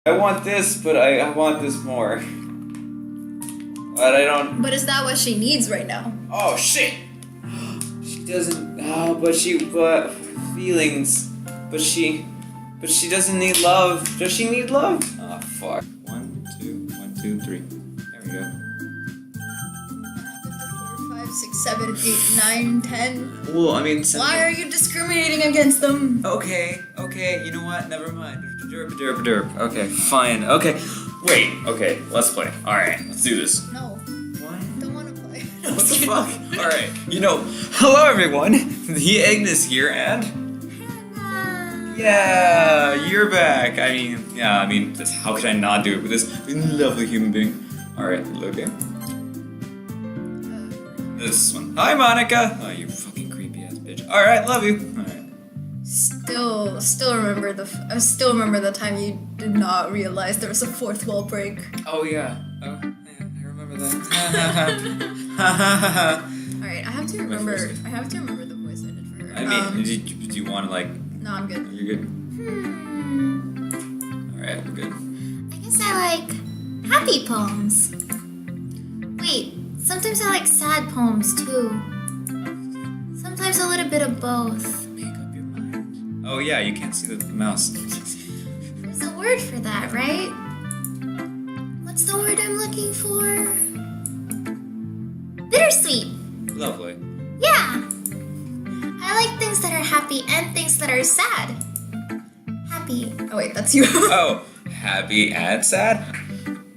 I want this, but I want this more. But I don't... But is that what she needs right now? Oh, shit! She doesn't... Oh, but feelings. But she doesn't need love. Does she need love? Oh, fuck. 1, 2, 1, 2, 3. There we go. 4, 5, 6, 7, 8, 9, 10. Well, I mean... Why are you discriminating against them? Okay, you know what? Never mind. Derp. Okay, fine. Okay. Wait, okay, let's play. Alright, let's do this. No. What? Don't want to play. What the fuck? Alright, hello everyone! The IIGNIIZ here, and... Hanna. Yeah, you're back! How could I not do it with this lovely human being? Alright, load game. This one. Hi, Monica! Oh, you fucking creepy ass bitch. Alright, love you. Alright. Still remember the time you did not realize there was a fourth wall break. Oh, yeah. I remember that. Alright, I have to remember the voice I did for her. I mean, do you want to, like... No, I'm good. You're good? Alright, we're good. I guess I like happy poems. Wait, sometimes I like sad poems too. Sometimes a little bit of both. Make up your mind. Oh yeah, you can't see the mouse. There's a word for that, right? What's the word I'm looking for? Bittersweet. Lovely. Yeah. I like things that are happy and things that are sad. Happy. Oh wait, that's you. Oh, happy and sad?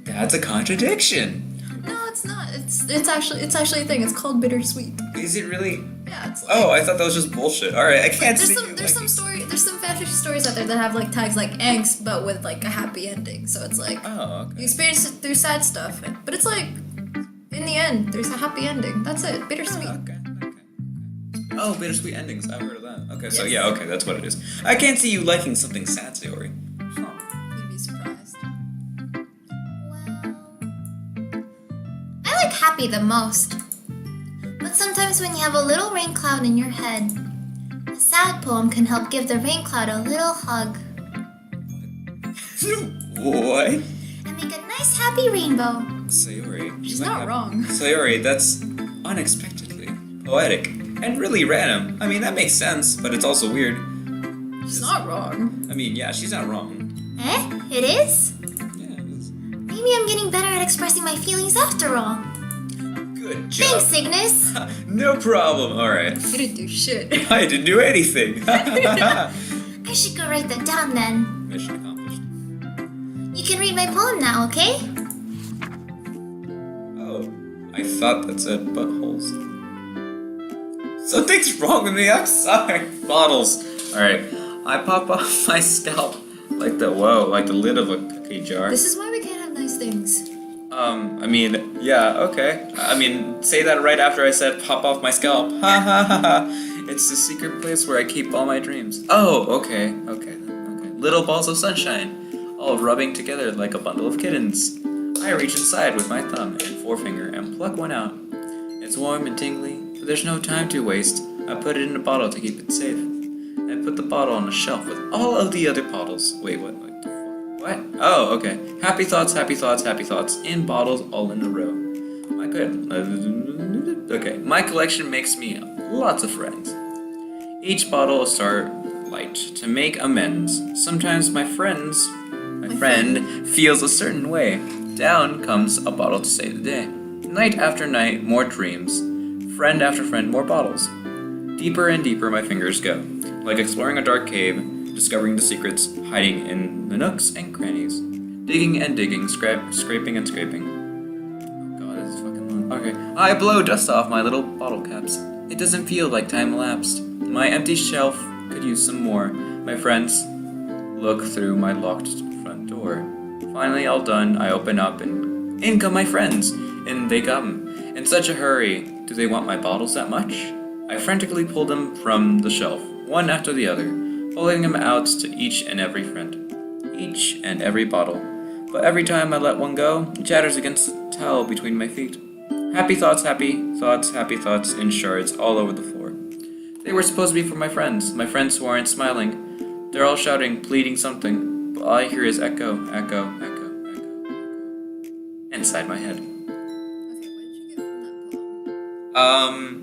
That's a contradiction. No, it's not. It's actually a thing. It's called bittersweet. Is it really? Yeah, it's like, Oh, I thought that was just bullshit. Alright, I can't see there's some fantasy stories out there that have like tags like angst but with like a happy ending. So it's like Oh, you okay. experience it through sad stuff, but it's like in the end there's a happy ending. That's it. Bittersweet. Okay. Oh, bittersweet endings. I've heard of that. Okay, so Yes. yeah, okay, that's what it is. I can't see you liking something sad, Sayori. Huh. You'd be surprised. Well, I like happy the most. But sometimes when you have a little rain cloud in your head, a sad poem can help give the rain cloud a little hug What? and make a nice happy rainbow. Sayori. She's not wrong. Sayori, that's unexpectedly poetic and really random. I mean, that makes sense, but it's also weird. She's not wrong. I mean, yeah, she's not wrong. It is? Yeah, it is. Maybe I'm getting better at expressing my feelings after all. Good job. Thanks, Ignis. No problem. Alright. You didn't do shit. I didn't do anything. I should go write that down then. Mission accomplished. You can read my poem now, okay? Oh, I thought that said buttholes. Something's wrong with me, I'm sorry. Bottles. Alright, I pop off my scalp like the lid of a cookie jar. This is why we can't have nice things. Yeah, okay. Say that right after I said pop off my scalp. Ha ha ha ha. It's the secret place where I keep all my dreams. Oh, okay. Little balls of sunshine, all rubbing together like a bundle of kittens. I reach inside with my thumb and forefinger and pluck one out. It's warm and tingly, but there's no time to waste. I put it in a bottle to keep it safe. I put the bottle on a shelf with all of the other bottles. Wait, what? What? Oh, okay. Happy thoughts, in bottles all in a row. Okay, my collection makes me lots of friends. Each bottle a starlight to make amends. Sometimes my friend feels a certain way. Down comes a bottle to save the day. Night after night, more dreams. Friend after friend, more bottles. Deeper and deeper my fingers go, like exploring a dark cave, discovering the secrets hiding in the nooks and crannies. Digging and digging, scraping and scraping. Oh god, this is fucking long. Okay. I blow dust off my little bottle caps. It doesn't feel like time elapsed. My empty shelf could use some more. My friends look through my locked front door. Finally, all done, I open up and in come my friends. And they come. In such a hurry. Do they want my bottles that much? I frantically pull them from the shelf, one after the other, pulling them out to each and every friend. Each and every bottle. But every time I let one go, it shatters against the towel between my feet. Happy thoughts in shards all over the floor. They were supposed to be for my friends who aren't smiling. They're all shouting, pleading something, all I hear is echo, echo, echo, echo, inside my head. Okay, what did you get from that poem?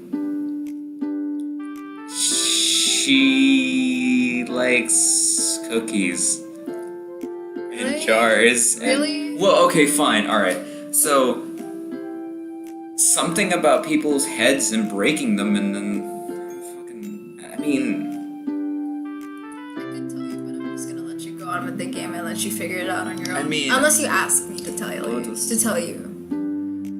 She likes cookies in Really? jars. Really? Well, okay, fine, alright. So, something about people's heads and breaking them and then fucking, I mean, I could tell you, but I'm just gonna let you go on with the game and let you figure it out on your own. I mean- unless you ask me to tell you. Well, just- To tell you.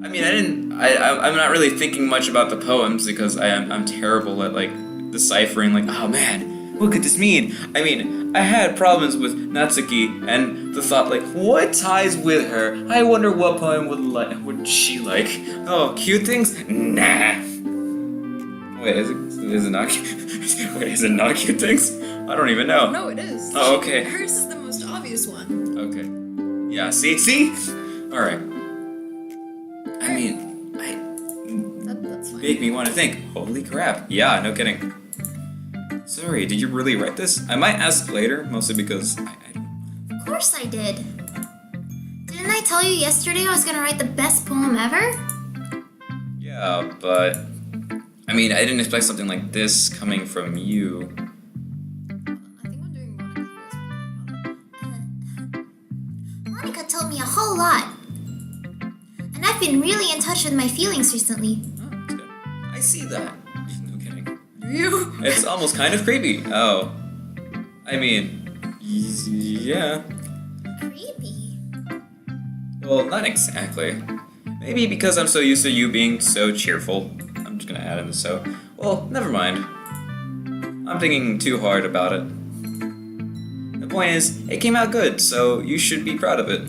I'm not really thinking much about the poems because I'm terrible at, like, deciphering, like, oh man, what could this mean? I mean, I had problems with Natsuki and the thought, like, what ties with her? I wonder what poem would she like? Oh, cute things? Nah. Wait, is it not wait, is it not cute things? I don't even know. No, it is. Oh, okay. Hers is the most obvious one. Okay. Yeah, see? Alright. I mean, That's fine. make me want to think. Holy crap. Yeah, no kidding. Sorry, did you really write this? I might ask later, mostly because I don't... Of course I did. Didn't I tell you yesterday I was gonna write the best poem ever? Yeah, but... I mean, I didn't expect something like this coming from you. I think I'm doing Monica's voice. Monica told me a whole lot. And I've been really in touch with my feelings recently. Oh, that's good. I see that. No kidding. Do you? It's almost kind of creepy. Oh. I mean... Yeah. Creepy. Well, not exactly. Maybe because I'm so used to you being so cheerful. I'm just gonna add in the so. Well, never mind. I'm thinking too hard about it. The point is, it came out good, so you should be proud of it.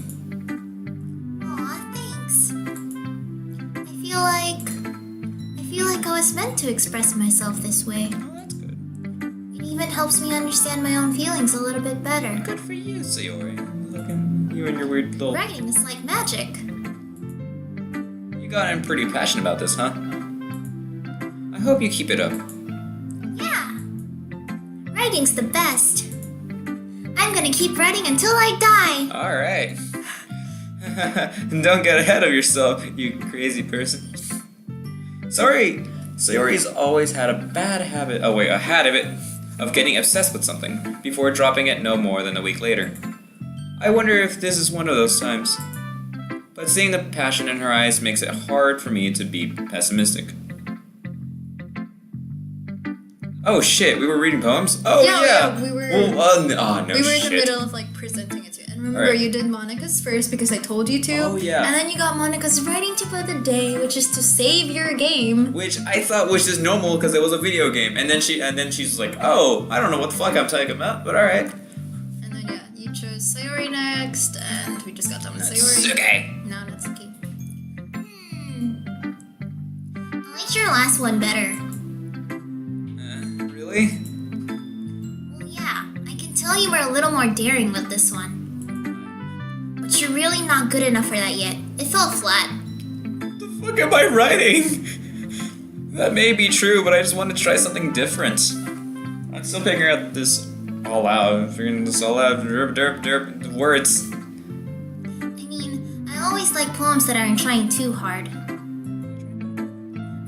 Aw, thanks. I feel like I was meant to express myself this way. Oh, that's good. It even helps me understand my own feelings a little bit better. Good for you, Sayori. Look at you and your weird little... Writing is like magic. You gotten pretty passionate about this, huh? I hope you keep it up. Yeah. Writing's the best. I'm gonna keep writing until I die. Alright. Don't get ahead of yourself, you crazy person. Sorry. Sayori's always had a habit of getting obsessed with something before dropping it no more than a week later. I wonder if this is one of those times. But seeing the passion in her eyes makes it hard for me to be pessimistic. Oh shit, we were reading poems? Oh Yeah, we were- Well, no We were in the shit. middle of like presenting it to you. And remember, Alright. you did Monica's first because I told you to. Oh, yeah. And then you got Monica's writing tip of the day, which is to save your game. Which I thought was just normal because it was a video game. And then she's like, oh, I don't know what the fuck I'm talking about, but alright. And then yeah, you chose Sayori next, and we just got done with Sayori. Natsuki. Now Natsuki. I liked your last one better. Really? Well, yeah, I can tell you were a little more daring with this one. But you're really not good enough for that yet. It fell flat. What the fuck am I writing? That may be true, but I just want to try something different. I'm still figuring out this all out. Derp, derp, derp, the words. I mean, I always like poems that aren't trying too hard.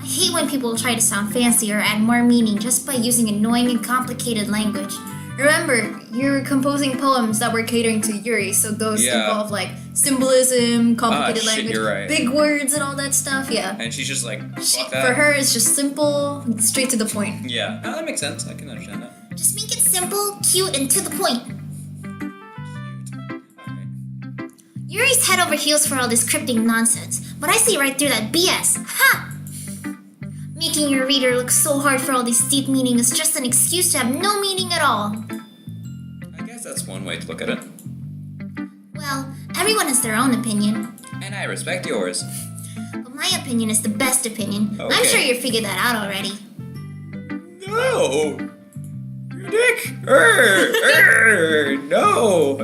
I hate when people try to sound fancy or add more meaning just by using annoying and complicated language. Remember, you're composing poems that were catering to Yuri, so those Yeah. involve like symbolism, complicated shit, language, you're right. big words, and all that stuff. Yeah. And she's just like, She, fuck that. for her, it's just simple, straight to the point. Yeah, no, that makes sense. I can understand that. Just make it simple, cute, and to the point. Cute. Alright. Yuri's head over heels for all this cryptic nonsense, but I see right through that BS. Ha! Making your reader look so hard for all this deep meaning is just an excuse to have no meaning at all. I guess that's one way to look at it. Well, everyone has their own opinion, And I respect yours. but my opinion is the best opinion. I'm Okay. sure you figured that out already. No! You dick! No!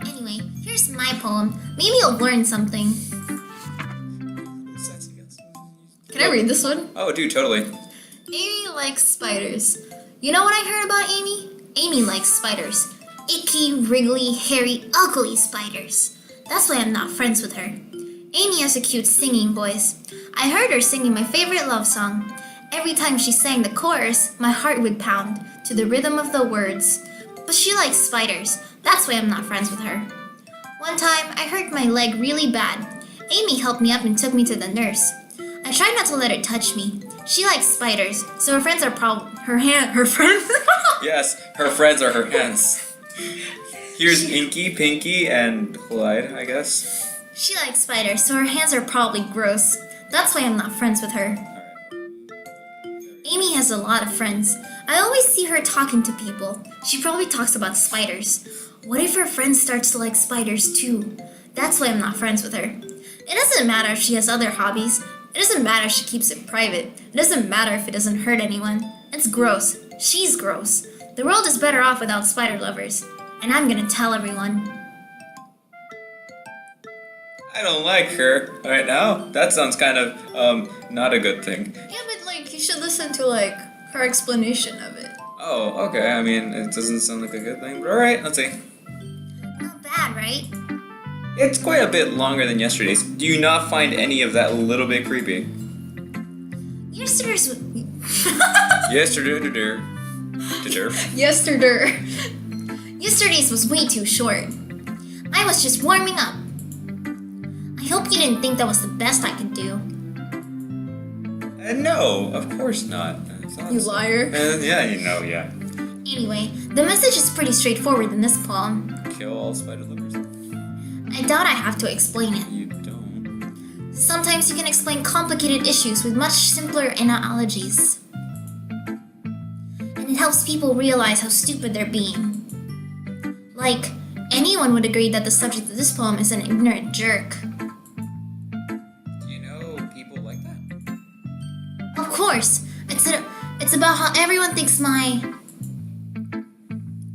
Anyway, here's my poem. Maybe you'll learn something. Sassy guys. Can I read this one? Oh, dude, totally. Amy likes spiders. You know what I heard about Amy? Amy likes spiders. icky, wriggly, hairy, ugly spiders. That's why I'm not friends with her. Amy has a cute singing voice. I heard her singing my favorite love song. Every time she sang the chorus, my heart would pound to the rhythm of the words. But she likes spiders. That's why I'm not friends with her. One time, I hurt my leg really bad. Amy helped me up and took me to the nurse. I tried not to let her touch me. She likes spiders, so her friends are her friends. Yes, her friends are her hands. Here's Inky, Pinky, and Clyde, I guess. She likes spiders, so her hands are probably gross. That's why I'm not friends with her. Amy has a lot of friends. I always see her talking to people. She probably talks about spiders. What if her friend starts to like spiders too? That's why I'm not friends with her. It doesn't matter if she has other hobbies. It doesn't matter if she keeps it private. It doesn't matter if it doesn't hurt anyone. It's gross. She's gross. The world is better off without spider lovers. And I'm gonna tell everyone. I don't like her right now. That sounds kind of, not a good thing. Yeah, but like you should listen to like her explanation of it. Oh, okay. I mean, it doesn't sound like a good thing, but alright, let's see. Not bad, right? It's quite a bit longer than yesterday's. Do you not find any of that a little bit creepy? Yesterday's. Yesterday. Yesterday's was way too short. I was just warming up. I hope you didn't think that was the best I could do. No, of course not. You liar. Yeah, yeah. Anyway, the message is pretty straightforward in this poem. Kill all spider lovers. I doubt I have to explain it. You don't. Sometimes you can explain complicated issues with much simpler analogies. And it helps people realize how stupid they're being. Like, anyone would agree that the subject of this poem is an ignorant jerk. Do you know people like that? Of course, it's about how everyone thinks my...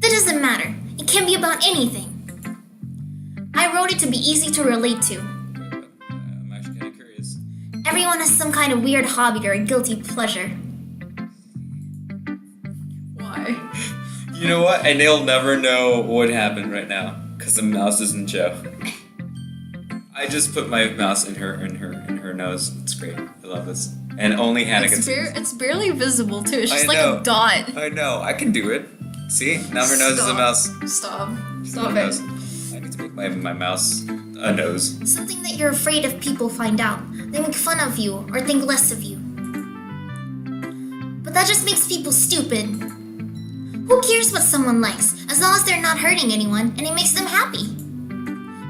That doesn't matter. It can be about anything. I wrote it to be easy to relate to. I'm actually kind of curious. Everyone has some kind of weird hobby or a guilty pleasure. Why? You know what? And they'll never know what happened right now because the mouse doesn't show. I just put my mouse in her nose. It's great. I love this. And only Hannah can see. It's barely visible too. It's just I like know. a dot. I know. I can do it. See? Now her nose is a mouse. Stop Her it. nose. I need to make my mouse a nose. Something that you're afraid if people find out. They make fun of you or think less of you. But that just makes people stupid. Who cares what someone likes, as long as they're not hurting anyone and it makes them happy?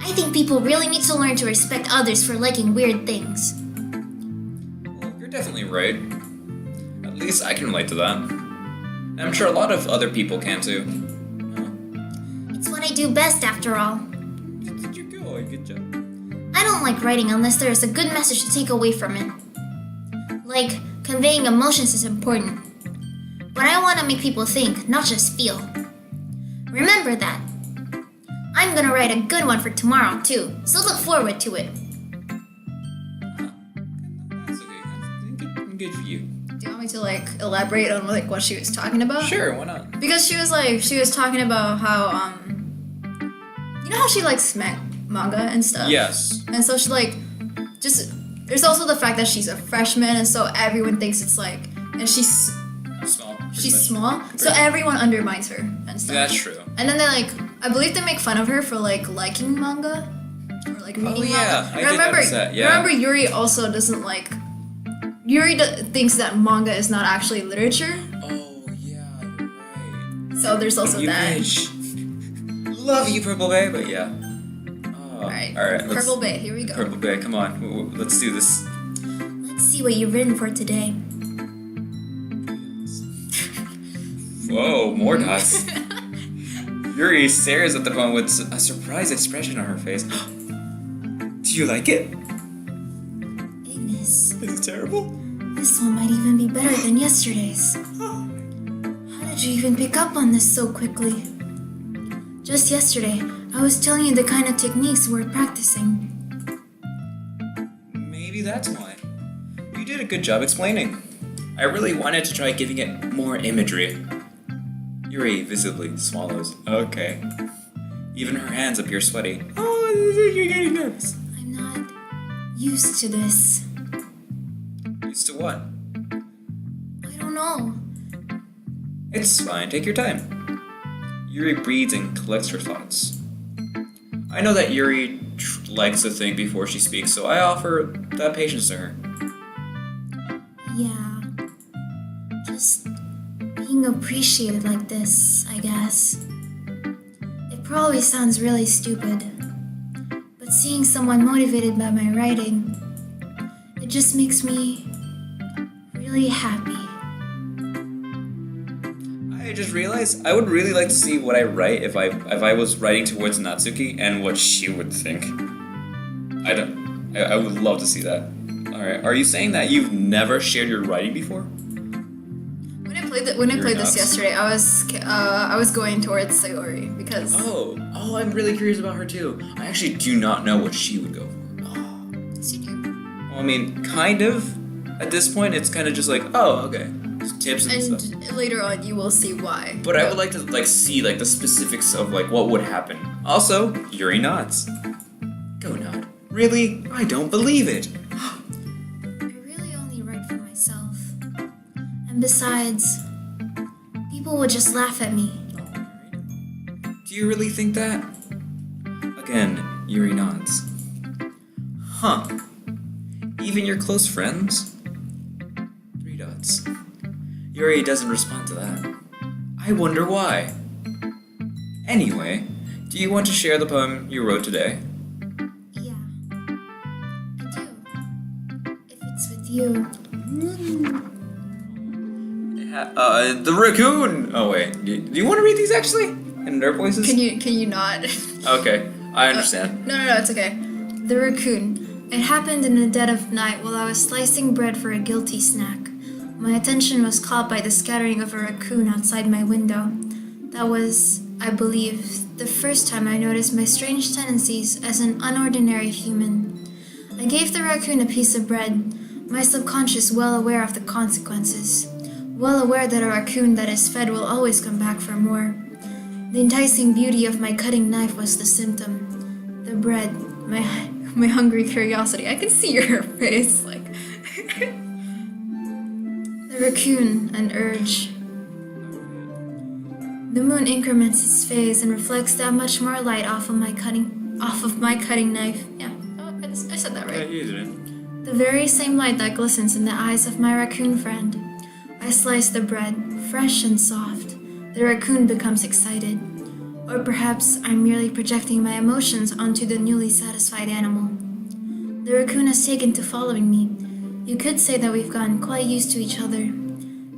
I think people really need to learn to respect others for liking weird things. Well, you're definitely right. At least I can relate to that. And I'm sure a lot of other people can too. It's what I do best, after all. Did you go? Good job. I don't like writing unless there is a good message to take away from it. Like, conveying emotions is important. But I want to make people think, not just feel. Remember that. I'm gonna write a good one for tomorrow, too, so look forward to it. That's okay. Good for you. Do you want me to like elaborate on like what she was talking about? Sure, why not? Because she was talking about how you know how she likes manga and stuff. Yes. And so she like just there's also the fact that she's a freshman and so everyone thinks it's like and she's Small. small, so Right. everyone undermines her and stuff. That's true. And then they like, I believe they make fun of her for like liking manga or like reading yeah, manga. I did notice that, yeah. Remember, Yuri also doesn't like. Yuri thinks that manga is not actually literature, Oh, yeah, you're right. so there's also You that. bitch. Love you, Purple Bay, but yeah. Oh, Alright, let's- Purple Bay, here we go. Purple Bay, come on. Let's do this. Let's see what you've written for today. Whoa, more dots. Yuri stares at the phone with a surprised expression on her face. Do you like it? IIGNIIZ, Is it terrible? this one might even be better than yesterday's. How did you even pick up on this so quickly? Just yesterday, I was telling you the kind of techniques we're practicing. Maybe that's why. You did a good job explaining. I really wanted to try giving it more imagery. Yuri visibly swallows. Okay. Even her hands appear sweaty. Oh, you're getting nervous. I'm not used to this. Used to what? I don't know. It's fine, take your time. Yuri breathes and collects her thoughts. I know that Yuri likes to think before she speaks, so I offer that patience to her. Yeah. Just being appreciated like this, I guess. It probably sounds really stupid, but seeing someone motivated by my writing, it just makes me really happy. I just realized I would really like to see what I write if I was writing towards Natsuki and what she would think. I would love to see that. Alright, are you saying that you've never shared your writing before? When I played this yesterday, I was going towards Sayori because Oh, I'm really curious about her too. I actually do not know what she would go for. Oh. yes, you do. Well, I mean, kind of. At this point, it's kind of just like, oh, okay. Just tips and stuff. And later on, you will see why. But I would like to see the specifics of what would happen. Also, Yuri nods. Go nod. Really? I don't believe it. I really only write for myself. And besides, people would just laugh at me. Do you really think that? Again, Yuri nods. Huh. Even your close friends? 3 dots. Yuri doesn't respond to that. I wonder why. Anyway, do you want to share the poem you wrote today? Yeah, I do. If it's with you. The raccoon! Oh wait, do you want to read these actually? In their voices? Can you not? Okay, I understand. No, it's okay. The raccoon. It happened in the dead of night while I was slicing bread for a guilty snack. My attention was caught by the scattering of a raccoon outside my window. That was, I believe, the first time I noticed my strange tendencies as an unordinary human. I gave the raccoon a piece of bread, my subconscious well aware of the consequences, well aware that a raccoon that is fed will always come back for more. The enticing beauty of my cutting knife was the symptom. The bread, my hungry curiosity. I can see your face, like... The raccoon, an urge. The moon increments its phase and reflects that much more light off of my cutting knife. Yeah, I said that right. Yeah, you did. The very same light that glistens in the eyes of my raccoon friend. I slice the bread, fresh and soft. The raccoon becomes excited. Or perhaps I'm merely projecting my emotions onto the newly satisfied animal. The raccoon has taken to following me. You could say that we've gotten quite used to each other.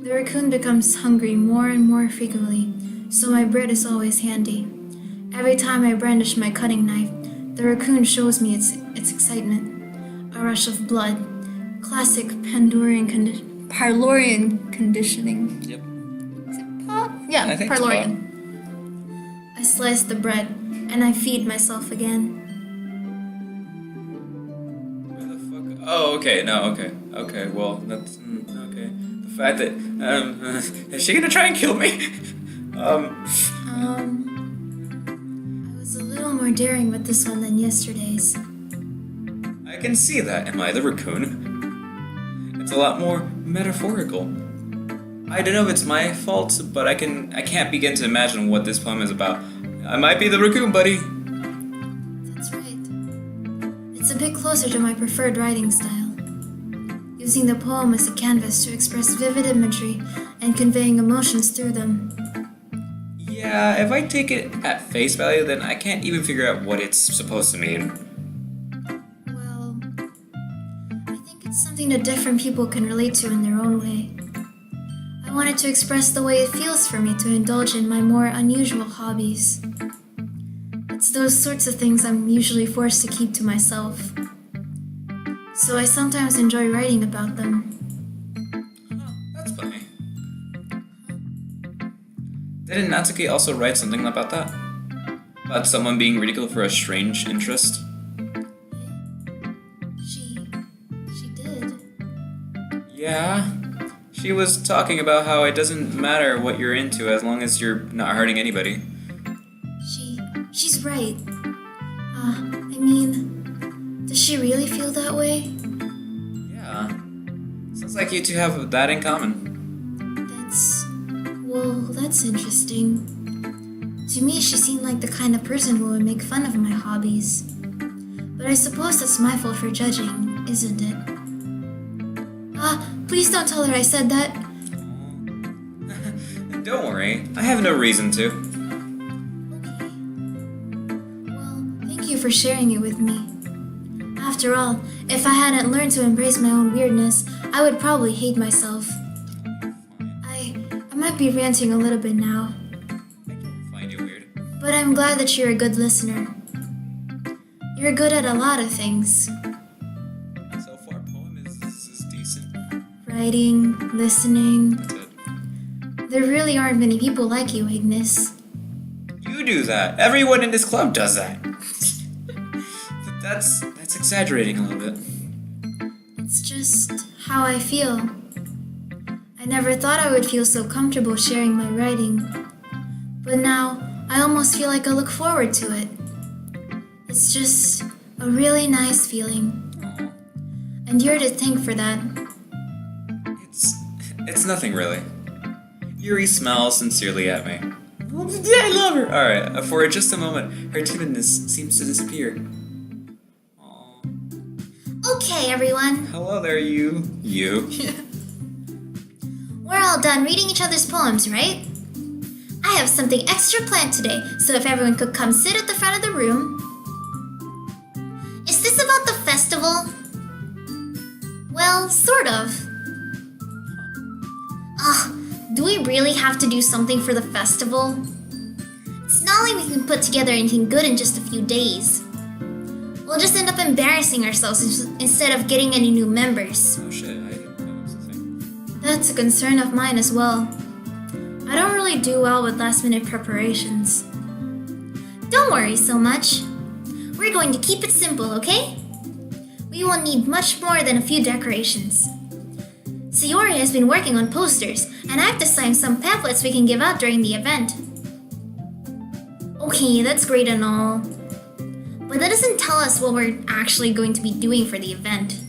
The raccoon becomes hungry more and more frequently, so my bread is always handy. Every time I brandish my cutting knife, the raccoon shows me its excitement. A rush of blood. Classic Parlorian conditioning. Yep. Is it yeah, I think it's Parlorian. I slice the bread, and I feed myself again. Where the fuck? Oh, okay, no, okay. Okay, well, that's... okay. The fact that... is she gonna try and kill me? I was a little more daring with this one than yesterday's. I can see that. Am I the raccoon? It's a lot more metaphorical. I don't know if it's my fault, but I can't begin to imagine what this poem is about. I might be the raccoon, buddy. That's right. It's a bit closer to my preferred writing style. Using the poem as a canvas to express vivid imagery and conveying emotions through them. Yeah, if I take it at face value, then I can't even figure out what it's supposed to mean. Well, I think it's something that different people can relate to in their own way. I wanted to express the way it feels for me to indulge in my more unusual hobbies. It's those sorts of things I'm usually forced to keep to myself. So I sometimes enjoy writing about them. Oh, that's funny. Didn't Natsuki also write something about that? About someone being ridiculed for a strange interest? She did. Yeah. She She was talking about how it doesn't matter what you're into as long as you're not hurting anybody. She's right. I mean, does she really feel that way? Yeah. Sounds like you two have that in common. That's interesting. To me, she seemed like the kind of person who would make fun of my hobbies. But I suppose that's my fault for judging, isn't it? Please don't tell her I said that. Don't worry, I have no reason to. Okay. Well, thank you for sharing it with me. After all, if I hadn't learned to embrace my own weirdness, I would probably hate myself. I might be ranting a little bit now. I don't find you weird. But I'm glad that you're a good listener. You're good at a lot of things. So far, poem is decent. Writing, listening. That's it. There really aren't many people like you, IIGNIIZ. You do that. Everyone in this club does that. That's exaggerating a little bit. It's just how I feel. I never thought I would feel so comfortable sharing my writing. But now, I almost feel like I look forward to it. It's just a really nice feeling. Aw. And you're to thank for that. It's nothing really. Yuri smiles sincerely at me. I love her. Alright, for just a moment, her timidness seems to disappear. Aw. Okay, everyone. Hello there, you. You. We're all done reading each other's poems, right? I have something extra planned today, so if everyone could come sit at the front of the room. Is this about the festival? Well, sort of. Do we really have to do something for the festival? It's not like we can put together anything good in just a few days. We'll just end up embarrassing ourselves instead of getting any new members. Oh shit, I didn't know this was a thing. That's a concern of mine as well. I don't really do well with last-minute preparations. Don't worry so much. We're going to keep it simple, okay? We won't need much more than a few decorations. Sayori has been working on posters, and I've designed some pamphlets we can give out during the event. Okay, that's great and all. But that doesn't tell us what we're actually going to be doing for the event.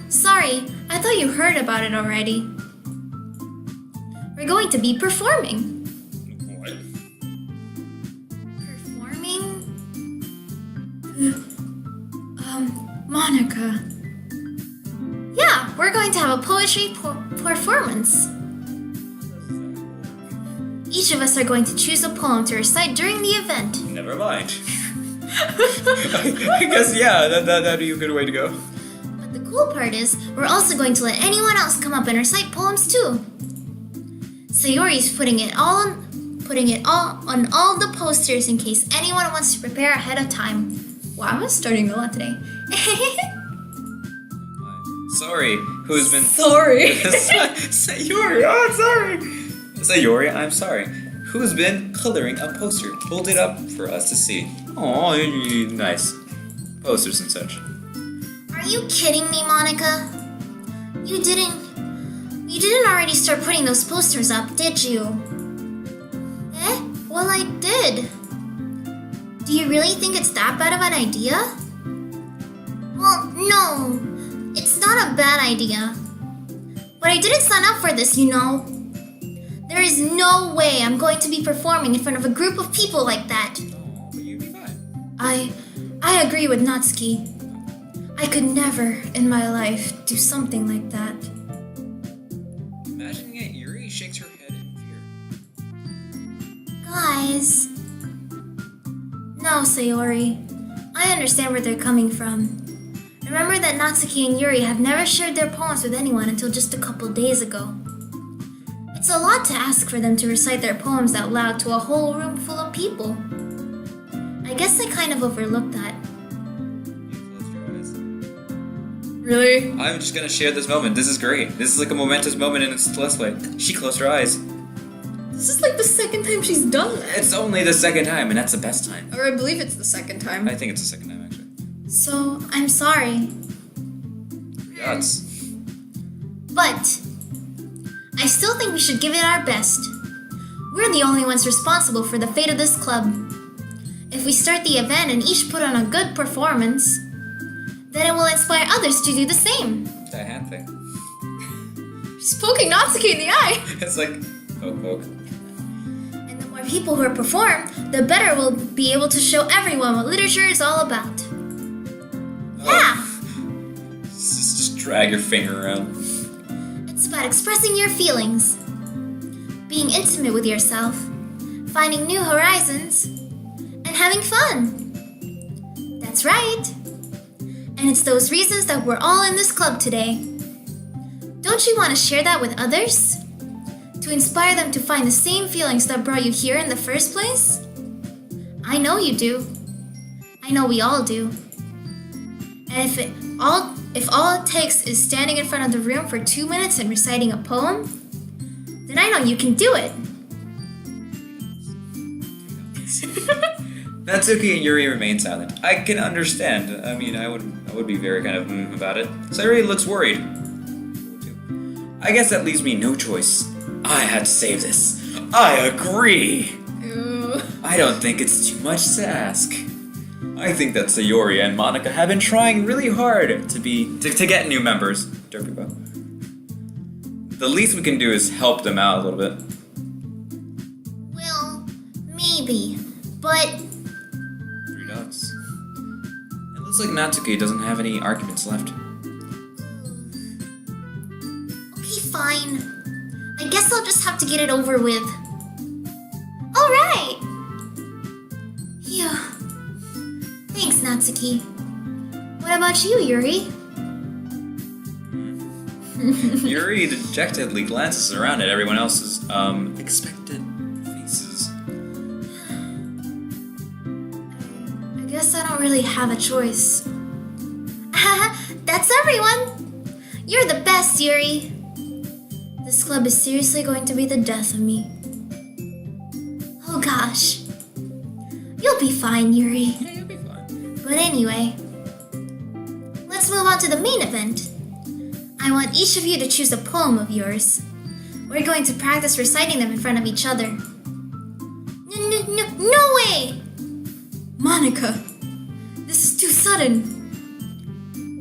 Sorry, I thought you heard about it already. We're going to be performing. What? Performing? Monica. Yeah, we're going to have a poetry performance. Each of us are going to choose a poem to recite during the event. Never mind. I guess, yeah, that'd be a good way to go. But the cool part is, we're also going to let anyone else come up and recite poems too. Sayori's putting it all on all the posters in case anyone wants to prepare ahead of time. Wow, I'm starting a lot today. Sorry, who's been... Sorry. Sayori, oh, I'm sorry. Sayori, I'm sorry. Who's been coloring a poster? Hold it up for us to see. Oh, nice. Posters and such. Are you kidding me, Monica? You didn't already start putting those posters up, did you? Well, I did. Do you really think it's that bad of an idea? Well, no. It's not a bad idea. But I didn't sign up for this, you know. There is no way I'm going to be performing in front of a group of people like that. Oh, but you'd be fine. I agree with Natsuki. I could never in my life do something like that. Imagining it, Yuri shakes her head in fear. Guys. No, Sayori. I understand where they're coming from. Remember that Natsuki and Yuri have never shared their poems with anyone until just a couple days ago. It's a lot to ask for them to recite their poems out loud to a whole room full of people. I guess I kind of overlooked that. You closed your eyes. Really? I'm just gonna share this moment. This is great. This is like a momentous moment in its best way. She closed her eyes. This is like the second time she's done that. It's only the second time, and that's the best time. Or I believe it's the second time. I think it's the second time, actually. So, I'm sorry. Guts. But I still think we should give it our best. We're the only ones responsible for the fate of this club. If we start the event and each put on a good performance, then it will inspire others to do the same. That hand thing. She's poking Natsuki in the eye. It's like, poke, poke. And the more people who perform, the better we'll be able to show everyone what literature is all about. Yeah! Just drag your finger around. It's about expressing your feelings, being intimate with yourself, finding new horizons, and having fun. That's right. And it's those reasons that we're all in this club today. Don't you want to share that with others? To inspire them to find the same feelings that brought you here in the first place? I know you do. I know we all do. And if all it takes is standing in front of the room for 2 minutes and reciting a poem, then I know you can do it. Natsuki and Yuri remain silent. I can understand. I mean, I would be very kind of about it. Sayori looks worried. I guess that leaves me no choice. I had to save this. I agree. Ew. I don't think it's too much to ask. I think that Sayori and Monica have been trying really hard to get new members. Derpy. The least we can do is help them out a little bit. Well, maybe, but 3 dots. It looks like Natsuki doesn't have any arguments left. okay, fine. I guess I'll just have to get it over with. Alright! Yeah. Thanks, Natsuki. What about you, Yuri? Yuri dejectedly glances around at everyone else's expectant faces. I guess I don't really have a choice. That's everyone! You're the best, Yuri! This club is seriously going to be the death of me. Oh gosh. You'll be fine, Yuri. Yeah, you'll be fine. But anyway, let's move on to the main event. I want each of you to choose a poem of yours. We're going to practice reciting them in front of each other. No way! Monica, this is too sudden.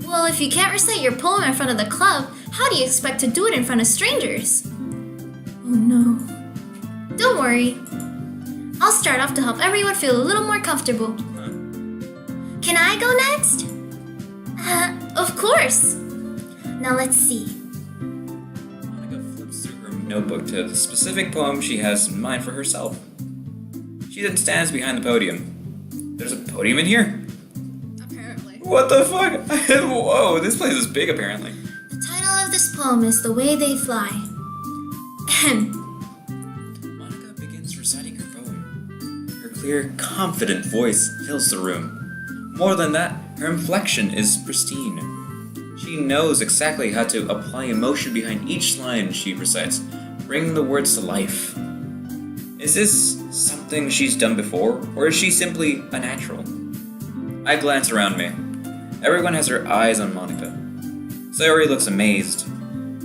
Well, if you can't recite your poem in front of the club, how do you expect to do it in front of strangers? Oh no. Don't worry. I'll start off to help everyone feel a little more comfortable. Can I go next? Of course. Now let's see. Monica flips through her notebook to the specific poem she has in mind for herself. She then stands behind the podium. There's a podium in here? Apparently. What the fuck? Whoa, this place is big apparently. The title of this poem is The Way They Fly. Ahem. Monica begins reciting her poem. Her clear, confident voice fills the room. More than that, her inflection is pristine. She knows exactly how to apply emotion behind each line she recites, bringing the words to life. Is this something she's done before, or is she simply a natural? I glance around me. Everyone has their eyes on Monica. Sayori looks amazed.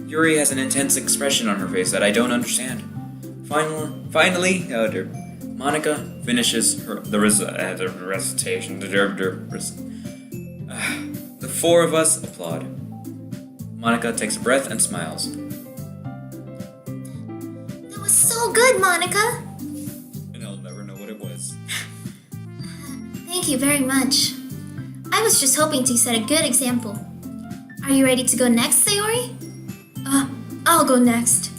Yuri has an intense expression on her face that I don't understand. Finally, Monica finishes the recitation. The 4 of us applaud. Monica takes a breath and smiles. That was so good, Monica. And I'll never know what it was. Thank you very much. I was just hoping to set a good example. Are you ready to go next, Sayori? I'll go next.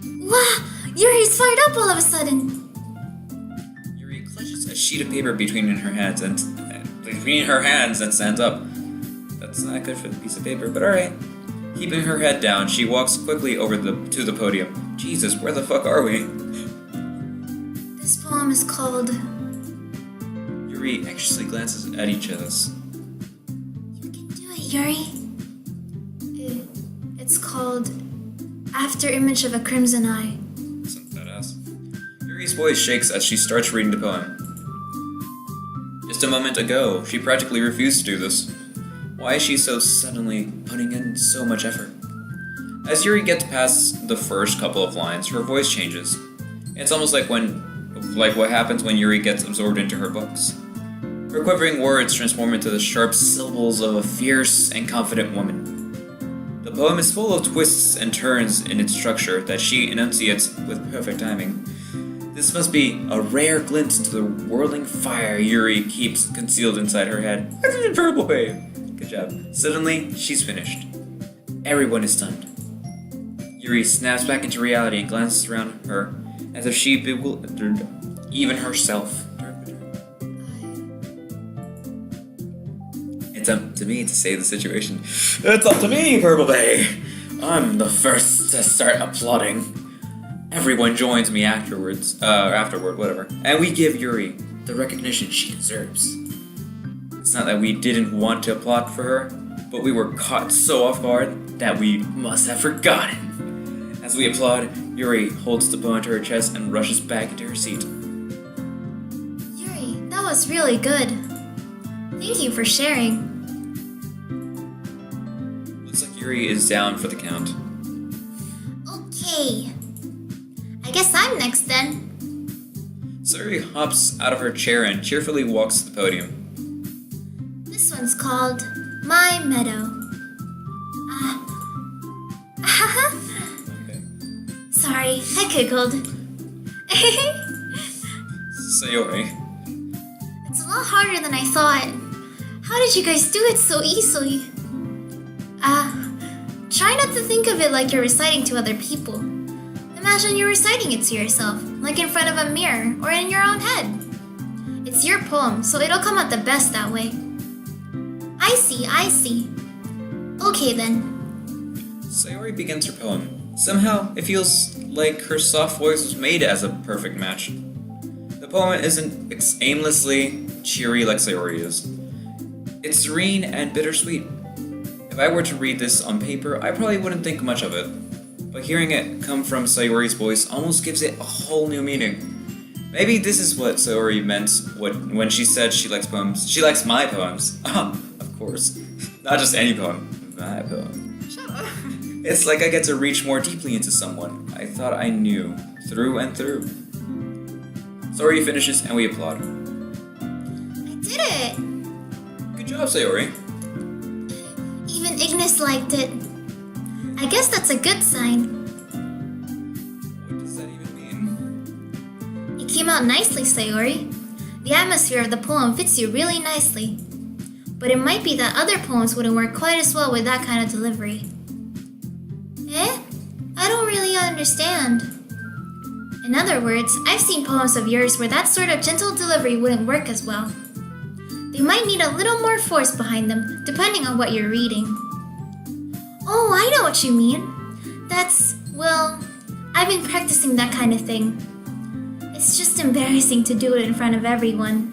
Wow, Yuri's fired up all of a sudden. Yuri clutches a sheet of paper between her hands and stands up. That's not good for the piece of paper, but alright. Keeping her head down, she walks quickly over to the podium. Jesus, where the fuck are we? This poem is called... Yuri anxiously glances at each of us. You can do it, Yuri. It's called After Image of a Crimson Eye. Some badass. Yuri's voice shakes as she starts reading the poem. Just a moment ago, she practically refused to do this. Why is she so suddenly putting in so much effort? As Yuri gets past the first couple of lines, her voice changes. It's almost like what happens when Yuri gets absorbed into her books. Her quivering words transform into the sharp syllables of a fierce and confident woman. The poem is full of twists and turns in its structure that she enunciates with perfect timing. This must be a rare glimpse into the whirling fire Yuri keeps concealed inside her head. That's an incredible way. Good job. Suddenly, she's finished. Everyone is stunned. Yuri snaps back into reality and glances around her as if she bewildered even herself. It's up to me to save the situation. It's up to me, Purple Bay! I'm the first to start applauding. Everyone joins me afterward, whatever. And we give Yuri the recognition she deserves. It's not that we didn't want to applaud for her, but we were caught so off guard that we must have forgotten. As we applaud, Yuri holds the poem to her chest and rushes back into her seat. Yuri, that was really good. Thank you for sharing. Looks like Yuri is down for the count. Okay. I guess I'm next then. Sayori hops out of her chair and cheerfully walks to the podium. This one's called My Meadow. Okay. Sorry, I giggled. Sayori. It's a lot harder than I thought. How did you guys do it so easily? Try not to think of it like you're reciting to other people. Imagine you're reciting it to yourself, like in front of a mirror or in your own head. It's your poem, so it'll come out the best that way. I see. Okay then. Sayori begins her poem. Somehow, it feels like her soft voice was made as a perfect match. The poem isn't aimlessly cheery like Sayori is. It's serene and bittersweet. If I were to read this on paper, I probably wouldn't think much of it. But hearing it come from Sayori's voice almost gives it a whole new meaning. Maybe this is what Sayori meant when she said she likes poems. She likes my poems. Of course. Not just any poem. My poem. Shut up. It's like I get to reach more deeply into someone I thought I knew, through and through. Sayori finishes and we applaud. I did it! Good job, Sayori. Even IIGNIIZ liked it. I guess that's a good sign. What does that even mean? It came out nicely, Sayori. The atmosphere of the poem fits you really nicely. But it might be that other poems wouldn't work quite as well with that kind of delivery. Eh? I don't really understand. In other words, I've seen poems of yours where that sort of gentle delivery wouldn't work as well. They might need a little more force behind them, depending on what you're reading. Oh, I know what you mean. Well, I've been practicing that kind of thing. It's just embarrassing to do it in front of everyone.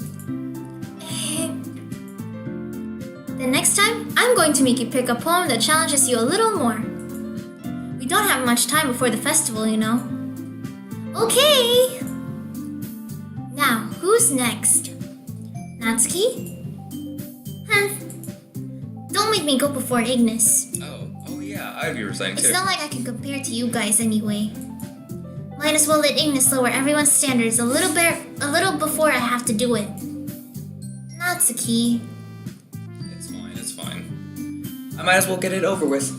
The next time, I'm going to make you pick a poem that challenges you a little more. We don't have much time before the festival, you know. Okay! Now, who's next? Natsuki? Don't make me go before IIGNIIZ. Oh yeah, I'd be reciting too. It's not like I can compare to you guys anyway. Might as well let IIGNIIZ lower everyone's standards a little before I have to do it. Natsuki. It's fine. I might as well get it over with.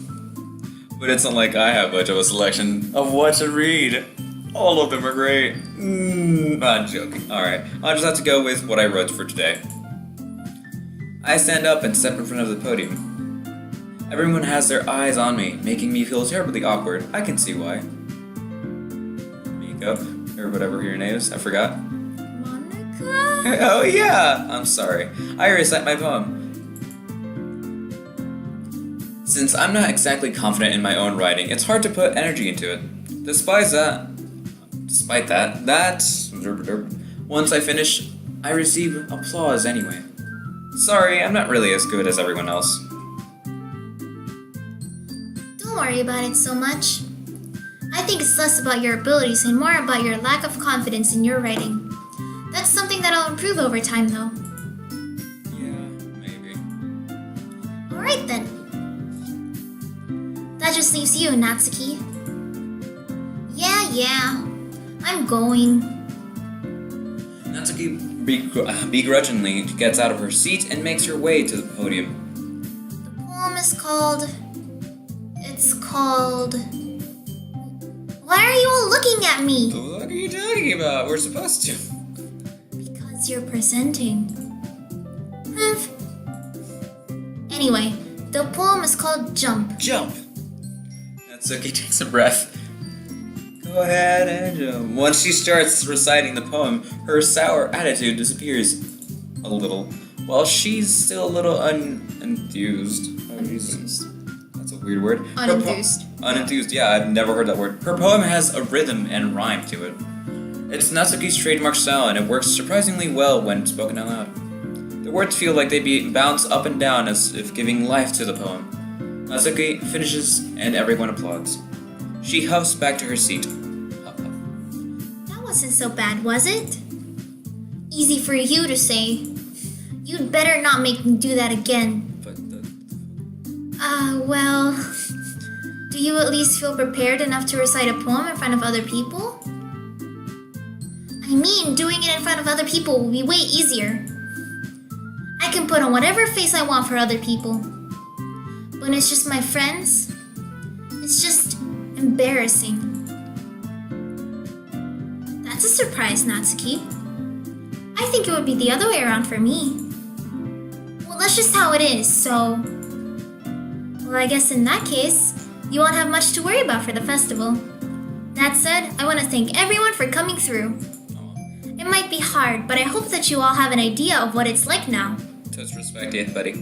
But it's not like I have much of a selection of what to read. All of them are great. I'm joking. Alright, I'll just have to go with what I wrote for today. I stand up and step in front of the podium. Everyone has their eyes on me, making me feel terribly awkward. I can see why. Miko, or whatever your name is, I forgot. Monica? Oh yeah! I'm sorry. I recite my poem. Since I'm not exactly confident in my own writing, it's hard to put energy into it. Despite that, once I finish, I receive applause anyway. Sorry, I'm not really as good as everyone else. Don't worry about it so much. I think it's less about your abilities and more about your lack of confidence in your writing. That's something that'll improve over time, though. Yeah, maybe. Alright then. That just leaves you, Natsuki. Yeah, I'm going. Natsuki begrudgingly gets out of her seat and makes her way to the podium. The poem is called... It's called... Why are you all looking at me? What are you talking about? We're supposed to. Because you're presenting. Anyway, the poem is called Jump. Jump! Natsuki takes a breath. Go ahead and jump. Once she starts reciting the poem, her sour attitude disappears a little, while she's still a little unenthused. That's a weird word. Unenthused. Unenthused, yeah, I've never heard that word. Her poem has a rhythm and rhyme to it. It's Natsuki's trademark style, and it works surprisingly well when spoken out loud. The words feel like they bounce up and down as if giving life to the poem. Natsuki finishes, and everyone applauds. She huffs back to her seat. Huff, huff. That wasn't so bad, was it? Easy for you to say. You'd better not make me do that again. But Well... Do you at least feel prepared enough to recite a poem in front of other people? I mean, doing it in front of other people will be way easier. I can put on whatever face I want for other people. When it's just my friends, it's just embarrassing. That's a surprise, Natsuki. I think it would be the other way around for me. Well, that's just how it is, so... Well, I guess in that case, you won't have much to worry about for the festival. That said, I want to thank everyone for coming through. It might be hard, but I hope that you all have an idea of what it's like now. Toast respect, yeah, buddy.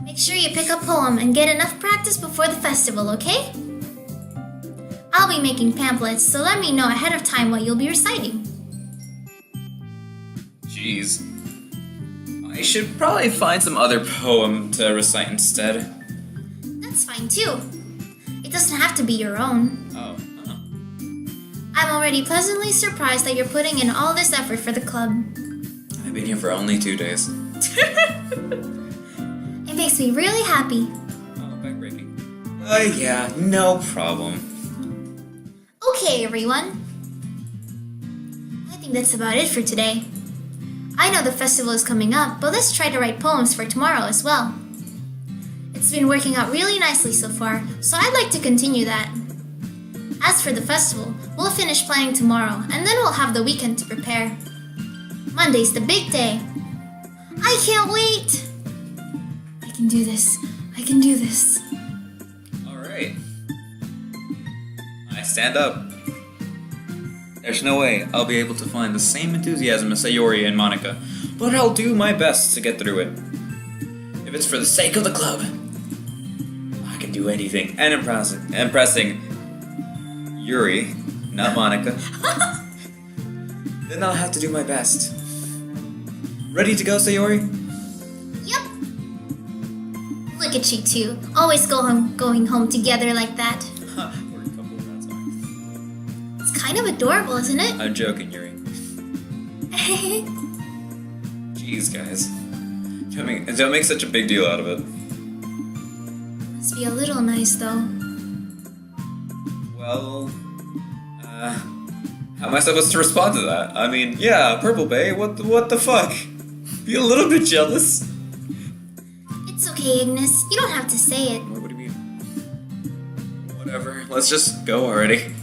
Make sure you pick a poem and get enough practice before the festival, okay? I'll be making pamphlets, so let me know ahead of time what you'll be reciting. Jeez. I should probably find some other poem to recite instead. That's fine too. It doesn't have to be your own. Oh, I'm already pleasantly surprised that you're putting in all this effort for the club. I've been here for only 2 days. It makes me really happy. Oh, backbreaking. Yeah, no problem. Okay, everyone. I think that's about it for today. I know the festival is coming up, but let's try to write poems for tomorrow as well. It's been working out really nicely so far, so I'd like to continue that. As for the festival, we'll finish planning tomorrow, and then we'll have the weekend to prepare. Monday's the big day. I can't wait! I can do this. I can do this. Alright. I stand up. There's no way I'll be able to find the same enthusiasm as Sayori and Monica, but I'll do my best to get through it. If it's for the sake of the club, I can do anything. And impressing Yuri, not Monica. Then I'll have to do my best. Ready to go, Sayori? Yep. Look at you two, always going home together like that. We're a couple, that's all. It's kind of adorable, isn't it? I'm joking, Yuri. Jeez, guys. Don't make such a big deal out of it. Must be a little nice though. Well, how am I supposed to respond to that? I mean, yeah, Purple Bay, what the fuck? Be a little bit jealous. It's okay, Ignis. You don't have to say it. What do you mean? Whatever, let's just go already.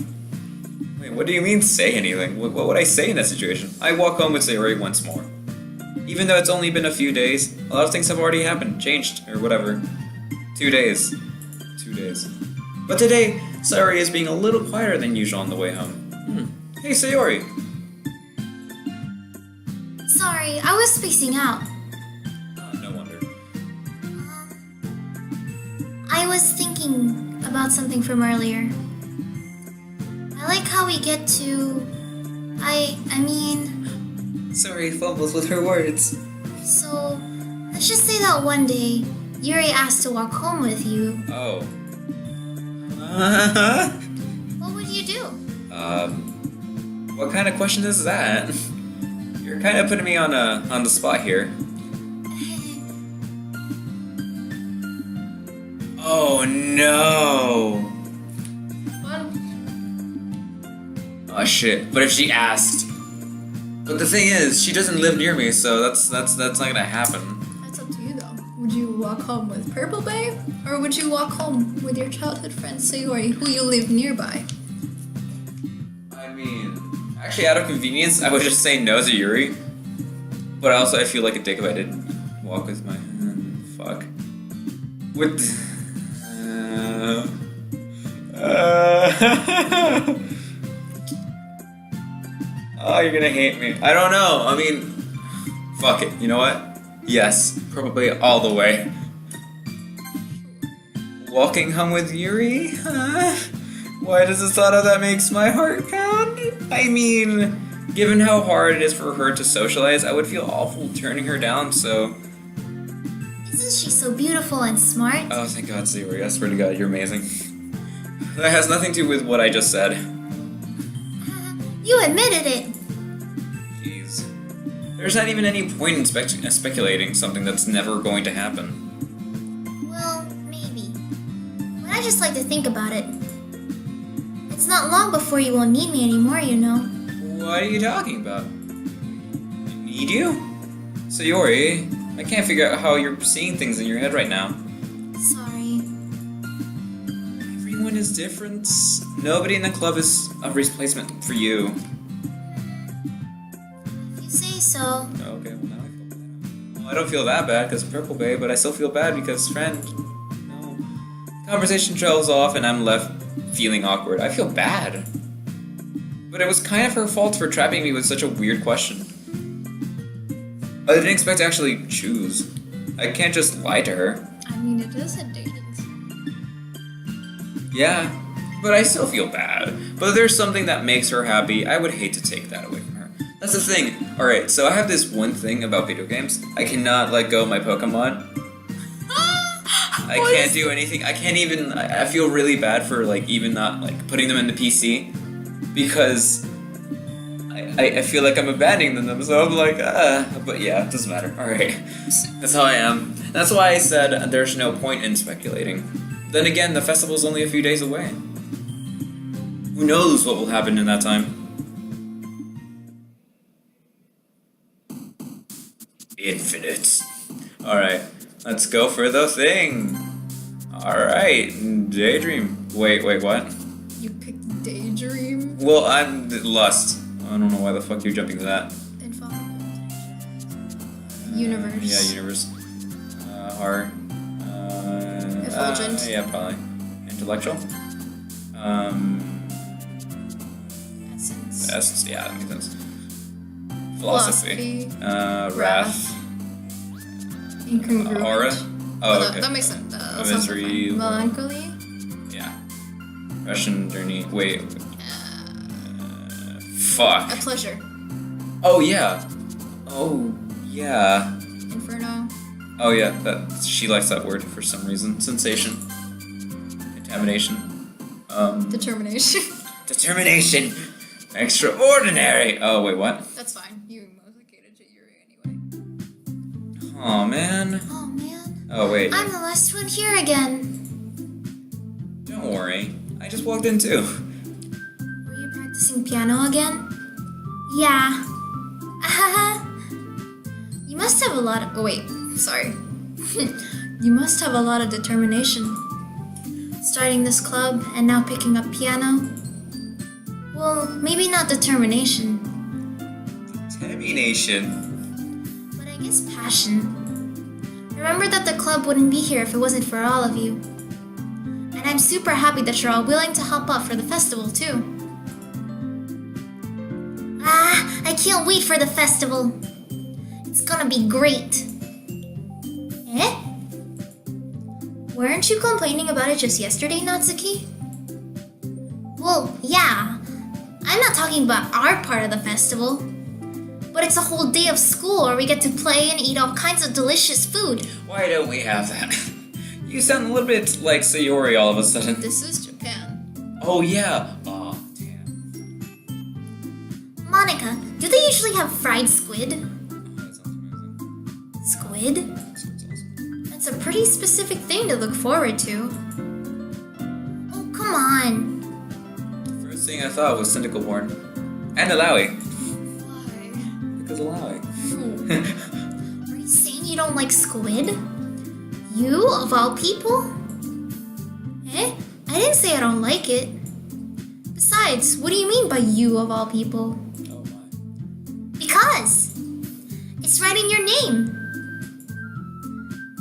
Wait, what do you mean say anything? What would I say in that situation? I walk home with Sayori once more. Even though it's only been a few days, a lot of things have already happened, changed, or whatever. 2 days. 2 days. But today, Sayori is being a little quieter than usual on the way home. Hey, Sayori! Sorry, I was spacing out. No wonder. I was thinking about something from earlier. I like how we get to... I mean... Sayori fumbles with her words. So, let's just say that one day, Yuri asked to walk home with you. Oh. What would you do? What kind of question is that? You're kind of putting me on the spot here. Oh, Oh no! What? Oh shit! But if she asked, but the thing is, she doesn't live near me, so that's not gonna happen. That's up to you though. Would you walk home with Purple Bay, or would you walk home with your childhood friend Sayori, who you live nearby? I mean, actually, out of convenience, I would just say no to Yuri. But also, I feel like a dick if I didn't walk with my fuck. With. Oh, you're gonna hate me. I don't know. I mean, fuck it. You know what? Yes, probably all the way. Walking home with Yuri? Huh? Why does the thought of that makes my heart pound? I mean, given how hard it is for her to socialize, I would feel awful turning her down, so... Isn't she so beautiful and smart? Oh, thank God, Sayori. I swear to God, you're amazing. That has nothing to do with what I just said. You admitted it. Jeez. There's not even any point in speculating something that's never going to happen. Well, maybe. But I just like to think about it. It's not long before you won't need me anymore, you know. What are you talking about? I need you? Sayori, I can't figure out how you're seeing things in your head right now. Sorry. Everyone is different. Nobody in the club is a replacement for you. If you say so. Okay, well now I feel bad. Well, I don't feel that bad because of Purple Bay, but I still feel bad because friend. No. Conversation trails off and I'm left feeling awkward. I feel bad. But it was kind of her fault for trapping me with such a weird question. I didn't expect to actually choose. I can't just lie to her. I mean, it is a date. Yeah, but I still feel bad. But if there's something that makes her happy, I would hate to take that away from her. That's the thing. Alright, so I have this one thing about video games. I cannot let go of my Pokemon. I can't do anything. I can't even... I feel really bad for, like, even not, like, putting them in the PC. Because I feel like I'm abandoning them, so I'm like, but yeah, it doesn't matter. Alright. That's how I am. That's why I said there's no point in speculating. Then again, the festival's only a few days away. Who knows what will happen in that time? Infinite. Alright, let's go for the thing. Alright, Daydream. Wait, what? You picked Daydream? Well, I'm Lust. I don't know why the fuck you're jumping to that. Universe. Yeah, universe. Heart. Effulgent. Yeah, probably. Intellectual. Essence. Yeah, that makes sense. Philosophy. Wrath. Incongruent. Aura. Oh, okay. That makes sense. Misery. Melancholy. Yeah. Russian journey. Wait. Fuck. A pleasure. Oh yeah. Oh yeah. Inferno. Oh yeah. That she likes that word for some reason. Sensation. Contamination. Determination. Determination. Extraordinary. Oh wait, what? That's fine. You mostly catered to Yuri anyway. Oh man. Oh man. Oh wait. I'm the last one here again. Don't worry. I just walked in too. Were you practicing piano again? Yeah. You must have a lot of... Oh, wait. Sorry. You must have a lot of determination. Starting this club and now picking up piano. Well, maybe not determination. Determination. But I guess passion. Remember that the club wouldn't be here if it wasn't for all of you. And I'm super happy that you're all willing to help out for the festival, too. I can't wait for the festival. It's gonna be great. Eh? Weren't you complaining about it just yesterday, Natsuki? Well, yeah. I'm not talking about our part of the festival. But it's a whole day of school where we get to play and eat all kinds of delicious food. Why don't we have that? You sound a little bit like Sayori all of a sudden. This is Japan. Oh yeah. Oh damn. Monica, do they usually have fried squid? Oh, that sounds amazing. Squid? That sounds awesome. That That's a pretty specific thing to look forward to. Oh, come on. The first thing I thought was tentacle porn. And Alawi. Why? Because Alawi. Are you saying you don't like squid? You, of all people? Eh? I didn't say I don't like it. Besides, what do you mean by you, of all people? Oh my. Because it's right in your name.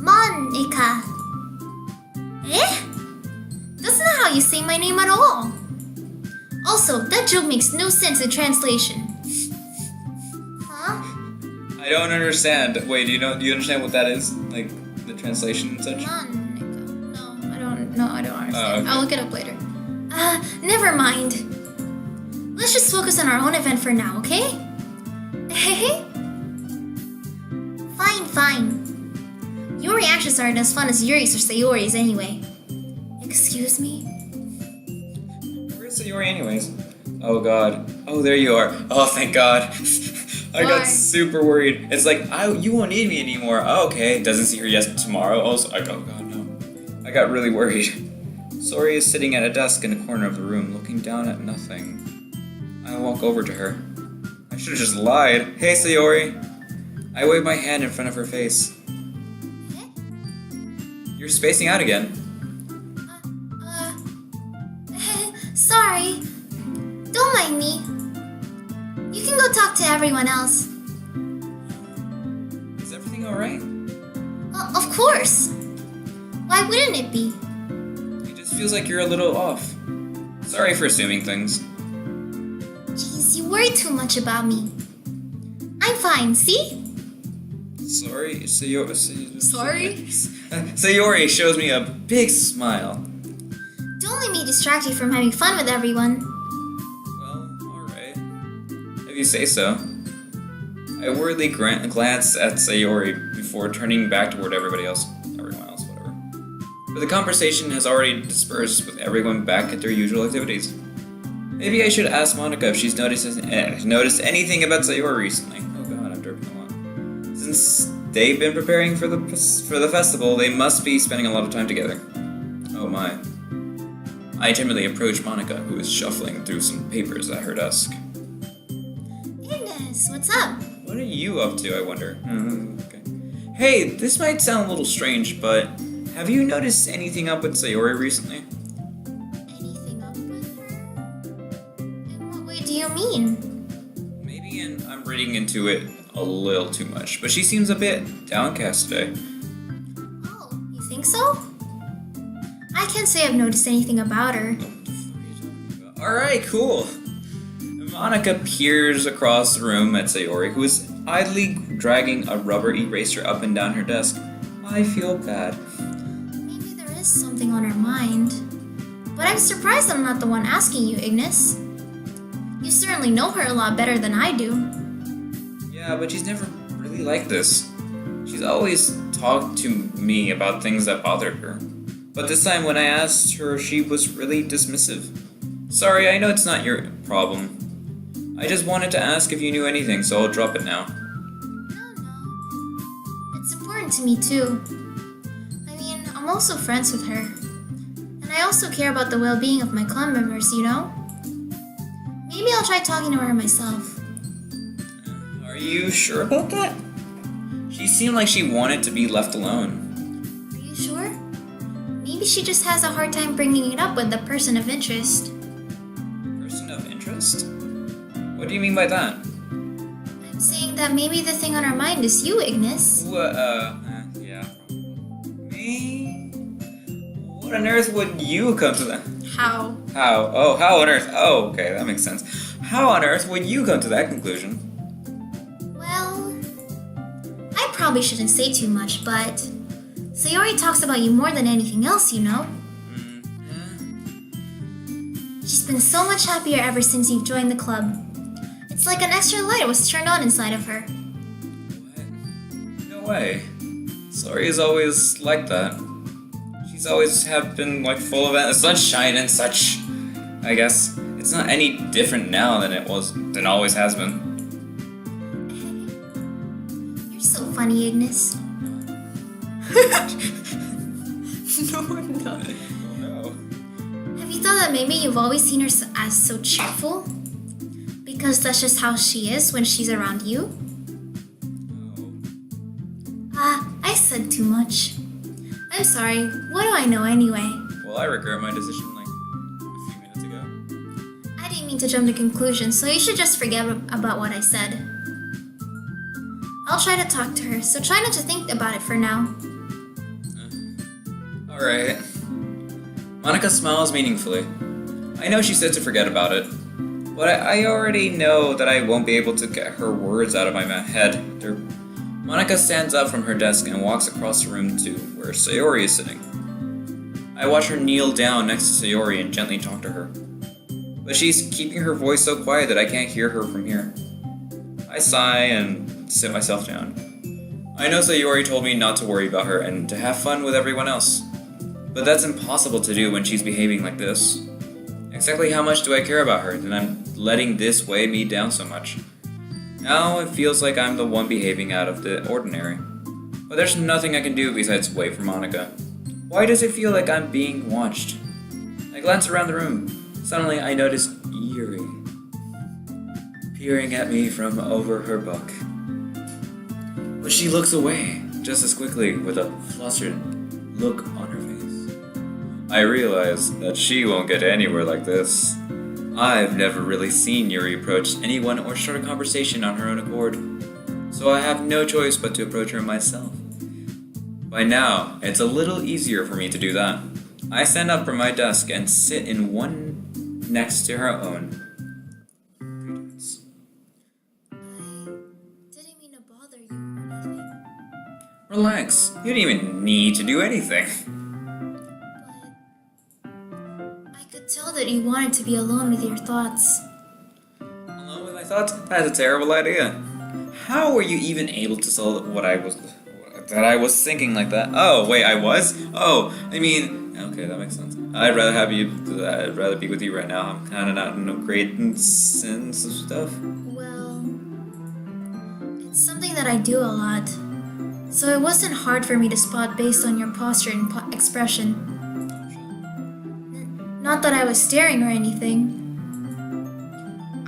Monica. Eh? That's not how you say my name at all. Also, that joke makes no sense in translation. Huh? I don't understand. Wait, do you understand what that is? Like the translation and such? Monica. No, I don't understand. Oh, okay. I'll look it up later. Never mind. Let's just focus on our own event for now, okay? Fine. Your reactions aren't as fun as Yuri's or Sayori's anyway. Excuse me? Where's Sayori anyways? Oh god. Oh, there you are. Oh, thank god. I Why? got super worried. It's like, you won't need me anymore. Oh, okay. Doesn't see her yet tomorrow. Also, oh god, no. I got really worried. Sayori is sitting at a desk in a corner of the room, looking down at nothing. I walk over to her. I should have just lied. Hey, Sayori. I wave my hand in front of her face. You're spacing out again. Sorry. Don't mind me. You can go talk to everyone else. Is everything alright? Of course. Why wouldn't it be? It just feels like you're a little off. Sorry for assuming things. Jeez, you worry too much about me. I'm fine, see? Sorry, Sayori. Sorry? Sayori shows me a big smile. Don't let me distract you from having fun with everyone. Well, alright. If you say so. I worriedly glance at Sayori before turning back toward everyone else, whatever. But the conversation has already dispersed with everyone back at their usual activities. Maybe I should ask Monica if she's noticed anything about Sayori recently. Oh god, I'm derping a lot. Since they've been preparing for the festival, they must be spending a lot of time together. Oh my. I timidly approach Monica, who is shuffling through some papers at her desk. IIGNIIZ, what's up? What are you up to, I wonder? Okay. Hey, this might sound a little strange, but have you noticed anything up with Sayori recently? Anything up with her? In what way do you mean? Maybe I'm reading into it a little too much, but she seems a bit downcast today. Oh, you think so? I can't say I've noticed anything about her. Alright, cool. Monica peers across the room at Sayori, who is idly dragging a rubber eraser up and down her desk. I feel bad. Maybe there is something on her mind. But I'm surprised I'm not the one asking you, IIGNIIZ. You certainly know her a lot better than I do. Yeah, but she's never really like this. She's always talked to me about things that bothered her. But this time when I asked her, she was really dismissive. Sorry, I know it's not your problem. I just wanted to ask if you knew anything, so I'll drop it now. No. It's important to me too. I mean, I'm also friends with her. And I also care about the well-being of my clan members, you know? Maybe I'll try talking to her myself. Are you sure about that? She seemed like she wanted to be left alone. Are you sure? Maybe she just has a hard time bringing it up with the person of interest. Person of interest? What do you mean by that? I'm saying that maybe the thing on her mind is you, IIGNIIZ. Yeah. Me? What on earth would you come to that? How? How? Oh, how on earth? Oh, okay, that makes sense. How on earth would you come to that conclusion? Well, I probably shouldn't say too much, but Sayori talks about you more than anything else, you know? She's been so much happier ever since you've joined the club. It's like an extra light was turned on inside of her. What? No way. Sorry is always like that. She's always have been like full of sunshine and such. I guess it's not any different now than always has been. You're so funny, IIGNIIZ. No, I'm not. Oh no. Have you thought that maybe you've always seen her as so cheerful? Because that's just how she is when she's around you? I said too much. I'm sorry. What do I know anyway? Well, I regret my decision like a few minutes ago. I didn't mean to jump to conclusions, so you should just forget about what I said. I'll try to talk to her, so try not to think about it for now. Alright. Monica smiles meaningfully. I know she said to forget about it, but I already know that I won't be able to get her words out of my head. Monica stands up from her desk and walks across the room to where Sayori is sitting. I watch her kneel down next to Sayori and gently talk to her. But she's keeping her voice so quiet that I can't hear her from here. I sigh and sit myself down. I know Sayori told me not to worry about her and to have fun with everyone else. But that's impossible to do when she's behaving like this. Exactly how much do I care about her that I'm letting this weigh me down so much? Now it feels like I'm the one behaving out of the ordinary. But there's nothing I can do besides wait for Monica. Why does it feel like I'm being watched? I glance around the room. Suddenly I notice Yuri peering at me from over her book. But she looks away just as quickly with a flustered look on her face. I realize that she won't get anywhere like this. I've never really seen Yuri approach anyone or start a conversation on her own accord, so I have no choice but to approach her myself. By now, it's a little easier for me to do that. I stand up from my desk and sit in one next to her own. I didn't mean to bother you or anything, Relax, you didn't even need to do anything. but I could tell that you wanted to be alone with your thoughts. Alone with my thoughts? That's a terrible idea. How were you even able to tell that I was thinking like that? Oh, wait, I was? Oh, I mean, okay, that makes sense. I'd rather be with you right now. I'm kind of not in a great sense of stuff. Well, it's something that I do a lot, so it wasn't hard for me to spot based on your posture and expression. Not that I was staring or anything.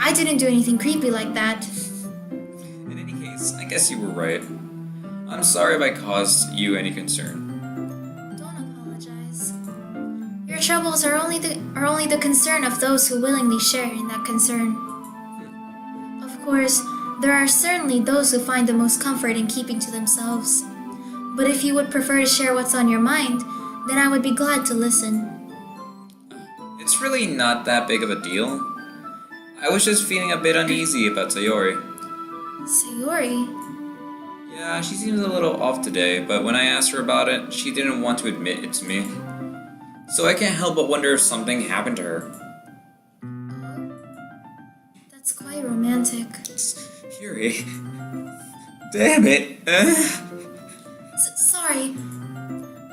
I didn't do anything creepy like that. In any case, I guess you were right. I'm sorry if I caused you any concern. Don't apologize. Your troubles are only the concern of those who willingly share in that concern. Of course, there are certainly those who find the most comfort in keeping to themselves. But if you would prefer to share what's on your mind, then I would be glad to listen. It's really not that big of a deal. I was just feeling a bit uneasy about Sayori. Sayori? Yeah, she seems a little off today, but when I asked her about it, she didn't want to admit it to me. So I can't help but wonder if something happened to her. That's quite romantic. Yuri. Damn it. Sorry.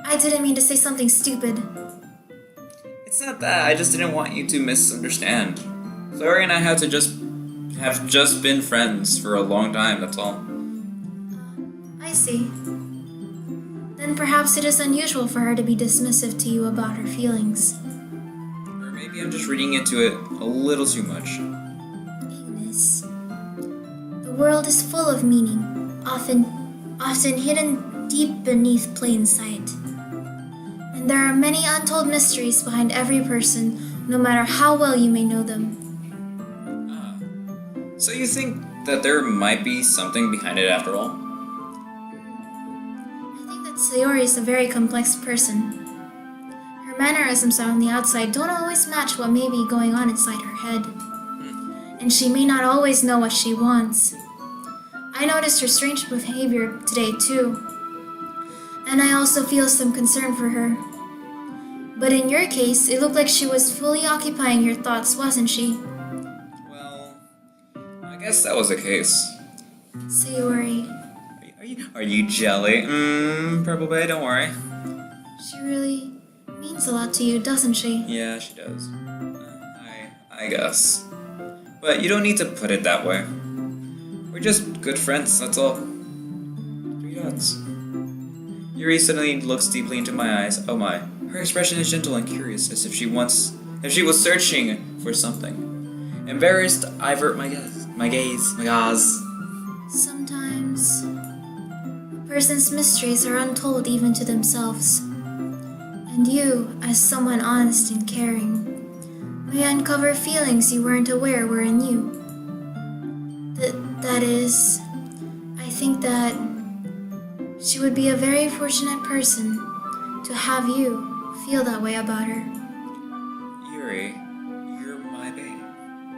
I didn't mean to say something stupid. It's not that, I just didn't want you to misunderstand. Sayori and I have just been friends for a long time, that's all. I see. Then perhaps it is unusual for her to be dismissive to you about her feelings. Or maybe I'm just reading into it a little too much. IIGNIIZ. The world is full of meaning, often hidden deep beneath plain sight. And there are many untold mysteries behind every person, no matter how well you may know them. So you think that there might be something behind it after all? I think that Sayori is a very complex person. Her mannerisms on the outside don't always match what may be going on inside her head. And she may not always know what she wants. I noticed her strange behavior today too. And I also feel some concern for her. But in your case, it looked like she was fully occupying your thoughts, wasn't she? Well, I guess that was the case. Sayori. Are you jelly? Purple Bay, don't worry. She really means a lot to you, doesn't she? Yeah, she does. I guess. But you don't need to put it that way. We're just good friends, that's all. 3 dots. Yuri suddenly looks deeply into my eyes. Oh my. Her expression is gentle and curious, as if she was searching for something. Embarrassed, I avert my gaze. Sometimes a person's mysteries are untold even to themselves. And you, as someone honest and caring, may uncover feelings you weren't aware were in you. That is, I think that she would be a very fortunate person to have you feel that way about her. Yuri, you're my babe.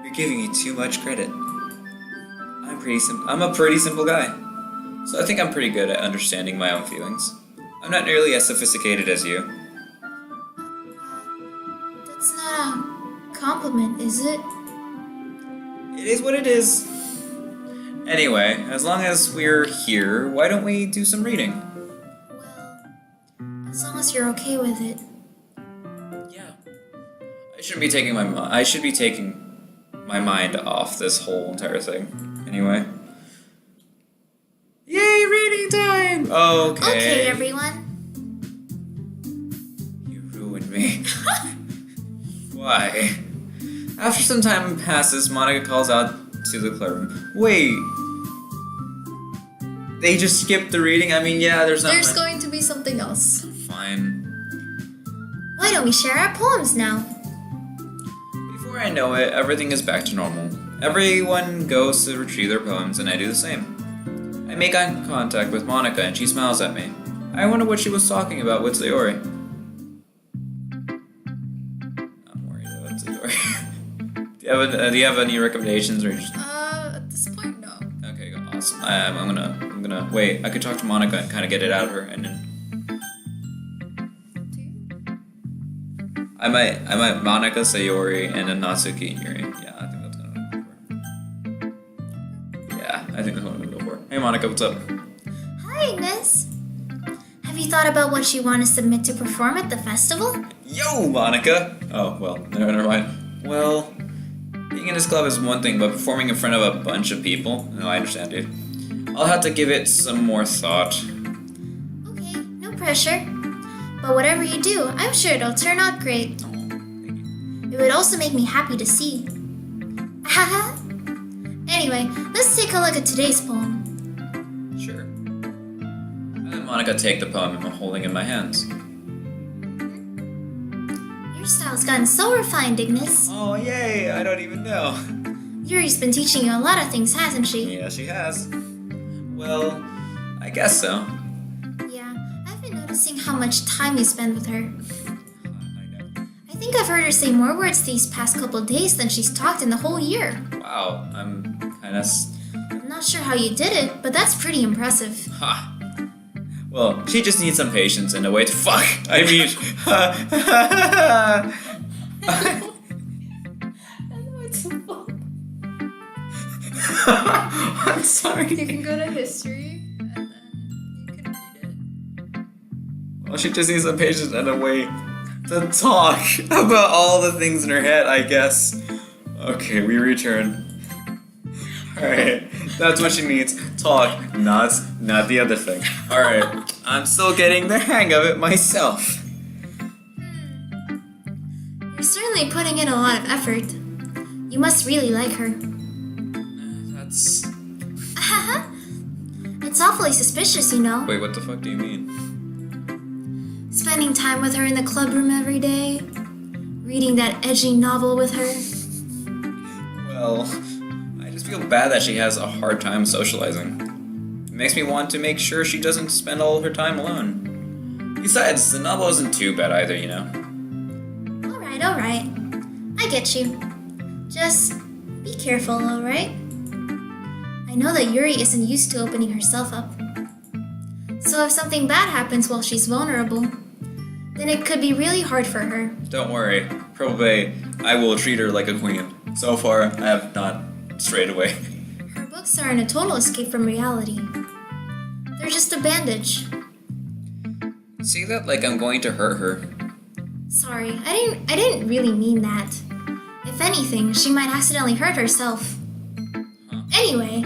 You're giving me too much credit. I'm a pretty simple guy. So I think I'm pretty good at understanding my own feelings. I'm not nearly as sophisticated as you. That's not a compliment, is it? It is what it is. Anyway, as long as we're here, why don't we do some reading? Well, as long as you're okay with it. Yeah. I should be taking my mind off this whole entire thing. Anyway. Yay, reading time! Okay. Okay, everyone. You ruined me. Why? After some time passes, Monica calls out to the classroom. Wait. They just skipped the reading? I mean, yeah, there's going to be something else. Fine. Why don't we share our poems now? Before I know it, everything is back to normal. Everyone goes to retrieve their poems, and I do the same. I make eye contact with Monica, and she smiles at me. I wonder what she was talking about with Sayori. I'm worried about Sayori. Do you have any recommendations, or just... At this point, no. Okay, awesome. I'm gonna wait. I could talk to Monica and kind of get it out of her, and then I might Monica, Sayori, and then Natsuki and Yuri. Yeah, I think that's what I'm gonna go for. Yeah, I think that's what I'm gonna go for. Hey, Monica, what's up? Hi, IIGNIIZ. Have you thought about what you want to submit to perform at the festival? Yo, Monica. Oh well, never mind. Well, being in this club is one thing, but performing in front of a bunch of people? No, I understand, dude. I'll have to give it some more thought. Okay, no pressure. But whatever you do, I'm sure it'll turn out great. Oh, thank you. It would also make me happy to see. Haha. Anyway, let's take a look at today's poem. Sure. I let Monica take the poem I'm holding in my hands. Your style's gotten so refined, IIGNIIZ. Oh, yay! I don't even know. Yuri's been teaching you a lot of things, hasn't she? Yeah, she has. Well, I guess so. Yeah, I've been noticing how much time you spend with her. I know. I think I've heard her say more words these past couple days than she's talked in the whole year. Wow, I'm kinda... I'm not sure how you did it, but that's pretty impressive. Ha! Well, she just needs some patience and a way to fuck! I mean... I know it's fun. I'm sorry. You can go to history, and then you can read it. Well, she just needs some patience and a way to talk about all the things in her head, I guess. Okay, we return. Alright, that's what she needs. Talk, not the other thing. Alright, I'm still getting the hang of it myself. You're certainly putting in a lot of effort. You must really like her. That's... It's awfully suspicious, you know. Wait, what the fuck do you mean? Spending time with her in the club room every day. Reading that edgy novel with her. Well, I just feel bad that she has a hard time socializing. It makes me want to make sure she doesn't spend all her time alone. Besides, the novel isn't too bad either, you know? Alright. I get you. Just be careful, alright? I know that Yuri isn't used to opening herself up. So if something bad happens while she's vulnerable, then it could be really hard for her. Don't worry, probably I will treat her like a queen. So far, I have not strayed away. Her books aren't a total escape from reality. They're just a bandage. See that like I'm going to hurt her? Sorry, I didn't really mean that. If anything, she might accidentally hurt herself. Huh. Anyway,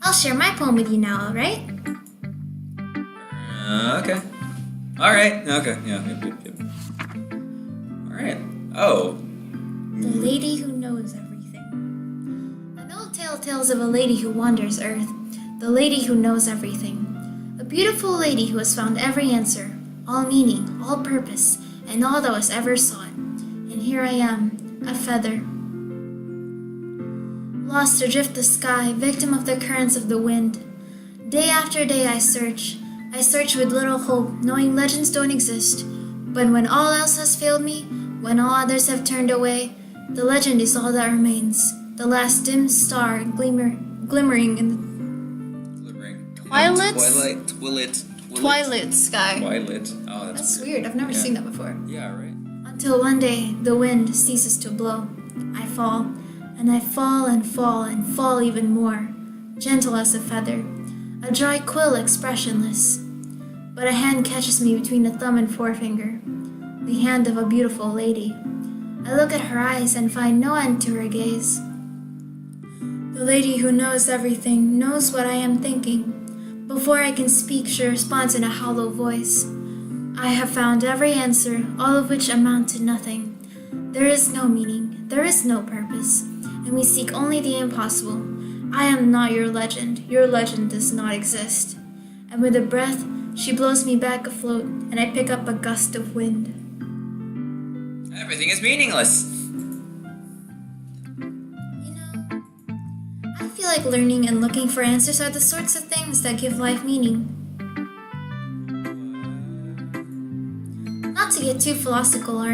I'll share my poem with you now, alright? Okay. Alright. Okay. Yeah. Yep. Alright. Oh. The lady who knows everything. An old tale tells of a lady who wanders Earth. The lady who knows everything. A beautiful lady who has found every answer, all meaning, all purpose, and all that was ever sought. And here I am, a feather. Lost adrift the sky, victim of the currents of the wind. Day after day I search with little hope, knowing legends don't exist. But when all else has failed me, when all others have turned away, the legend is all that remains. The last dim star glimmering in the Twilight sky. Twilight. Oh, That's weird. I've never seen that before. Yeah, right. Until one day the wind ceases to blow. I fall, and I fall and fall and fall even more, gentle as a feather, a dry quill expressionless. But a hand catches me between the thumb and forefinger, the hand of a beautiful lady. I look at her eyes and find no end to her gaze. The lady who knows everything knows what I am thinking. Before I can speak, she responds in a hollow voice. I have found every answer, all of which amount to nothing. There is no meaning, there is no purpose, and we seek only the impossible. I am not your legend does not exist. And with a breath, she blows me back afloat, and I pick up a gust of wind. Everything is meaningless. I feel like learning and looking for answers are the sorts of things that give life meaning. Not to get too philosophical or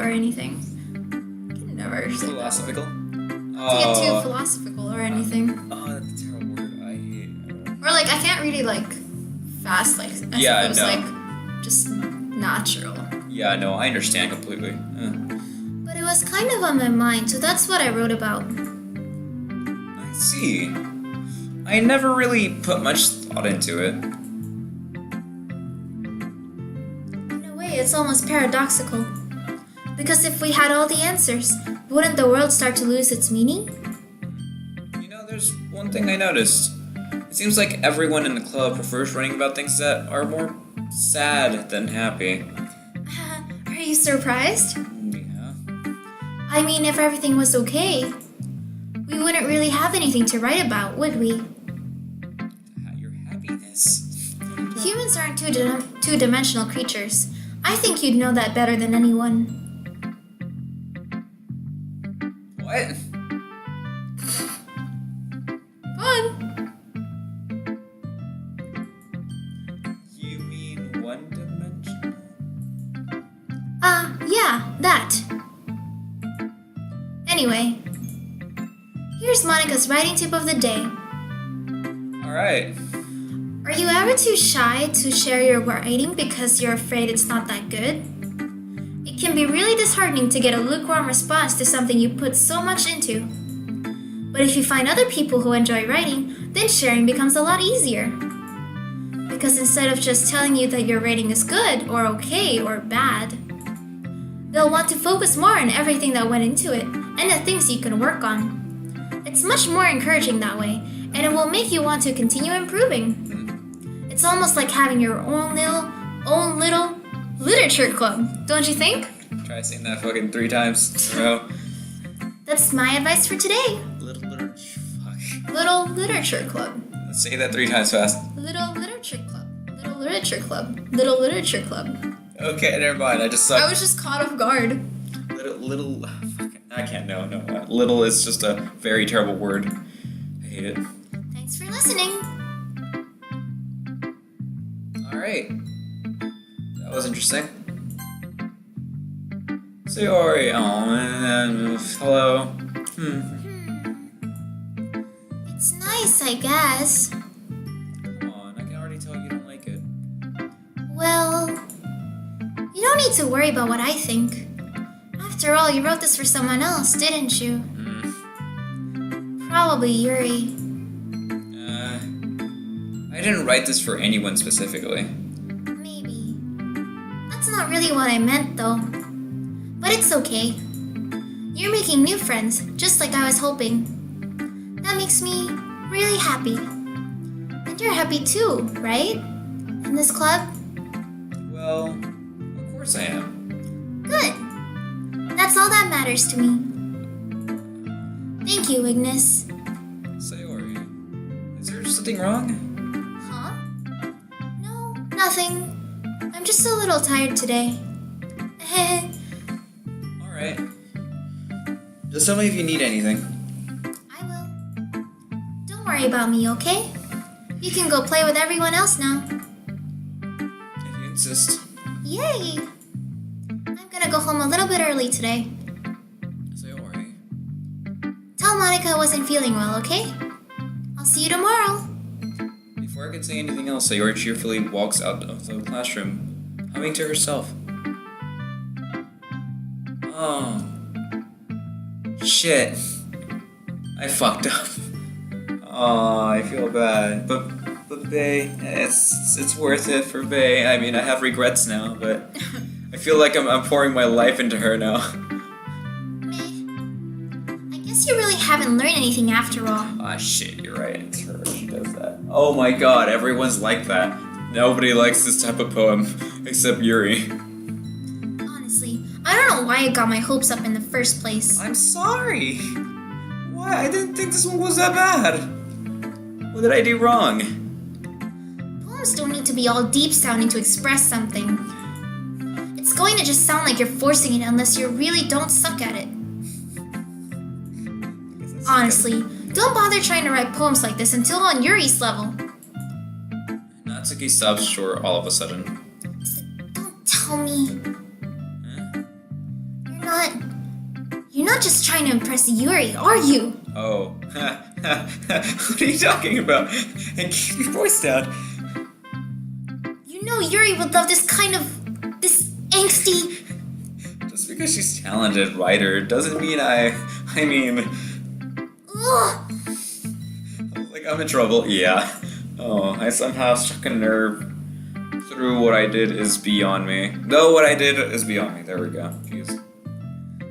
anything. I can never say that. Philosophical? Not to get too philosophical or anything. Oh, that's a terrible word. I hate it. Or like I can't really like fast like I Yeah, suppose no. like just natural. Yeah, no, I understand completely. But it was kind of on my mind, so that's what I wrote about. I see. I never really put much thought into it. In a way, it's almost paradoxical. Because if we had all the answers, wouldn't the world start to lose its meaning? You know, there's one thing I noticed. It seems like everyone in the club prefers writing about things that are more sad than happy. Are you surprised? Yeah. I mean, if everything was okay, we wouldn't really have anything to write about, would we? Your happiness. Humans aren't two-dimensional creatures. I think you'd know that better than anyone. What? Fun. You mean one-dimensional? Yeah, that. Anyway, here's Monica's writing tip of the day. Alright. Are you ever too shy to share your writing because you're afraid it's not that good? It can be really disheartening to get a lukewarm response to something you put so much into. But if you find other people who enjoy writing, then sharing becomes a lot easier. Because instead of just telling you that your writing is good or okay or bad, they'll want to focus more on everything that went into it and the things you can work on. It's much more encouraging that way, and it will make you want to continue improving. It's almost like having your own little literature club, don't you think? Try saying that fucking 3 times in a row. That's my advice for today. Little fuck. Little literature club. Let's say that 3 times fast. Little literature club. Little literature club. Little literature club. Okay, never mind. I just suck. I was just caught off guard. Little. Fuck. I can't. No. Little is just a very terrible word. I hate it. Thanks for listening. Alright. That was interesting. Sorry. Hello. It's nice, I guess. Come on. I can already tell you don't like it. Well, you don't need to worry about what I think. After all, you wrote this for someone else, didn't you? Probably Yuri. I didn't write this for anyone specifically. Maybe. That's not really what I meant, though. But it's okay. You're making new friends, just like I was hoping. That makes me really happy. And You're happy too, right? In this club? Well, of course I am. Good. That's all that matters to me. Thank you, IIGNIIZ. Sayori, is there something wrong? Huh? No, nothing. I'm just a little tired today. Alright. Just tell me if you need anything. I will. Don't worry about me, okay? You can go play with everyone else now. If you insist. Yay! I'm gonna go home a little bit early today. Sayori. Tell Monica I wasn't feeling well, okay? I'll see you tomorrow. Before I can say anything else, Sayori cheerfully walks out of the classroom, humming to herself. Oh. Shit. I fucked up. Oh, I feel bad. But Bae, it's worth it for Bae. I mean, I have regrets now, but I feel like I'm pouring my life into her now. I guess you really haven't learned anything after all. Ah, shit, you're right. It's her. She does that. Oh my god, everyone's like that. Nobody likes this type of poem, except Yuri. Honestly, I don't know why I got my hopes up in the first place. I'm sorry. Why? I didn't think this one was that bad. What did I do wrong? Poems don't need to be all deep sounding to express something. It's going to just sound like you're forcing it unless you really don't suck at it. Honestly, don't bother trying to write poems like this until on Yuri's level. Natsuki stops short all of a sudden. Don't tell me. Huh? You're not just trying to impress Yuri, are you? Oh. What are you talking about? And keep your voice down. You know Yuri would love this this angsty... Just because she's a talented writer doesn't mean I mean... Ugh. Like, I'm in trouble. Yeah. Oh, I somehow struck a nerve through what I did is beyond me. No, what I did is beyond me. There we go. Jeez.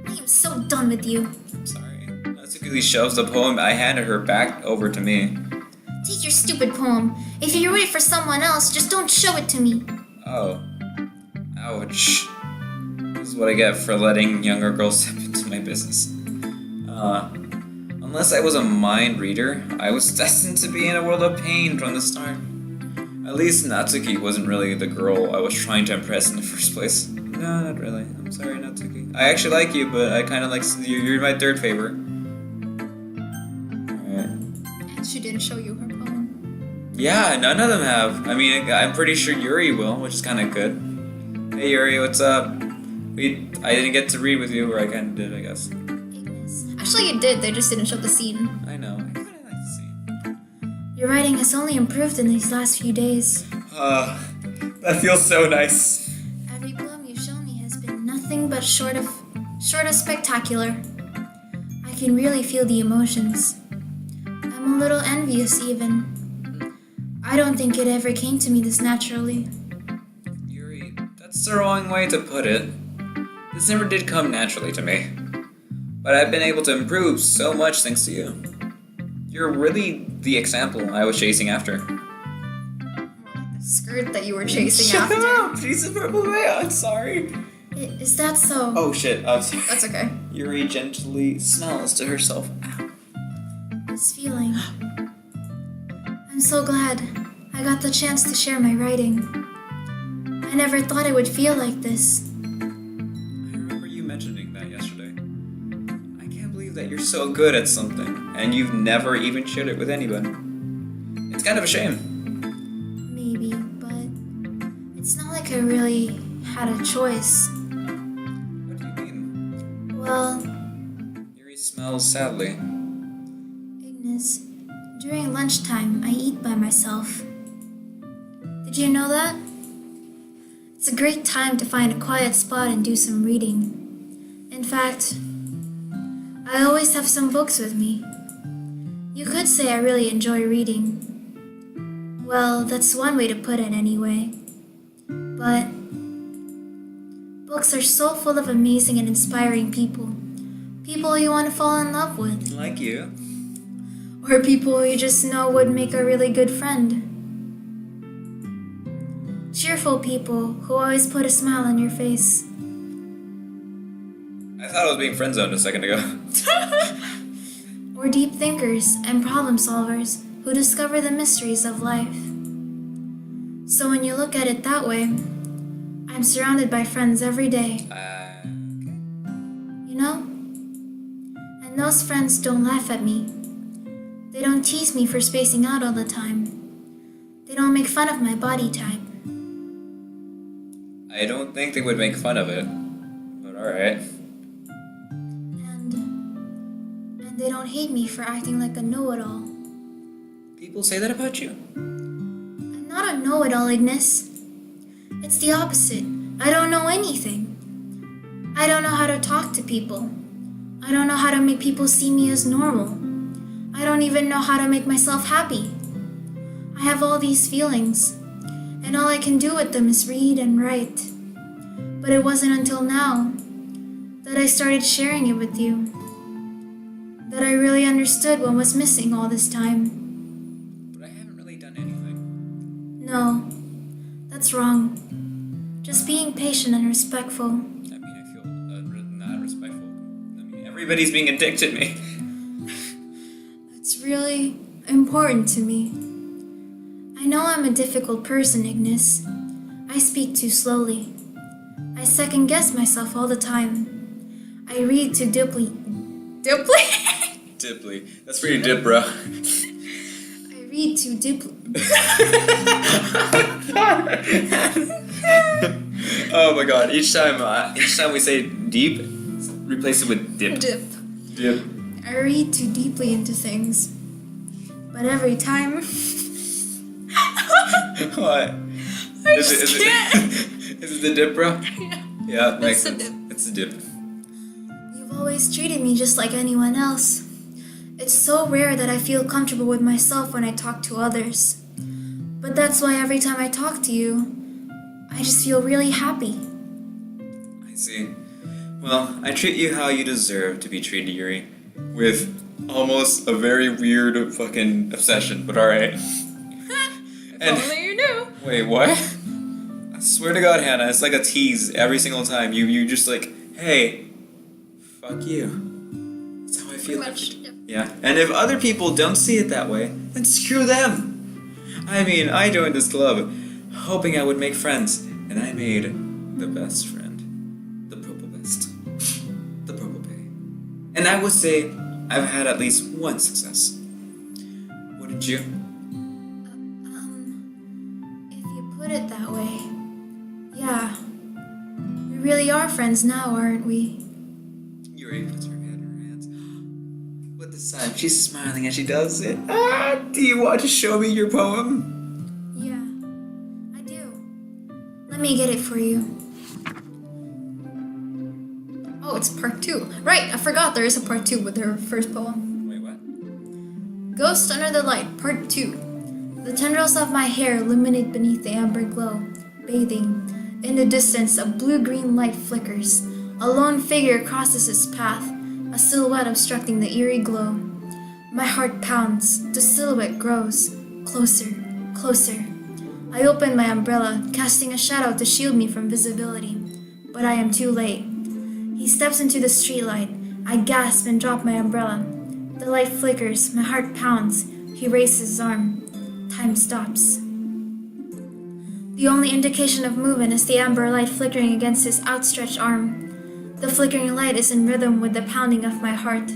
I am so done with you. I'm sorry. Natsuki shoves the poem I handed her back over to me. Take your stupid poem. If you write it for someone else, just don't show it to me. Oh. Ouch. This is what I get for letting younger girls step into my business. Unless I was a mind reader, I was destined to be in a world of pain from the start. At least Natsuki wasn't really the girl I was trying to impress in the first place. No, not really. I'm sorry, Natsuki. I actually like you, but I kind of like you're my third favorite. Alright. And she didn't show you her poem. Yeah, none of them have. I mean, I'm pretty sure Yuri will, which is kind of good. Hey Yuri, what's up? I didn't get to read with you, or I kind of did, I guess. Actually, you did. They just didn't show the scene. I know. I kind of like the scene. Your writing has only improved in these last few days. That feels so nice. Every poem you've shown me has been nothing but short of spectacular. I can really feel the emotions. I'm a little envious even. I don't think it ever came to me this naturally. Yuri, that's the wrong way to put it. This never did come naturally to me. But I've been able to improve so much thanks to you. You're really the example I was chasing after. More like the skirt that you were chasing Shut after. up! She's a purple man, I'm sorry. Is that so? Oh shit, I'm sorry. That's okay. Yuri gently smiles to herself. Ow. This feeling. I'm so glad I got the chance to share my writing. I never thought it would feel like this. I remember you mentioning that yesterday. I can't believe that you're so good at something, and you've never even shared it with anyone. It's kind of a shame. Maybe, but it's not like I really had a choice. What do you mean? Well, Yuri smells sadly. IIGNIIZ, during lunchtime, I eat by myself. Did you know that? It's a great time to find a quiet spot and do some reading. In fact, I always have some books with me. You could say I really enjoy reading. Well, that's one way to put it anyway. But books are so full of amazing and inspiring people. People you want to fall in love with. Like you. Or people you just know would make a really good friend. Cheerful people who always put a smile on your face. I thought I was being friend zoned a second ago. Or deep thinkers and problem solvers who discover the mysteries of life. So when you look at it that way, I'm surrounded by friends every day. You know? And those friends don't laugh at me. They don't tease me for spacing out all the time. They don't make fun of my body type. I don't think they would make fun of it, but alright. And they don't hate me for acting like a know-it-all. People say that about you? I'm not a know-it-all, IIGNIIZ. It's the opposite. I don't know anything. I don't know how to talk to people. I don't know how to make people see me as normal. I don't even know how to make myself happy. I have all these feelings, and all I can do with them is read and write. But it wasn't until now that I started sharing it with you that I really understood what was missing all this time. But I haven't really done anything. No, that's wrong. Just being patient and respectful. I mean, I feel not respectful. I mean, everybody's being a dick to me. It's really important to me. I know I'm a difficult person, IIGNIIZ. I speak too slowly. I second guess myself all the time. I read too deeply. Dipply. That's pretty dip, bro. I read too deeply. Oh my god! Each time we say deep, replace it with dip. Dip. Dip. I read too deeply into things. But every time... What? I Is just it can't. is it the dip, bro? Yeah, it makes It's a sense. dip. It's a dip. You've always treated me just like anyone else. It's so rare that I feel comfortable with myself when I talk to others. But that's why every time I talk to you, I just feel really happy. I see. Well, I treat you how you deserve to be treated, Yuri. With almost a very weird fucking obsession, but alright. And Only you knew. wait, what? I swear to God, Hannah, it's like a tease every single time. You just like, hey, fuck you. That's how I feel. Pretty much. Yep. Yeah, and if other people don't see it that way, then screw them. I mean, I joined this club hoping I would make friends, and I made the best friend. The purple best. The purple pay. And I would say I've had at least one success. Wouldn't you? If you put it that way, yeah. We really are friends now, aren't we? Yuri puts her head in her hands. With the sun, she's smiling as she does it. Ah, do you want to show me your poem? Yeah, I do. Let me get it for you. Oh, it's part 2. Right, I forgot there is a part 2 with her first poem. Wait, what? Ghost Under the Light, part 2. The tendrils of my hair illuminate beneath the amber glow, bathing. In the distance, a blue-green light flickers. A lone figure crosses its path, a silhouette obstructing the eerie glow. My heart pounds, the silhouette grows. Closer, closer. I open my umbrella, casting a shadow to shield me from visibility. But I am too late. He steps into the streetlight. I gasp and drop my umbrella. The light flickers, my heart pounds. He raises his arm. Time stops. The only indication of movement is the amber light flickering against his outstretched arm. The flickering light is in rhythm with the pounding of my heart,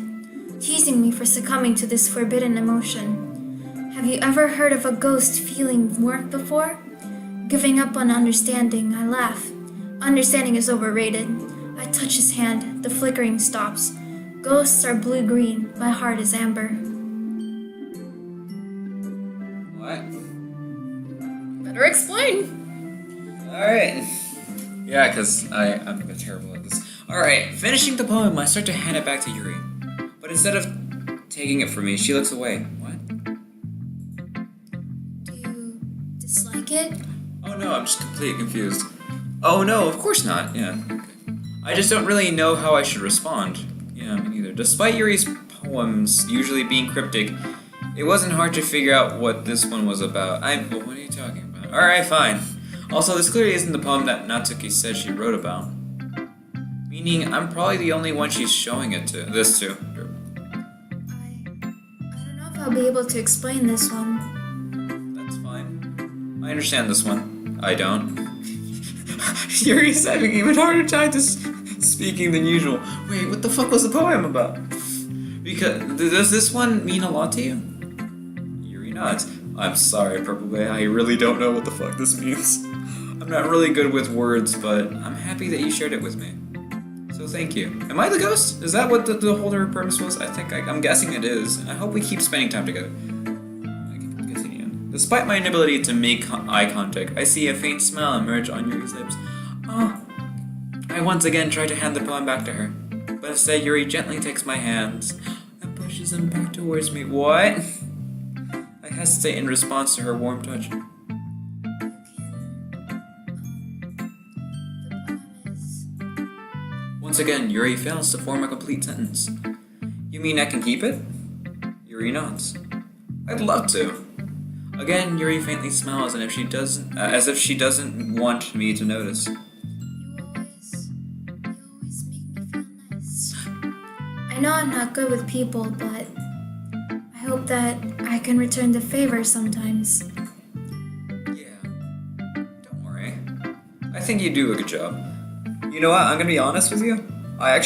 teasing me for succumbing to this forbidden emotion. Have you ever heard of a ghost feeling warmth before? Giving up on understanding, I laugh. Understanding is overrated. I touch his hand, the flickering stops. Ghosts are blue-green, my heart is amber. What? Better explain. Alright. Yeah, because I'm terrible at this. Alright, finishing the poem, I start to hand it back to Yuri. But instead of taking it from me, she looks away. What? Do you dislike it? Oh no, I'm just completely confused. Oh no, of course not, yeah. I just don't really know how I should respond. Yeah, me neither. Despite Yuri's poems usually being cryptic, it wasn't hard to figure out what this one was about. What are you talking about? Alright, fine. Also, this clearly isn't the poem that Natsuki said she wrote about. Meaning, I'm probably the only one she's showing it to. This to. I don't know if I'll be able to explain this one. That's fine. I understand this one. I don't. Yuri's having even harder time speaking than usual. Wait, what the fuck was the poem about? Because does this one mean a lot to you? Yuri nods. I'm sorry, Purple Bay. I really don't know what the fuck this means. I'm not really good with words, but I'm happy that you shared it with me. So thank you. Am I the ghost? Is that what the whole purpose was? I'm guessing it is. I hope we keep spending time together. I can continue. Despite my inability to make eye contact, I see a faint smile emerge on Yuri's lips. Oh. I once again try to hand the poem back to her, but instead Yuri gently takes my hands and pushes them back towards me. What? I hesitate in response to her warm touch. Once again, Yuri fails to form a complete sentence. You mean I can keep it? Yuri nods. I'd love to. Again, Yuri faintly smiles, and as if she doesn't want me to notice. You always make me feel nice. I know I'm not good with people, but I hope that I can return the favor sometimes. Yeah. Don't worry. I think you do a good job. You know what? I'm gonna be honest with you. I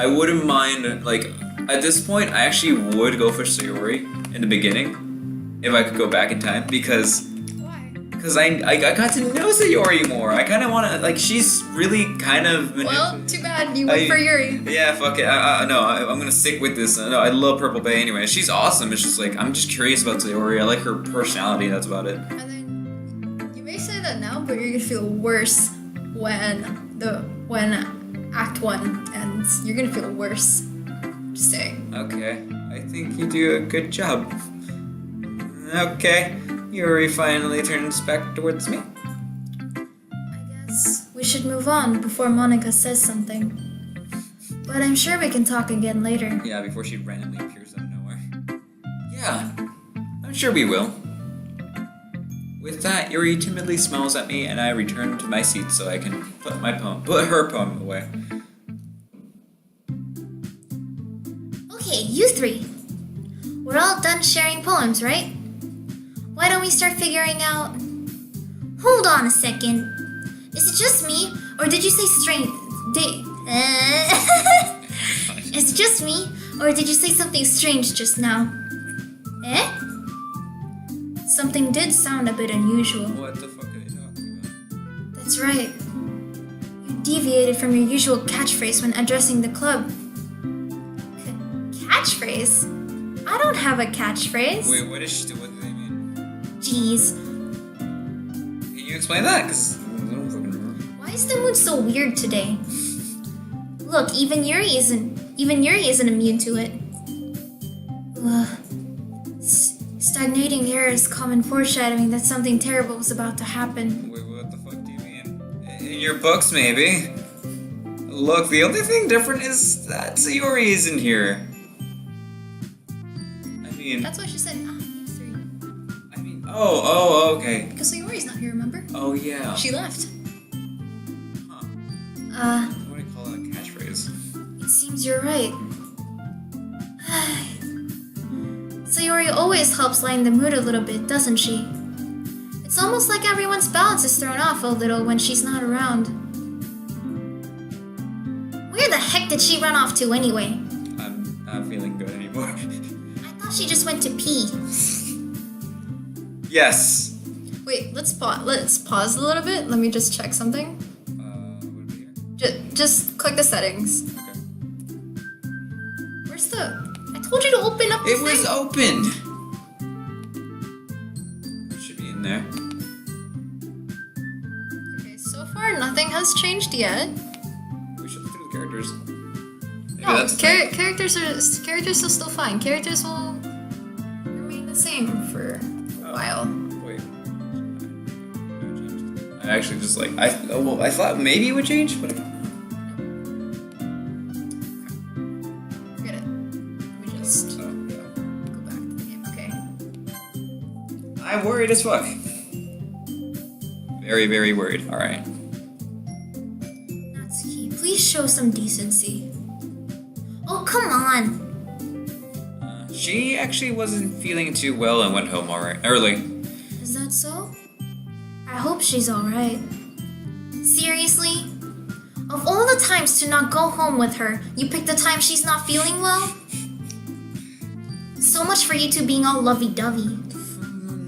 wouldn't mind, like, at this point, I actually would go for Sayori in the beginning if I could go back in time because. Why? Because I got to know Sayori more. I kind of want to, like, she's really kind of. Well, too bad you went for Yuri. Yeah, fuck it. No, I'm gonna stick with this. No, I love Purple Bay anyway. She's awesome. It's just like I'm just curious about Sayori. I like her personality. That's about it. And then you may say that now, but you're gonna feel worse when Act 1 ends. You're gonna feel worse. Just saying. Okay, I think you do a good job. Okay, Yuri finally turns back towards me. I guess we should move on before Monica says something. But I'm sure we can talk again later. Yeah, before she randomly appears out of nowhere. Yeah, I'm sure we will. With that, Yuri timidly smiles at me, and I return to my seat so I can put her poem away. Okay, you three. We're all done sharing poems, right? Why don't we start figuring out... Hold on a second. Is it just me, or did you say strange... Is it just me, or did you say something strange just now? Eh? Something did sound a bit unusual. What the fuck are they talking about? That's right. You deviated from your usual catchphrase when addressing the club. Catchphrase? I don't have a catchphrase. Wait, what do they mean? Jeez. Can you explain that? Because I don't fucking remember. Why is the mood so weird today? Look, even Yuri isn't immune to it. Ugh. Stagnating air is common foreshadowing that something terrible is about to happen. Wait, what the fuck do you mean? In your books, maybe. Look, the only thing different is that Sayori isn't here. I mean... That's why she said, you three. I mean, oh, okay. Because Sayori's not here, remember? Oh, yeah. She left. Huh. What do you call that catchphrase? It seems you're right. Sayori always helps lighten the mood a little bit, doesn't she? It's almost like everyone's balance is thrown off a little when she's not around. Where the heck did she run off to anyway? I'm not feeling good anymore. I thought she just went to pee. Yes. Wait, let's pause a little bit. Let me just check something. What are we here? Just click the settings. Okay. Where's the... I told you to open up the It thing. was opened! It should be in there. Okay, so far nothing has changed yet. We should look through the characters. Maybe No, that's the thing. characters are still fine. Characters will remain the same for a while. Wait. I actually just like I thought maybe it would change, but Forget it. We just so, yeah. go back to the game. Okay. I'm worried as fuck. Very, very worried. Alright. Natsuki, please show some decency. Oh, come on. She actually wasn't feeling too well and went home early. Is that so? I hope she's alright. Seriously? Of all the times to not go home with her, you picked the time she's not feeling well? So much for you two being all lovey-dovey.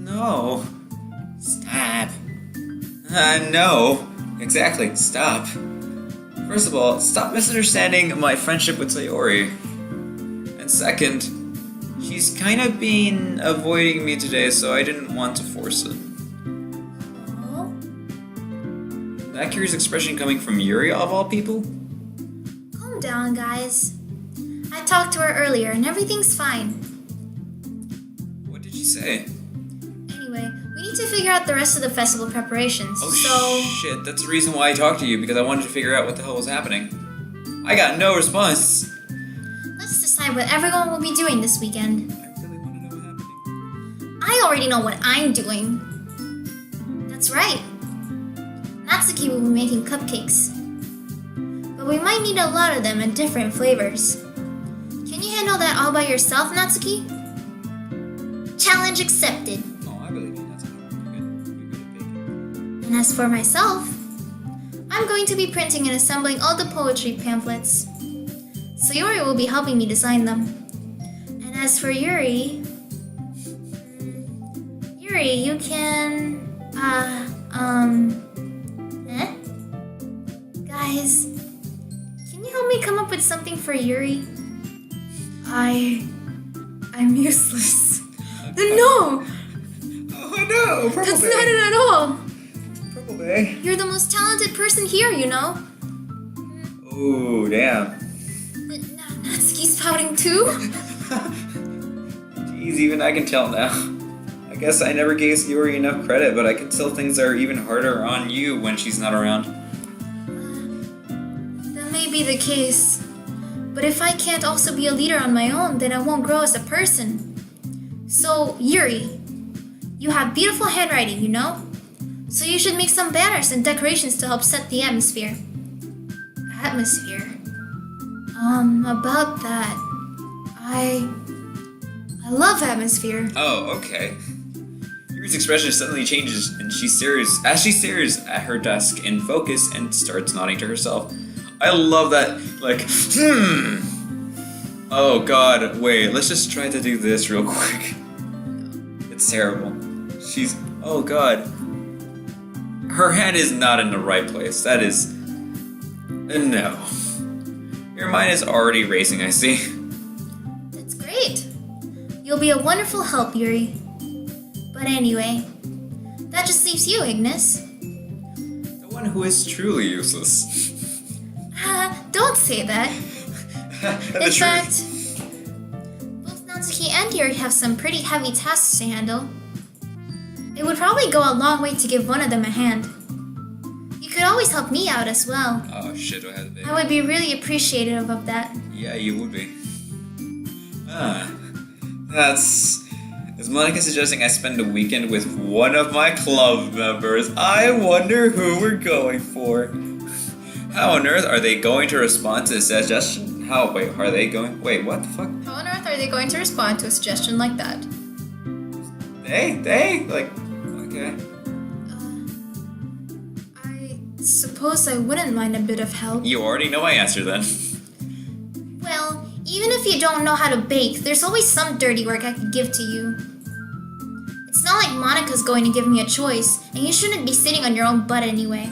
No. Stop. No. Exactly. Stop. First of all, stop misunderstanding my friendship with Sayori. And second, she's kind of been avoiding me today, so I didn't want to force it. Oh? That curious expression coming from Yuri, of all people? Calm down, guys. I talked to her earlier and everything's fine. What did she say? Anyway, we need to figure out the rest of the festival preparations, Oh so... shit, that's the reason why I talked to you, because I wanted to figure out what the hell was happening. I got no response. Let's decide what everyone will be doing this weekend. I really want to know what's happening. I already know what I'm doing. That's right. Natsuki will be making cupcakes. But we might need a lot of them in different flavors. Can you handle that all by yourself, Natsuki? Challenge accepted. Oh, I believe you, Natsuki. You're good at baking. And as for myself, I'm going to be printing and assembling all the poetry pamphlets. Sayori will be helping me design them. And as for Yuri, you can, Guys, can you help me come up with something for Yuri? I'm useless. No! Oh, no! Purple That's Bay. not it at all! Purple Bay. You're the most talented person here, you know. Ooh, damn. Natsuki's pouting too? Jeez, even I can tell now. I guess I never gave Yuri enough credit, but I can tell things are even harder on you when she's not around. That may be the case. But if I can't also be a leader on my own, then I won't grow as a person. So, Yuri, you have beautiful handwriting, you know? So you should make some banners and decorations to help set the atmosphere. Atmosphere? About that, I love atmosphere. Oh, okay. Yuri's expression suddenly changes, and she stares at her desk in focus and starts nodding to herself. I love that, like, Oh god, wait, let's just try to do this real quick. It's terrible. Oh god. Her hand is not in the right place. That is... no. Your mind is already racing, I see. That's great. You'll be a wonderful help, Yuri. But anyway, that just leaves you, Ignis. The one who is truly useless. Don't say that. The In truth. fact, both Natsuki and Yuri have some pretty heavy tasks to handle. It would probably go a long way to give one of them a hand. You could always help me out as well. Oh shit, do I have to I would be really appreciative of that. Yeah, you would be. That's... Is Monica suggesting I spend a weekend with one of my club members? I wonder who we're going for. How on earth are they going to respond to the suggestion? Wait, what the fuck? How on earth are they going to respond to a suggestion like that? They? Like, okay. I suppose I wouldn't mind a bit of help. You already know my answer then. Well, even if you don't know how to bake, there's always some dirty work I could give to you. It's not like Monica's going to give me a choice, and you shouldn't be sitting on your own butt anyway.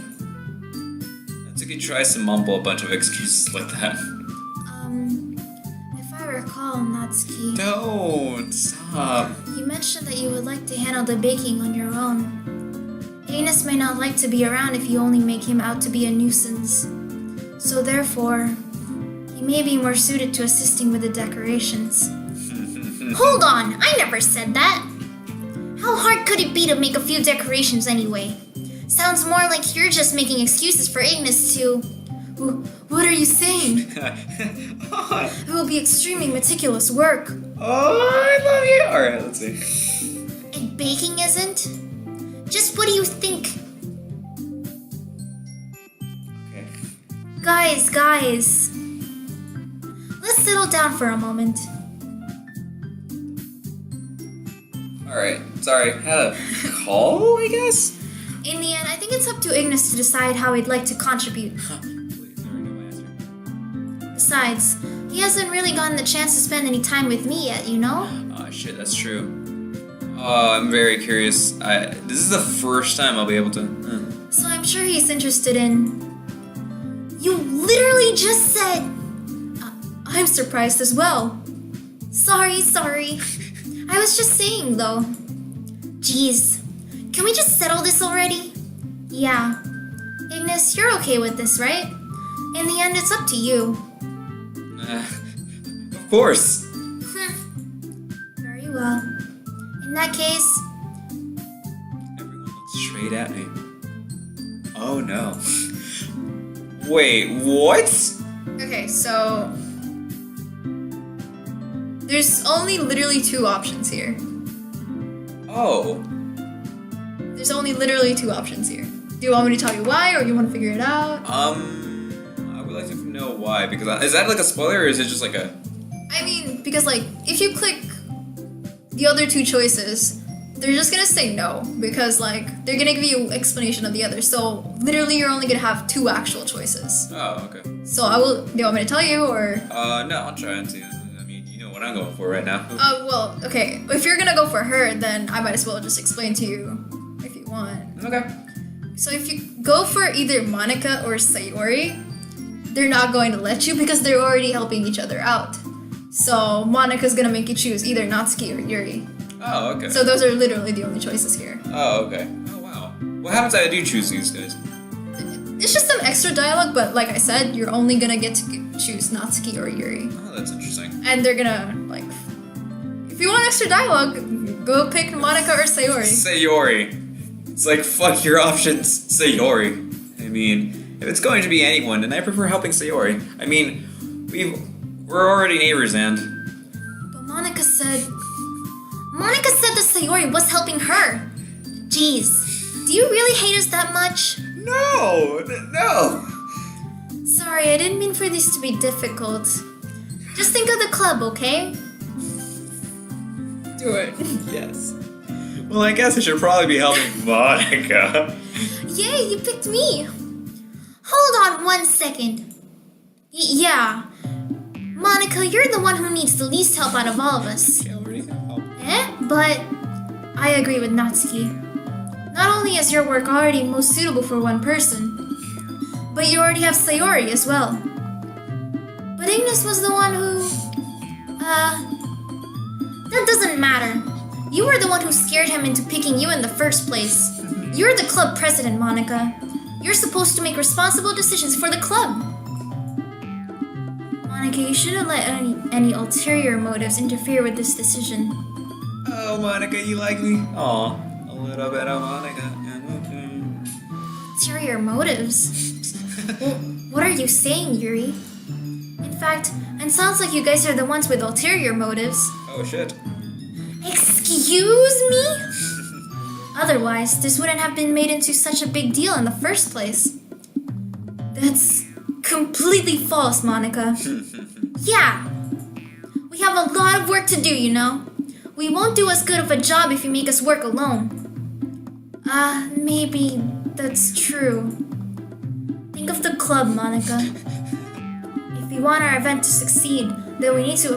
Natsuki tries to mumble a bunch of excuses like that. If I recall, Natsuki, Don't stop. you mentioned that you would like to handle the baking on your own. IIGNIIZ may not like to be around if you only make him out to be a nuisance. So therefore, he may be more suited to assisting with the decorations. Hold on, I never said that! How hard could it be to make a few decorations anyway? Sounds more like you're just making excuses for IIGNIIZ to... What are you saying? It will be extremely meticulous work. Oh, I love you. Alright, let's see. And baking isn't? Just what do you think? Guys. Let's settle down for a moment. Alright, sorry, had a call, I guess? In the end, I think it's up to IIGNIIZ to decide how he'd like to contribute. Please, there no answer. Besides, he hasn't really gotten the chance to spend any time with me yet, you know? Oh shit, that's true. Oh, I'm very curious. This is the first time I'll be able to... So I'm sure he's interested in... You literally just said... I'm surprised as well. Sorry. I was just saying, though. Jeez. Can we just settle this already? Yeah. IIGNIIZ, you're okay with this, right? In the end, it's up to you. Of course. Very well. In that case... Everyone looks straight at me. Oh no. Wait, what? Okay, so there's only literally two options here. Oh. There's only literally two options here. Do you want me to tell you why, or you want to figure it out? I would like to know why, because is that like a spoiler, or is it just like a... I mean, because like, if you click the other two choices, they're just gonna say no, because like, they're gonna give you explanation of the other, so literally you're only gonna have two actual choices. Oh, okay. So do you want me to tell you, or? No, I'll try and see. I mean, you know what I'm going for right now. Well, okay, if you're gonna go for her, then I might as well just explain to you if you want. Okay. So if you go for either Monica or Sayori, they're not going to let you because they're already helping each other out. So Monica's gonna make you choose either Natsuki or Yuri. Oh, okay. So those are literally the only choices here. Oh, okay. Oh, wow. What happens if I do choose these guys? It's just some extra dialogue, but like I said, you're only gonna get to choose Natsuki or Yuri. Oh, that's interesting. And they're gonna, like... If you want extra dialogue, go pick Monica or Sayori. Sayori. It's like, fuck your options, Sayori. I mean, if it's going to be anyone, then I prefer helping Sayori. I mean, we're already neighbors, and... But Monica said that Sayori was helping her. Jeez. Do you really hate us that much? No! Sorry, I didn't mean for this to be difficult. Just think of the club, okay? Do it. Yes. Well, I guess I should probably be helping Monica. Yay, you picked me! Hold on 1 second. Yeah. Monica, you're the one who needs the least help out of all of us. But I agree with Natsuki. Not only is your work already most suitable for one person, but you already have Sayori as well. But IIGNIIZ was the one who... That doesn't matter. You were the one who scared him into picking you in the first place. You're the club president, Monica. You're supposed to make responsible decisions for the club. Monica, you shouldn't let any ulterior motives interfere with this decision. Oh, Monica, you like me? Aw, a little bit of Monica. Ulterior motives? Well, what are you saying, Yuri? In fact, it sounds like you guys are the ones with ulterior motives. Oh, shit. Excuse me? Otherwise, this wouldn't have been made into such a big deal in the first place. That's completely false, Monica. Yeah. We have a lot of work to do, you know. We won't do as good of a job if you make us work alone. Maybe that's true. Think of the club, Monica. If we want our event to succeed, then we need to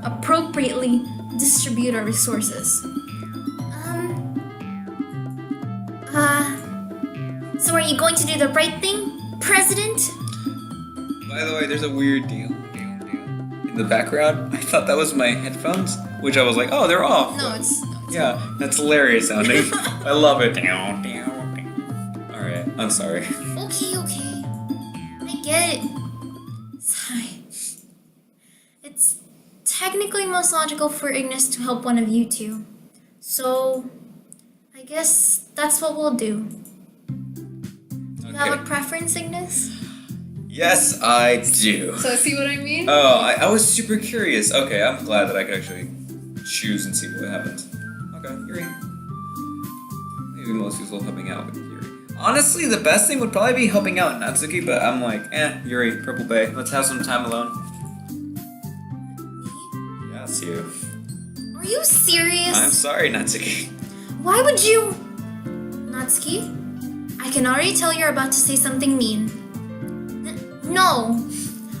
appropriately distribute our resources. So are you going to do the right thing, President? By the way, there's a weird deal in the background. I thought that was my headphones, which I was like, oh, they're off. No, it's Yeah, that's hilarious sounding. I love it. Alright, I'm sorry. Okay. I get it. Sigh. It's technically most logical for IIGNIIZ to help one of you two. So, I guess that's what we'll do. Do you have a preference, IIGNIIZ? Yes, I do. So see what I mean? Oh, I was super curious. Okay, I'm glad that I could actually choose and see what happens. Okay, Yuri. Maybe most useful helping out with Yuri. Honestly, the best thing would probably be helping out Natsuki, but I'm like, Yuri, Purple Bay, let's have some time alone. Yes, you. Are you serious? I'm sorry, Natsuki. Why would you... Natsuki? I can already tell you're about to say something mean. No.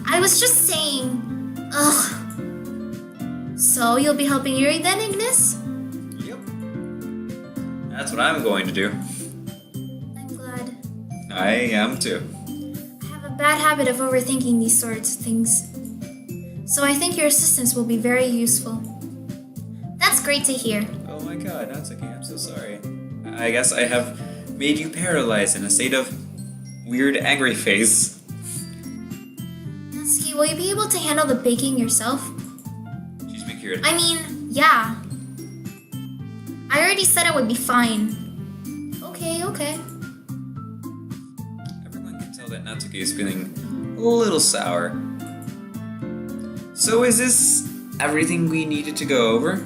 I was just saying... Ugh. So, you'll be helping Yuri then, IIGNIIZ? Yep. That's what I'm going to do. I'm glad. I am too. I have a bad habit of overthinking these sorts of things. So I think your assistance will be very useful. That's great to hear. Oh my god, Natsuki, I'm so sorry. I guess I have made you paralyzed in a state of weird angry phase. Natsuki, will you be able to handle the baking yourself? She's been cured. I mean, yeah. I already said I would be fine. Okay. Everyone can tell that Natsuki is feeling a little sour. So is this everything we needed to go over?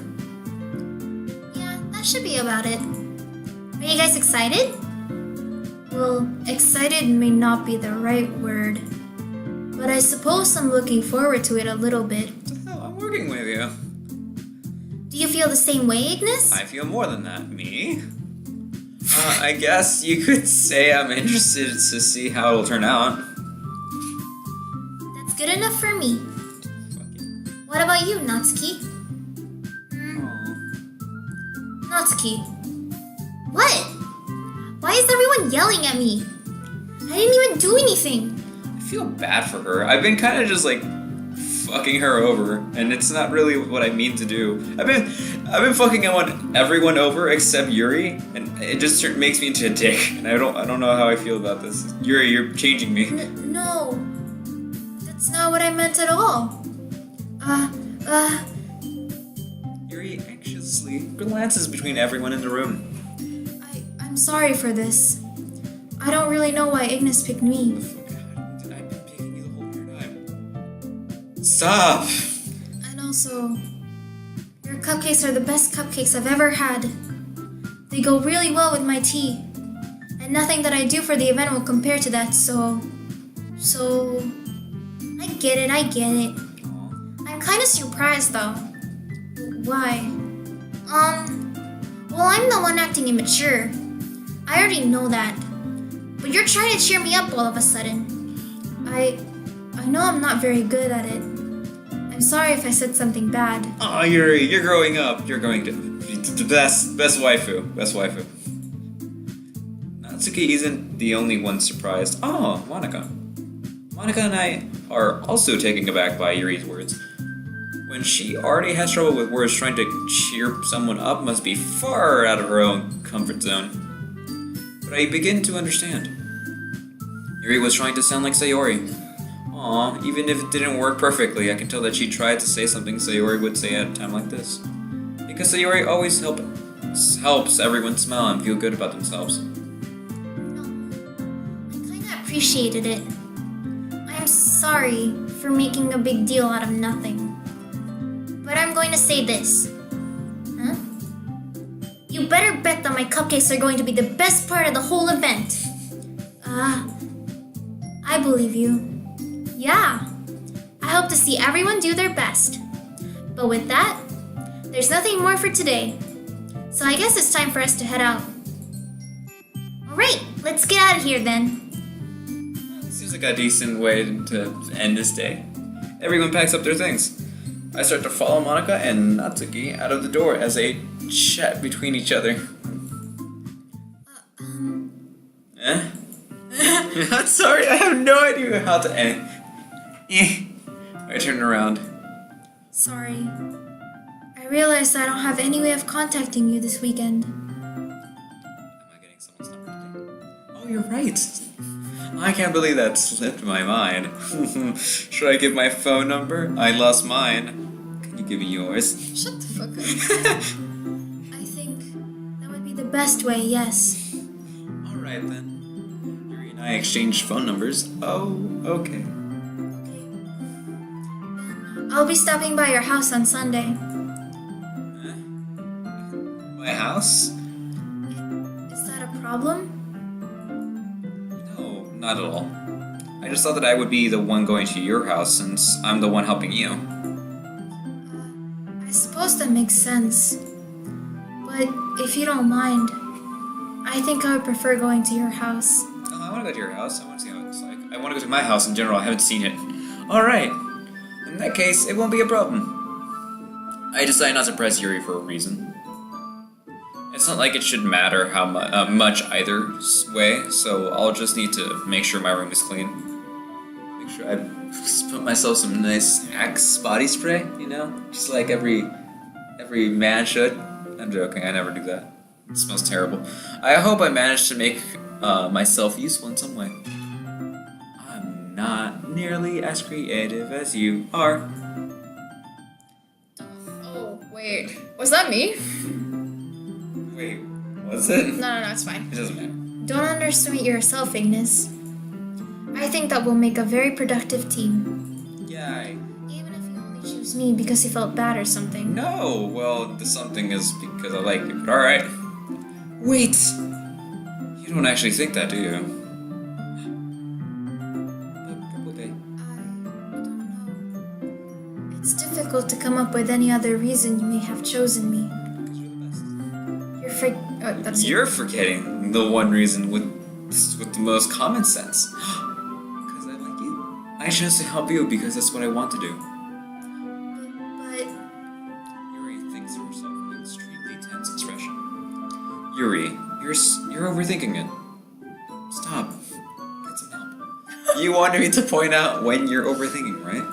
Yeah, that should be about it. Are you guys excited? Well, excited may not be the right word. But I suppose I'm looking forward to it a little bit. What the hell? I'm working with you. Do you feel the same way, IIGNIIZ? I feel more than that. Me? I guess you could say I'm interested to see how it'll turn out. That's good enough for me. Fuck you. What about you, Natsuki? Aw. Natsuki. What? Why is everyone yelling at me? I didn't even do anything. I feel bad for her. I've been kind of just like fucking her over, and it's not really what I mean to do. I've been fucking everyone over except Yuri, and it just makes me into a dick. And I don't know how I feel about this. Yuri, you're changing me. No. That's not what I meant at all. Yuri anxiously glances between everyone in the room. I'm sorry for this. I don't really know why IIGNIIZ picked me. God, I've been picking you the whole entire time. Stop! And also, your cupcakes are the best cupcakes I've ever had. They go really well with my tea. And nothing that I do for the event will compare to that, so... I get it. Aw. I'm kind of surprised though. Why? Well, I'm the one acting immature. I already know that. But you're trying to cheer me up all of a sudden. I know I'm not very good at it. I'm sorry if I said something bad. Oh, Yuri, you're growing up. You're going to be the best waifu. Best waifu. Natsuki isn't the only one surprised. Oh, Monica. Monica and I are also taken aback by Yuri's words. When she already has trouble with words, trying to cheer someone up must be far out of her own comfort zone. But I begin to understand. Yuri was trying to sound like Sayori. Aw, even if it didn't work perfectly, I can tell that she tried to say something Sayori would say at a time like this. Because Sayori always helps everyone smile and feel good about themselves. No, I kinda appreciated it. I'm sorry for making a big deal out of nothing. But I'm going to say this. Huh? You better bet that my cupcakes are going to be the best part of the whole event. I believe you. Yeah. I hope to see everyone do their best. But with that, there's nothing more for today. So I guess it's time for us to head out. Alright, let's get out of here then. Seems like a decent way to end this day. Everyone packs up their things. I start to follow Monica and Natsuki out of the door as they chat between each other. I'm sorry, I have no idea how to end. I turn around. Sorry. I realized I don't have any way of contacting you this weekend. Am I getting someone's number today? Oh, you're right. I can't believe that slipped my mind. Should I give my phone number? I lost mine. Can you give me yours? Shut the fuck up. I think that would be the best way, yes. Alright then. Yuri and I exchanged phone numbers. Oh, okay. I'll be stopping by your house on Sunday. My house? Is that a problem? not at all. I just thought that I would be the one going to your house since I'm the one helping you. I suppose that makes sense. But if you don't mind, I think I would prefer going to your house. I want to go to your house. I want to see how it looks like. I want to go to my house in general. I haven't seen it. Alright. In that case, it won't be a problem. I decided not to press Yuri for a reason. It's not like it should matter how much either way, so I'll just need to make sure my room is clean. Make sure I put myself some nice Axe body spray, you know? Just like every man should. I'm joking, I never do that. It smells terrible. I hope I managed to make myself useful in some way. I'm not nearly as creative as you are. Oh, wait. Was that me? Wait, was it? No, it's fine. It doesn't matter. Don't underestimate yourself, IIGNIIZ. I think that we'll make a very productive team. Yay. Even if you only choose me because you felt bad or something. No, well, the something is because I like you, but alright. Wait! You don't actually think that, do you? The purple day. I don't know. It's difficult to come up with any other reason you may have chosen me. Because you're the best. That's You're forgetting the one reason with the most common sense. Because I like you. I chose to help you because that's what I want to do. But Yuri thinks of herself with an extremely tense expression. Yuri, you're overthinking it. Stop. Get some help. You wanted me to point out when you're overthinking, right?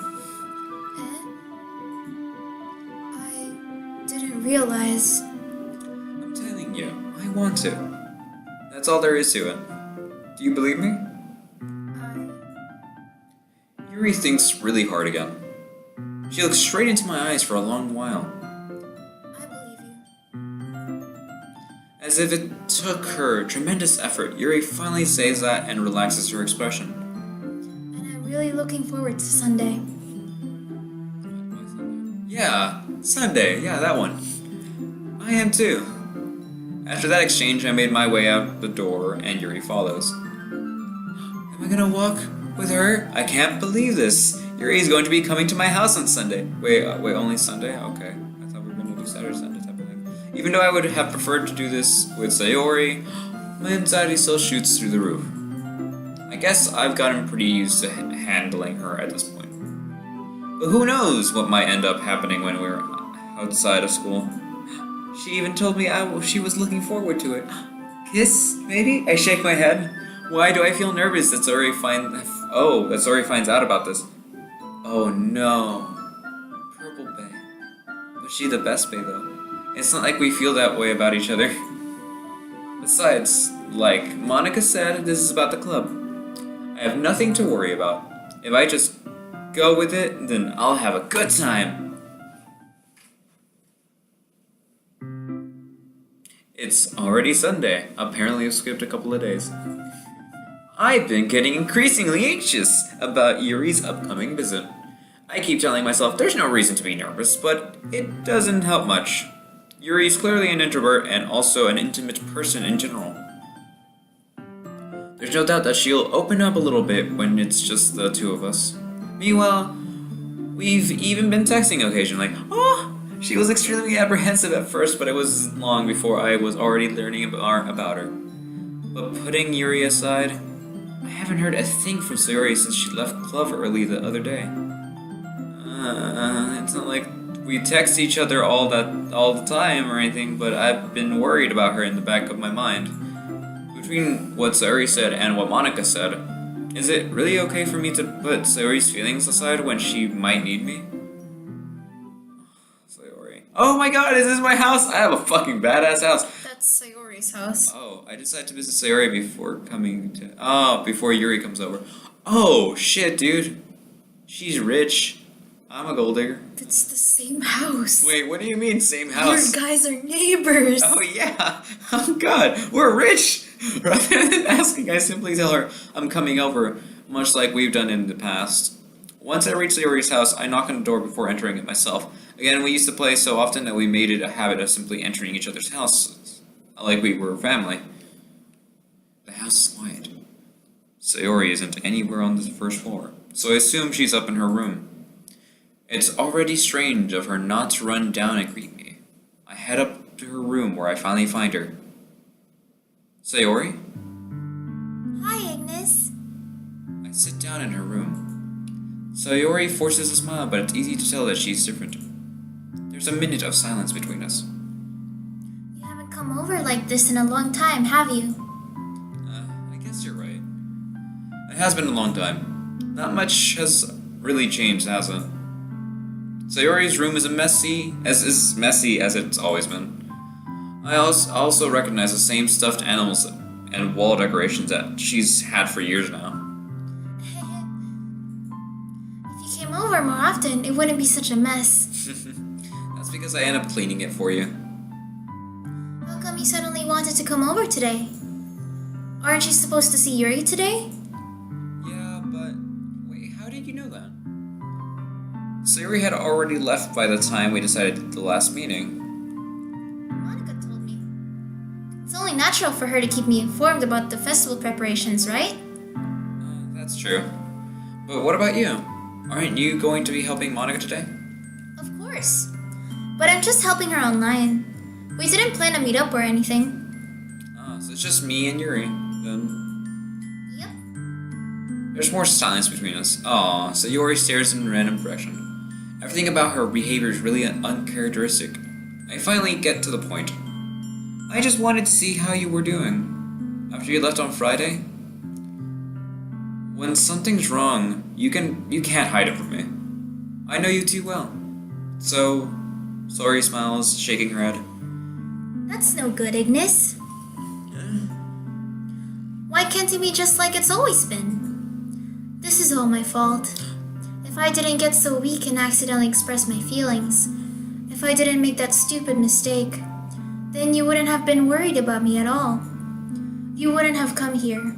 I didn't realize. I'm telling you, I want to. That's all there is to it. Do you believe me? Yuri thinks really hard again. She looks straight into my eyes for a long while. I believe you. As if it took her tremendous effort, Yuri finally says that and relaxes her expression. And I'm really looking forward to Sunday. Yeah, Sunday, yeah, that one. I am too. After that exchange, I made my way out the door, and Yuri follows. Am I gonna walk with her? I can't believe this. Yuri's going to be coming to my house on Sunday. Wait, only Sunday? Okay. I thought we were gonna do Saturday, Sunday type of thing. Even though I would have preferred to do this with Sayori, my anxiety still shoots through the roof. I guess I've gotten pretty used to handling her at this point. But who knows what might end up happening when we're outside of school. She even told me she was looking forward to it. Kiss, maybe? I shake my head. Why do I feel nervous that Sayori finds out about this? Oh no. Purple Bay. Was she the best Bay though? It's not like we feel that way about each other. Besides, like Monica said, this is about the club. I have nothing to worry about. If I just go with it, then I'll have a good time. It's already Sunday. Apparently I've skipped a couple of days. I've been getting increasingly anxious about Yuri's upcoming visit. I keep telling myself there's no reason to be nervous, but it doesn't help much. Yuri's clearly an introvert and also an intimate person in general. There's no doubt that she'll open up a little bit when it's just the two of us. Meanwhile, we've even been texting occasionally. Oh! She was extremely apprehensive at first, but it was long before I was already learning about her. But putting Yuri aside, I haven't heard a thing from Sayori since she left club early the other day. It's not like we text each other all the time or anything, but I've been worried about her in the back of my mind. Between what Sayori said and what Monica said, is it really okay for me to put Sayori's feelings aside when she might need me? Oh my god, is this my house? I have a fucking badass house. That's Sayori's house. Oh, I decided to visit Sayori before Yuri comes over. Oh, shit, dude. She's rich. I'm a gold digger. It's the same house. Wait, what do you mean, same house? Your guys are neighbors. Oh, yeah. Oh, god, we're rich. Rather than asking, I simply tell her I'm coming over, much like we've done in the past. Once I reach Sayori's house, I knock on the door before entering it myself. Again, we used to play so often that we made it a habit of simply entering each other's houses, like we were family. The house is quiet. Sayori isn't anywhere on the first floor, so I assume she's up in her room. It's already strange of her not to run down and greet me. I head up to her room where I finally find her. Sayori? Hi, IIGNIIZ. I sit down in her room. Sayori forces a smile, but it's easy to tell that she's different. There's a minute of silence between us. You haven't come over like this in a long time, have you? I guess you're right. It has been a long time. Not much has really changed, has it? Sayori's room is messy as it's always been. I also recognize the same stuffed animals and wall decorations that she's had for years now. If you came over more often, it wouldn't be such a mess. That's because I end up cleaning it for you. How come you suddenly wanted to come over today? Aren't you supposed to see Yuri today? Yeah, but wait, how did you know that? Sayori had already left by the time we decided the last meeting. Monica told me. It's only natural for her to keep me informed about the festival preparations, right? That's true. But what about you? Aren't you going to be helping Monica today? Of course. But I'm just helping her online. We didn't plan to meet up or anything. Oh, so it's just me and Yuri, then. Yep. There's more silence between us. Aw, Sayori stares in random direction. Everything about her behavior is really uncharacteristic. I finally get to the point. I just wanted to see how you were doing. After you left on Friday? When something's wrong, you can't hide it from me. I know you too well. So, Sayori smiles, shaking her head. That's no good, IIGNIIZ. Why can't it be just like it's always been? This is all my fault. If I didn't get so weak and accidentally express my feelings, if I didn't make that stupid mistake, then you wouldn't have been worried about me at all. You wouldn't have come here.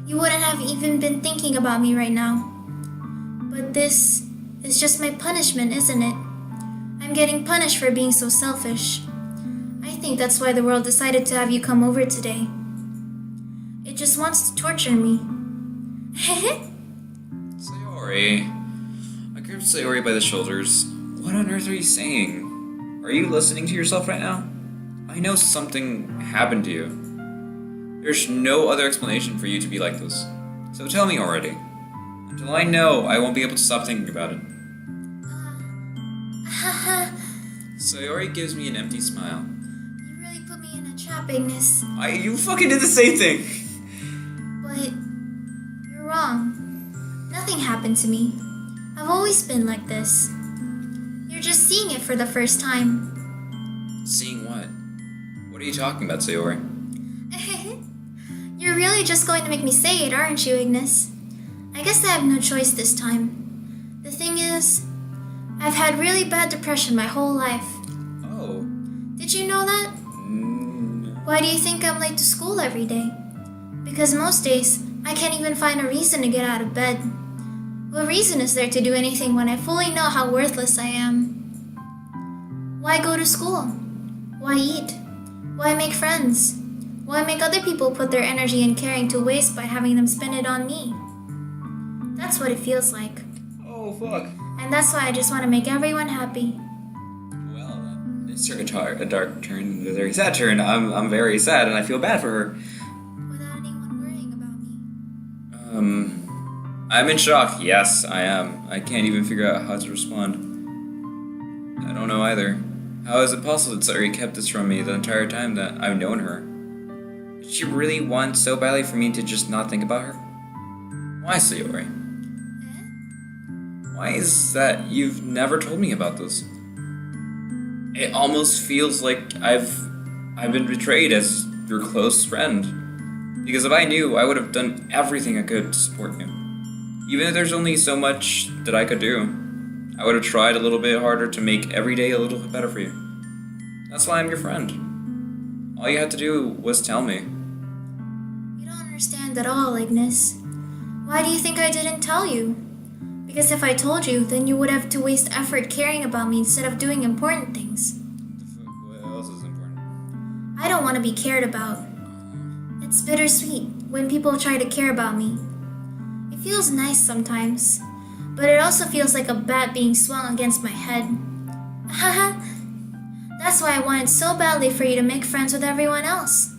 You wouldn't have even been thinking about me right now. But this is just my punishment, isn't it? I'm getting punished for being so selfish. I think that's why the world decided to have you come over today. It just wants to torture me. Sayori. I grabbed Sayori by the shoulders. What on earth are you saying? Are you listening to yourself right now? I know something happened to you. There's no other explanation for you to be like this. So tell me already. Until I know, I won't be able to stop thinking about it. Sayori gives me an empty smile. You really put me in a trap, IIGNIIZ. You fucking did the same thing! But you're wrong. Nothing happened to me. I've always been like this. You're just seeing it for the first time. Seeing what? What are you talking about, Sayori? You're really just going to make me say it, aren't you, IIGNIIZ? I guess I have no choice this time. The thing is, I've had really bad depression my whole life. Oh. Did you know that? Why do you think I'm late to school every day? Because most days, I can't even find a reason to get out of bed. What reason is there to do anything when I fully know how worthless I am? Why go to school? Why eat? Why make friends? Why make other people put their energy and caring to waste by having them spend it on me? That's what it feels like. Oh, fuck. And that's why I just want to make everyone happy. Well, this took a dark turn, a very sad turn. I'm very sad and I feel bad for her. Without anyone worrying about me. I'm in shock. Yes, I am. I can't even figure out how to respond. I don't know either. How is it possible that Sayori kept this from me the entire time that I've known her? Did she really want so badly for me to just not think about her? Why, Sayori? Why is that you've never told me about this? It almost feels like I've been betrayed as your close friend. Because if I knew, I would have done everything I could to support you. Even if there's only so much that I could do, I would have tried a little bit harder to make every day a little bit better for you. That's why I'm your friend. All you had to do was tell me. You don't understand at all, IIGNIIZ. Why do you think I didn't tell you? Because if I told you, then you would have to waste effort caring about me instead of doing important things. What else is important? I don't want to be cared about. It's bittersweet when people try to care about me. It feels nice sometimes, but it also feels like a bat being swung against my head. Haha. That's why I wanted so badly for you to make friends with everyone else.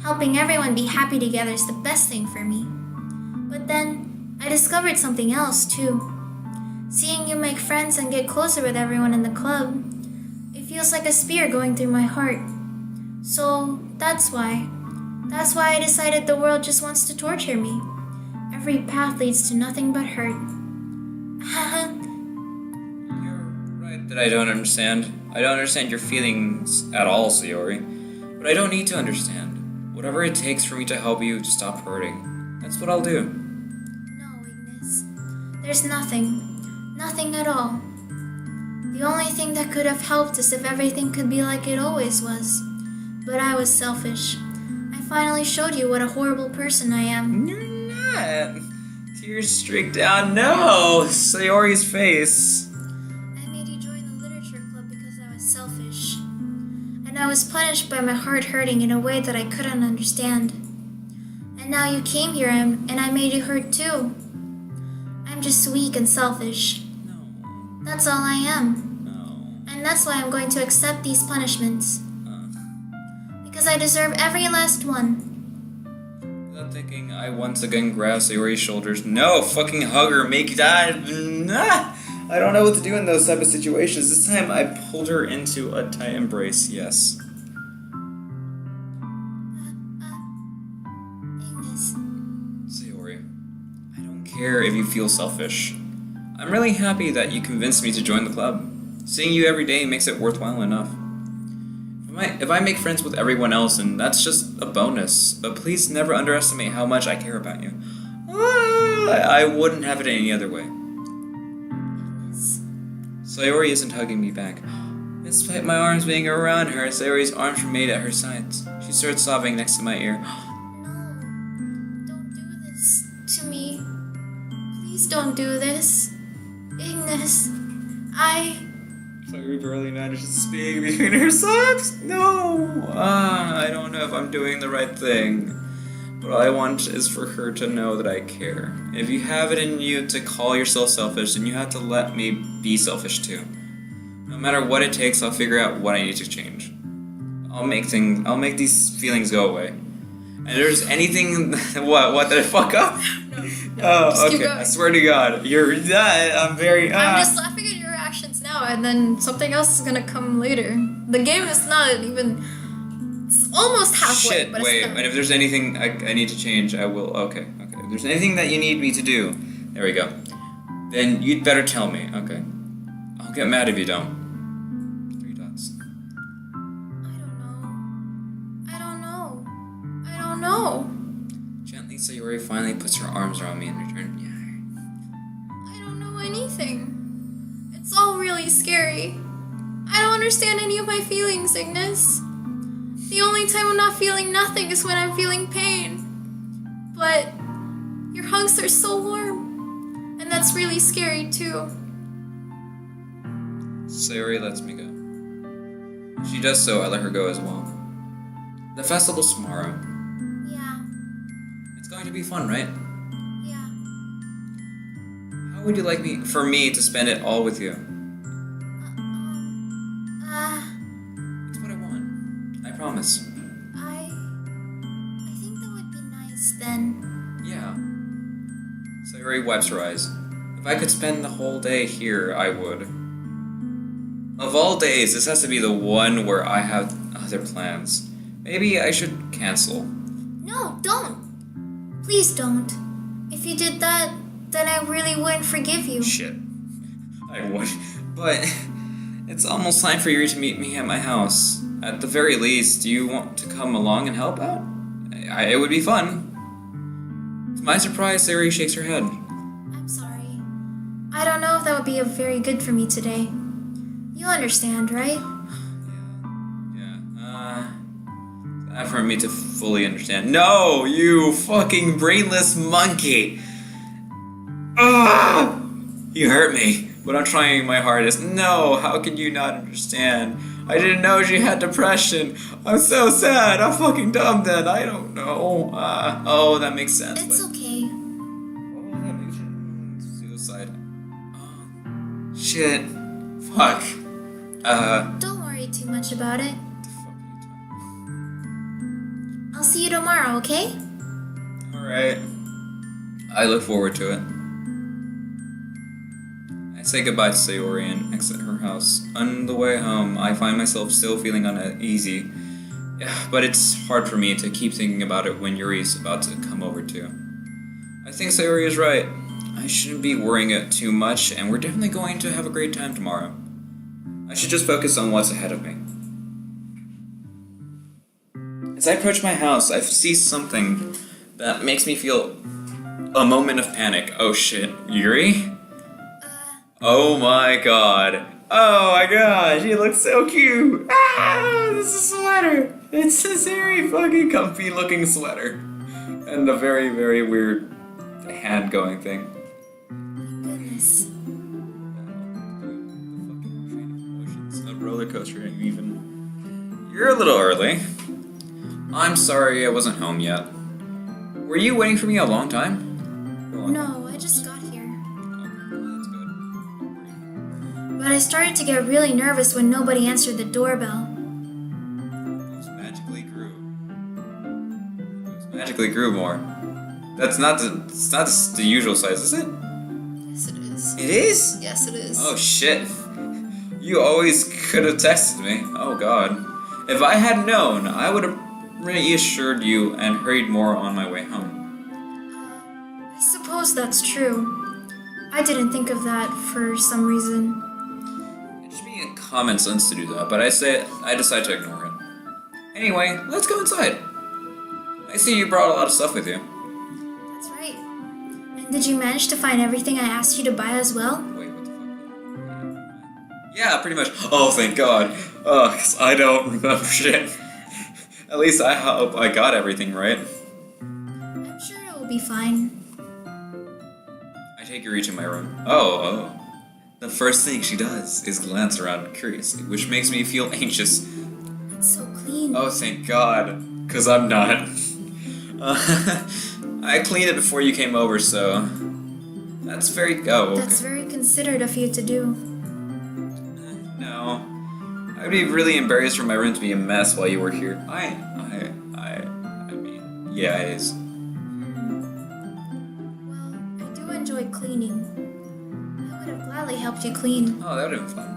Helping everyone be happy together is the best thing for me. But then, I discovered something else too. Seeing you make friends and get closer with everyone in the club, it feels like a spear going through my heart. So, that's why I decided the world just wants to torture me. Every path leads to nothing but hurt. Haha. You're right that I don't understand. I don't understand your feelings at all, Sayori. But I don't need to understand. Whatever it takes for me to help you to stop hurting, that's what I'll do. No, IIGNIIZ. There's nothing. Nothing at all. The only thing that could have helped is if everything could be like it always was. But I was selfish. I finally showed you what a horrible person I am. You're not. Tears streak down. No! Sayori's face. I made you join the literature club because I was selfish. And I was punished by my heart hurting in a way that I couldn't understand. And now you came here and I made you hurt too. I'm just weak and selfish. No. That's all I am. No. And that's why I'm going to accept these punishments. Because I deserve every last one. Without thinking, I once again grabbed Sayori's shoulders. No! Fucking hug her, make that. Nah! I don't know what to do in those type of situations. This time I pulled her into a tight embrace, yes. IIGNIIZ. Sayori, I don't care if you feel selfish. I'm really happy that you convinced me to join the club. Seeing you every day makes it worthwhile enough. If I make friends with everyone else, and that's just a bonus, but please never underestimate how much I care about you. I wouldn't have it any other way. Sayori isn't hugging me back. Despite my arms being around her, Sayori's arms remained at her sides. She started sobbing next to my ear. No, don't do this to me. Please don't do this. IIGNIIZ, Sayori barely manages to speak between her sobs. No! I don't know if I'm doing the right thing. But all I want is for her to know that I care. If you have it in you to call yourself selfish, then you have to let me be selfish too. No matter what it takes, I'll figure out what I need to change. I'll make these feelings go away. And if there's anything, what did I fuck up? No, just keep okay. going. I swear to God, you're that. I'm just laughing at your actions now, and then something else is gonna come later. The game is not even. It's almost halfway. Shit, but wait, it's not. and if there's anything I need to change, I will. Okay. If there's anything that you need me to do, there we go. Then you'd better tell me, okay? I'll get mad if you don't. 3 dots. I don't know. Gently, Sayori finally puts her arms around me in return. I don't know anything. It's all really scary. I don't understand any of my feelings, IIGNIIZ. The only time I'm not feeling nothing is when I'm feeling pain. But your hugs are so warm. And that's really scary too. Sayori lets me go. If she does so, I let her go as well. The festival's tomorrow. Yeah, It's going to be fun, right? yeah. How would you like for me to spend it all with you? It's what I want. I promise. I think that would be nice then. Yeah. Sayori wipes her eyes. If I could spend the whole day here, I would. Of all days, this has to be the one where I have other plans. Maybe I should cancel. No, don't. Please don't. If you did that, then I really wouldn't forgive you. Shit. I would. But it's almost time for you to meet me at my house. At the very least, do you want to come along and help out? It would be fun. To my surprise, Sayori shakes her head. I'm sorry. I don't know if that would be very good for me today. You understand, right? Not for me to fully understand. No, you fucking brainless monkey! You hurt me, but I'm trying my hardest. No, how can you not understand? I didn't know she had depression. I'm so sad. I'm fucking dumb then. I don't know. Oh, that makes sense. It's okay. Oh, that makes sense. Suicide. Oh, shit. Fuck. Don't worry too much about it. What the fuck are you talking I'll see you tomorrow, okay? about? Alright. I look forward to it. I say goodbye to Sayori and exit her house. On the way home, I find myself still feeling uneasy. Yeah, but it's hard for me to keep thinking about it when Yuri's about to come over too. I think Sayori is right. I shouldn't be worrying it too much, and we're definitely going to have a great time tomorrow. I should just focus on what's ahead of me. As I approach my house, I see something that makes me feel a moment of panic. Oh shit, Yuri? Oh my god. Oh my god, she looks so cute. Ah, this is a sweater. It's a very fucking comfy looking sweater. And a very, very weird hand going thing. Goodness. A roller coaster even. You're a little early. I'm sorry I wasn't home yet. Were you waiting for me a long time? Go on. No, I just got here. Okay, well, that's good. But I started to get really nervous when nobody answered the doorbell. Those magically grew more. That's not the usual size, is it? Yes, it is. It is? Yes, it is. Oh shit. You always could have texted me. Oh god. If I had known, I would have reassured you and hurried more on my way home. I suppose that's true. I didn't think of that for some reason. It should be a common sense to do that, but I decide to ignore it. Anyway, let's go inside. I see you brought a lot of stuff with you. That's right. And did you manage to find everything I asked you to buy as well? Wait, what the fuck? Yeah, pretty much. Oh, thank God. 'Cause I don't remember shit. At least I hope I got everything right. I'm sure it will be fine. I take Yuri to my room. Oh. The first thing she does is glance around curiously, which makes me feel anxious. It's so clean. Oh, thank God. 'Cause I'm not. I cleaned it before you came over, so... That's very... Oh, okay. That's very considerate of you to do. No. I'd be really embarrassed for my room to be a mess while you were here. I mean, yeah, it is. Well, I do enjoy cleaning. I would have gladly helped you clean. Oh, that would have been fun.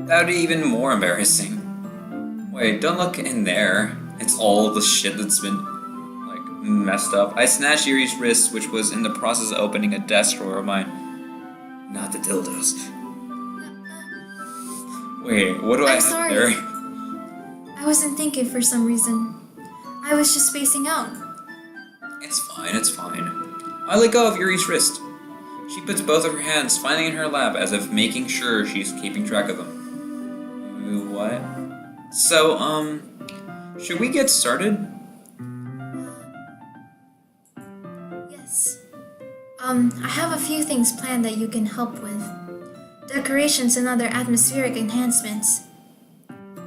That would be even more embarrassing. Wait, don't look in there. It's all the shit that's been, like, messed up. I snatched Yuri's wrist, which was in the process of opening a desk drawer of mine. Not the dildos. Wait, what do I I'm have sorry. there? I wasn't thinking for some reason. I was just spacing out. It's fine. I let go of Yuri's wrist. She puts both of her hands finally in her lap as if making sure she's keeping track of them. What? So, should we get started? Yes. I have a few things planned that you can help with. Decorations and other atmospheric enhancements.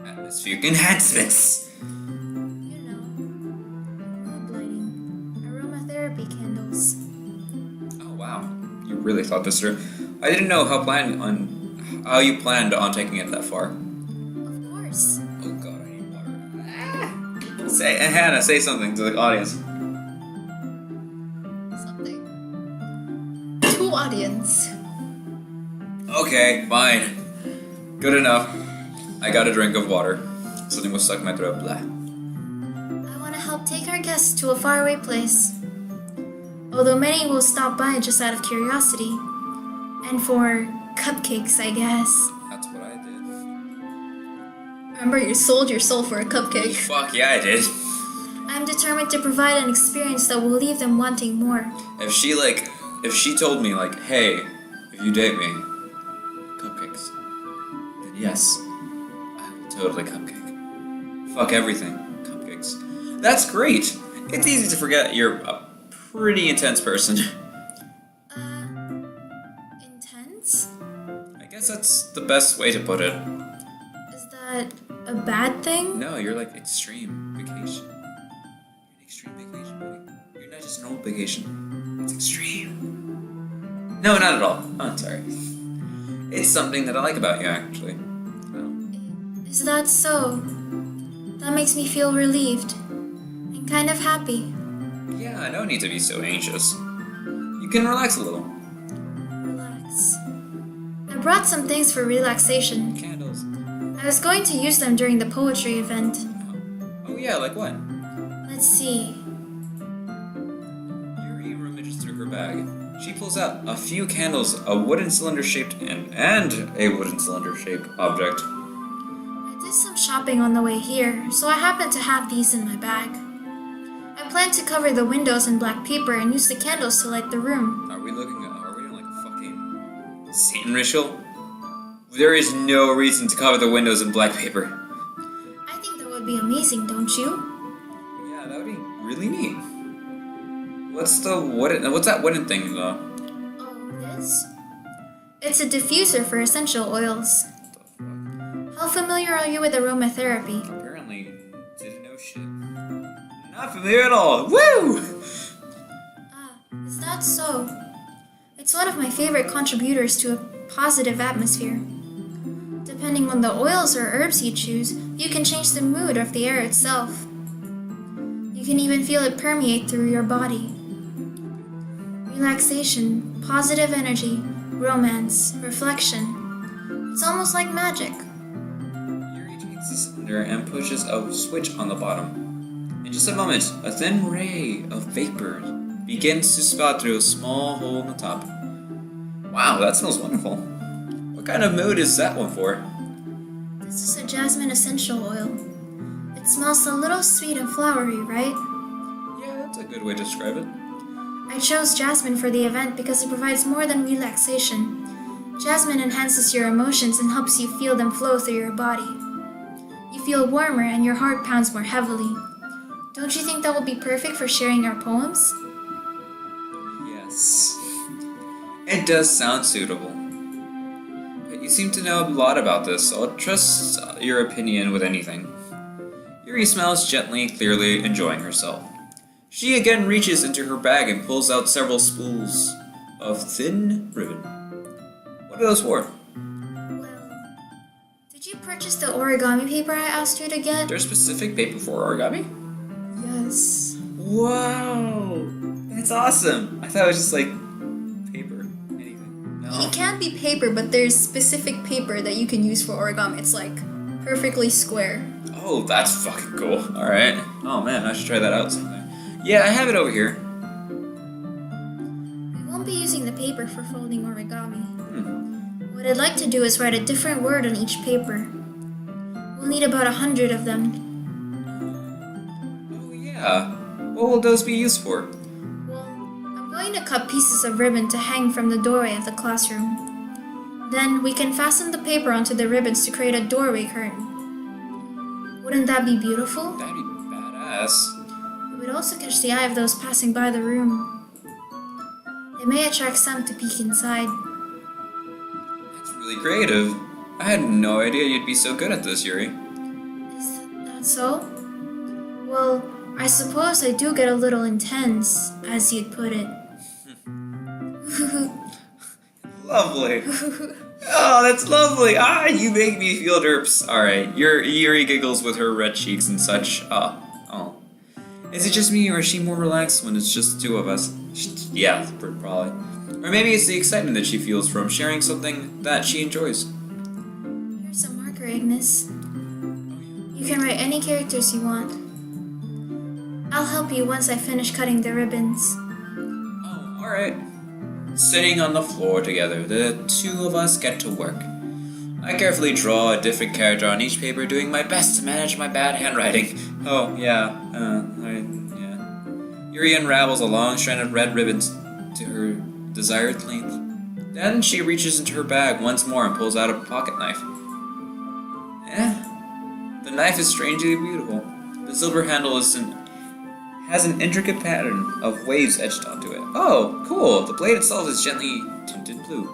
Atmospheric enhancements! You know, mood lighting, aromatherapy candles. Oh wow, you really thought this through. I didn't know how you planned on taking it that far. Of course. Oh god, I need water. Hannah, say something to the audience. Something. To audience. Okay, fine. Good enough. I got a drink of water. Something was stuck in my throat. Blah. I want to help take our guests to a faraway place. Although many will stop by just out of curiosity. And for cupcakes, I guess. That's what I did. Remember, you sold your soul for a cupcake. Fuck yeah, I did. I'm determined to provide an experience that will leave them wanting more. If she told me like, hey, if you date me, cupcakes, then yes, I will totally cupcake. Fuck everything, cupcakes. That's great. It's easy to forget you're a pretty intense person. Intense? I guess guess that's the best way to put it. Is that a bad thing? No, you're like extreme vacation. You're an extreme vacation, buddy. You're not just normal vacation. It's extreme. No, not at all. Oh, I'm sorry. It's something that I like about you, actually. Well, Is that so? That makes me feel relieved and kind of happy. yeah, no need to be so anxious. You can relax a little. Relax. I brought some things for relaxation. Candles. I was going to use them during the poetry event. Oh yeah, like what? Let's see. Yuri rummages through her bag. She pulls out a few candles, a wooden cylinder-shaped and a wooden cylinder-shaped object. I did some shopping on the way here, so I happen to have these in my bag. I plan to cover the windows in black paper and use the candles to light the room. Are we doing like a fucking Satan ritual? There is no reason to cover the windows in black paper. I think that would be amazing, don't you? Yeah, that would be really neat. What's that wooden thing though? Oh, this? It's a diffuser for essential oils. How familiar are you with aromatherapy? Apparently, didn't know shit. Not familiar at all. Woo! Ah, is that so? It's one of my favorite contributors to a positive atmosphere. Depending on the oils or herbs you choose, you can change the mood of the air itself. You can even feel it permeate through your body. Relaxation, positive energy, romance, reflection. It's almost like magic. Yuri takes the cylinder and pushes a switch on the bottom. In just a moment, a thin ray of vapor begins to spout through a small hole in the top. Wow, that smells wonderful. What kind of mood is that one for? This is a jasmine essential oil. It smells a little sweet and flowery, right? Yeah, that's a good way to describe it. I chose jasmine for the event because it provides more than relaxation. Jasmine enhances your emotions and helps you feel them flow through your body. You feel warmer and your heart pounds more heavily. Don't you think that would be perfect for sharing our poems? Yes. It does sound suitable. But you seem to know a lot about this, so I'll trust your opinion with anything. Yuri smiles gently, clearly enjoying herself. She again reaches into her bag and pulls out several spools of thin ribbon. What are those for? Well, did you purchase the origami paper I asked you to get? There's specific paper for origami? Yes. Wow! That's awesome! I thought it was just like paper. Anything. No. It can be paper, but there's specific paper that you can use for origami. It's like perfectly square. Oh, that's fucking cool. Alright. Oh man, I should try that out sometime. Yeah, I have it over here. We won't be using the paper for folding origami. What I'd like to do is write a different word on each paper. We'll need about 100 of them. Oh yeah. What will those be used for? Well, I'm going to cut pieces of ribbon to hang from the doorway of the classroom. Then we can fasten the paper onto the ribbons to create a doorway curtain. Wouldn't that be beautiful? That'd be badass. It would also catch the eye of those passing by the room. It may attract some to peek inside. That's really creative. I had no idea you'd be so good at this, Yuri. Is that so? Well, I suppose I do get a little intense, as you'd put it. Lovely. Oh, that's lovely. Ah, you make me feel derps. Alright, Yuri giggles with her red cheeks and such. Oh. Is it just me, or is she more relaxed when it's just the two of us? Yeah, probably. Or maybe it's the excitement that she feels from sharing something that she enjoys. Here's a marker, IIGNIIZ. You can write any characters you want. I'll help you once I finish cutting the ribbons. Oh, alright. Sitting on the floor together, the two of us get to work. I carefully draw a different character on each paper, doing my best to manage my bad handwriting. Oh, yeah. Yuri unravels a long strand of red ribbons to her desired length. Then she reaches into her bag once more and pulls out a pocket knife. The knife is strangely beautiful. The silver handle has an intricate pattern of waves etched onto it. Oh, cool! The blade itself is gently tinted blue.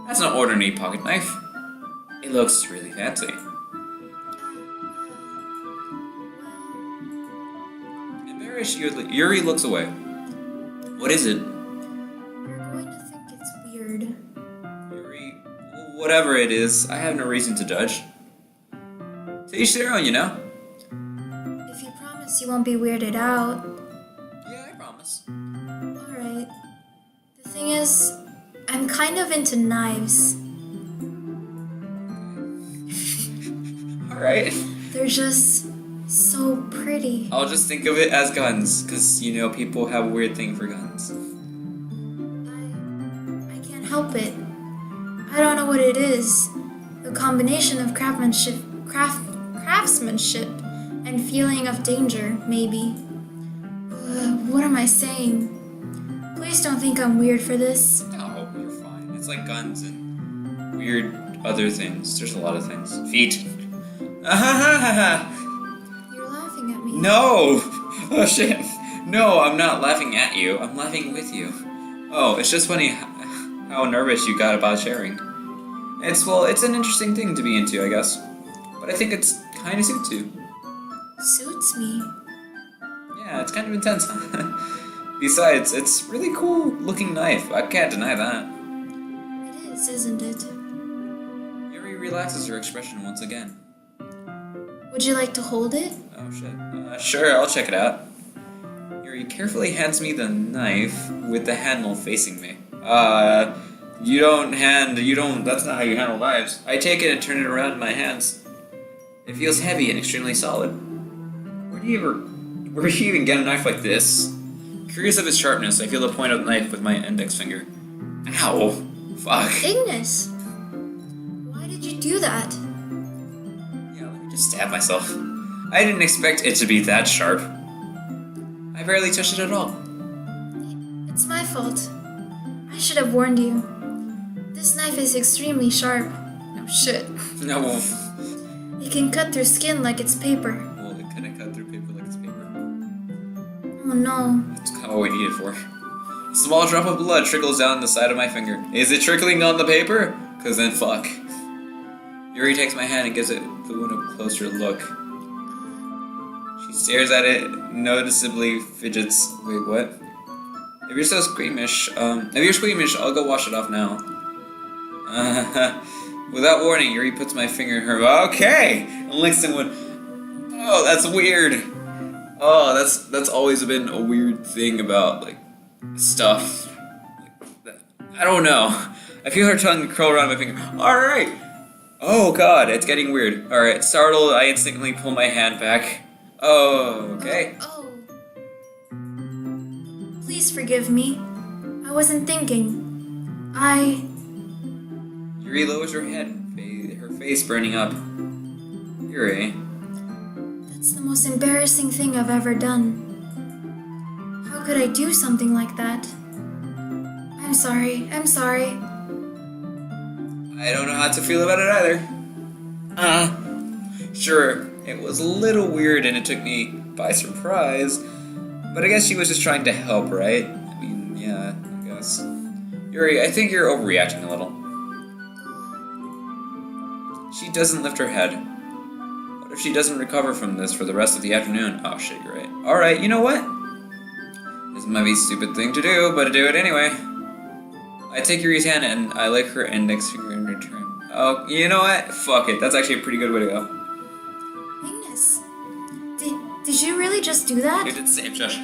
That's an ordinary pocket knife. It looks really fancy. Embarrassed, Yuri looks away. What is it? You're going to think it's weird. Yuri, whatever it is, I have no reason to judge. To each their own, you know? If you promise you won't be weirded out. Yeah, I promise. Alright. The thing is, I'm kind of into knives. Alright. They're just so pretty. I'll just think of it as guns, because, you know, people have a weird thing for guns. I can't help it. I don't know what it is. A combination of craftsmanship and feeling of danger, maybe. What am I saying? Please don't think I'm weird for this. No, you're fine. It's like guns and weird other things. There's a lot of things. Feet. You're laughing at me. No! Oh shit. No, I'm not laughing at you. I'm laughing with you. Oh, it's just funny how nervous you got about sharing. It's an interesting thing to be into, I guess. But I think it's kind of suits you. Suits me. Yeah, it's kind of intense. Besides, it's really cool looking knife. I can't deny that. It is, isn't it? Yuri relaxes her expression once again. Would you like to hold it? Oh shit. Sure, I'll check it out. Yuri carefully hands me the knife with the handle facing me. That's not how you handle knives. I take it and turn it around in my hands. It feels heavy and extremely solid. Where do you even get a knife like this? Curious of its sharpness, I feel the point of the knife with my index finger. Ow! Fuck. Ignis! Why did you do that? Yeah, let me just stab myself. I didn't expect it to be that sharp. I barely touched it at all. It's my fault. I should have warned you. This knife is extremely sharp. Oh shit. No, well, It can cut through skin like it's paper. it couldn't cut through paper like it's paper. Oh no. That's kind of what we need it for. A small drop of blood trickles down the side of my finger. Is it trickling on the paper? Cause then fuck. Yuri takes my hand and gives it the one a closer look. She stares at it, noticeably fidgets. Wait, what? If you're squeamish, I'll go wash it off now. Without warning, Yuri puts my finger in her. Okay, and licks the one. Oh, that's weird. Oh, that's always been a weird thing about like stuff. Like that. I don't know. I feel her tongue curl around my finger. All right. Oh God, it's getting weird. All right, startled, I instantly pull my hand back. Oh, okay. Oh. Please forgive me. I wasn't thinking. Yuri lowers her head, her face burning up. Yuri. That's the most embarrassing thing I've ever done. How could I do something like that? I'm sorry. I don't know how to feel about it either. Sure, it was a little weird and it took me by surprise, but I guess she was just trying to help, right? I mean, yeah, I guess. Yuri, I think you're overreacting a little. She doesn't lift her head. What if she doesn't recover from this for the rest of the afternoon? Oh shit, you're right. Alright, you know what? This might be a stupid thing to do, but I do it anyway. I take Yuri's hand and I lick her index finger in return. Oh, you know what? Fuck it. That's actually a pretty good way to go. Ignis, did you really just do that? You did the same, Josh.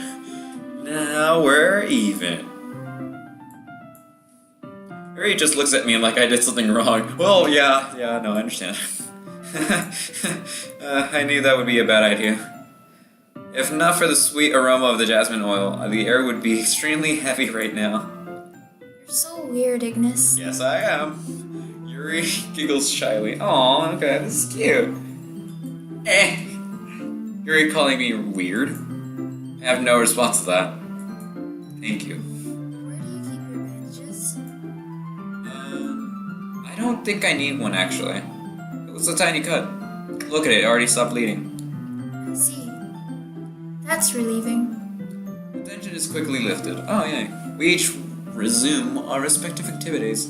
Now we're even. Yuri just looks at me like I did something wrong. Well, yeah, no, I understand. I knew that would be a bad idea. If not for the sweet aroma of the jasmine oil, the air would be extremely heavy right now. You're so weird, Ignis. Yes, I am. Yuri giggles shyly. Aw, okay, this is cute. Yuri calling me weird? I have no response to that. Thank you. Where do you keep your bandages? I don't think I need one, actually. It was a tiny cut. Look at it, it already stopped bleeding. I see. That's relieving. The tension is quickly lifted. Oh, yay. We each resume our respective activities.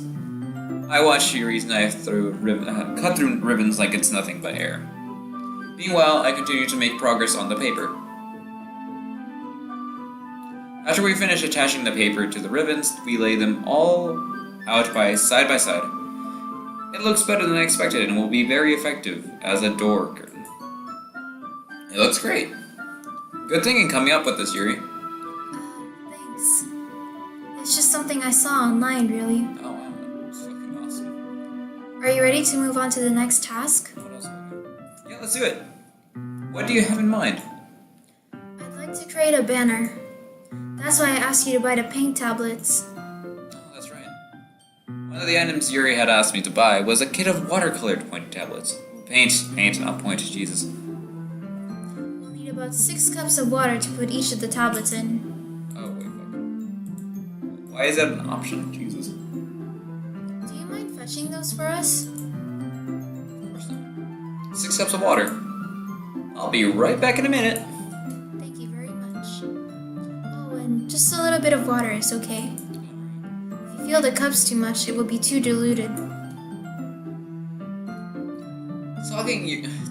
I watch Yuri's knife cut through ribbons like it's nothing but air. Meanwhile, I continue to make progress on the paper. After we finish attaching the paper to the ribbons, we lay them all out by side. It looks better than I expected and will be very effective as a door curtain. It looks great. Good thinking coming up with this, Yuri. Thanks. It's just something I saw online, really. Oh wow, that's fucking awesome. Are you ready to move on to the next task? What else do I do? Yeah, let's do it. What do you have in mind? I'd like to create a banner. That's why I asked you to buy the paint tablets. Oh, that's right. One of the items Yuri had asked me to buy was a kit of watercolored pointed tablets. Paint, not pointed, Jesus. We'll need about 6 cups of water to put each of the tablets in. Oh, wait, fuck. Why is that an option? Jesus. Do you mind fetching those for us? Of course not. 6 cups of water. I'll be right back in a minute. Thank you very much. Oh, and just a little bit of water is okay. If you feel the cups too much, it will be too diluted.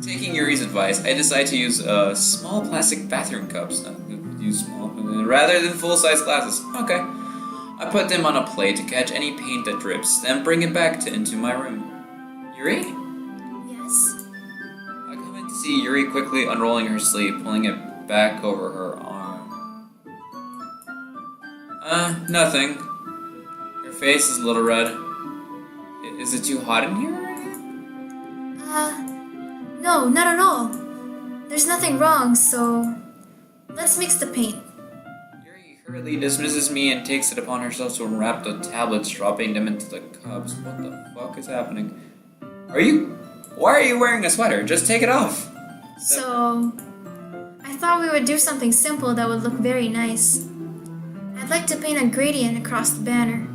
Taking Yuri's advice, I decided to use small plastic bathroom cups. Rather than full-size glasses. Okay. I put them on a plate to catch any paint that drips, then bring it back into my room. Yuri? Yes? I come in to see Yuri quickly unrolling her sleeve, pulling it back over her arm. Nothing. Her face is a little red. Is it too hot in here? No, not at all. There's nothing wrong, so let's mix the paint. Yuri hurriedly dismisses me and takes it upon herself to unwrap the tablets, dropping them into the cups. What the fuck is happening? Why are you wearing a sweater? Just take it off. So, I thought we would do something simple that would look very nice. I'd like to paint a gradient across the banner.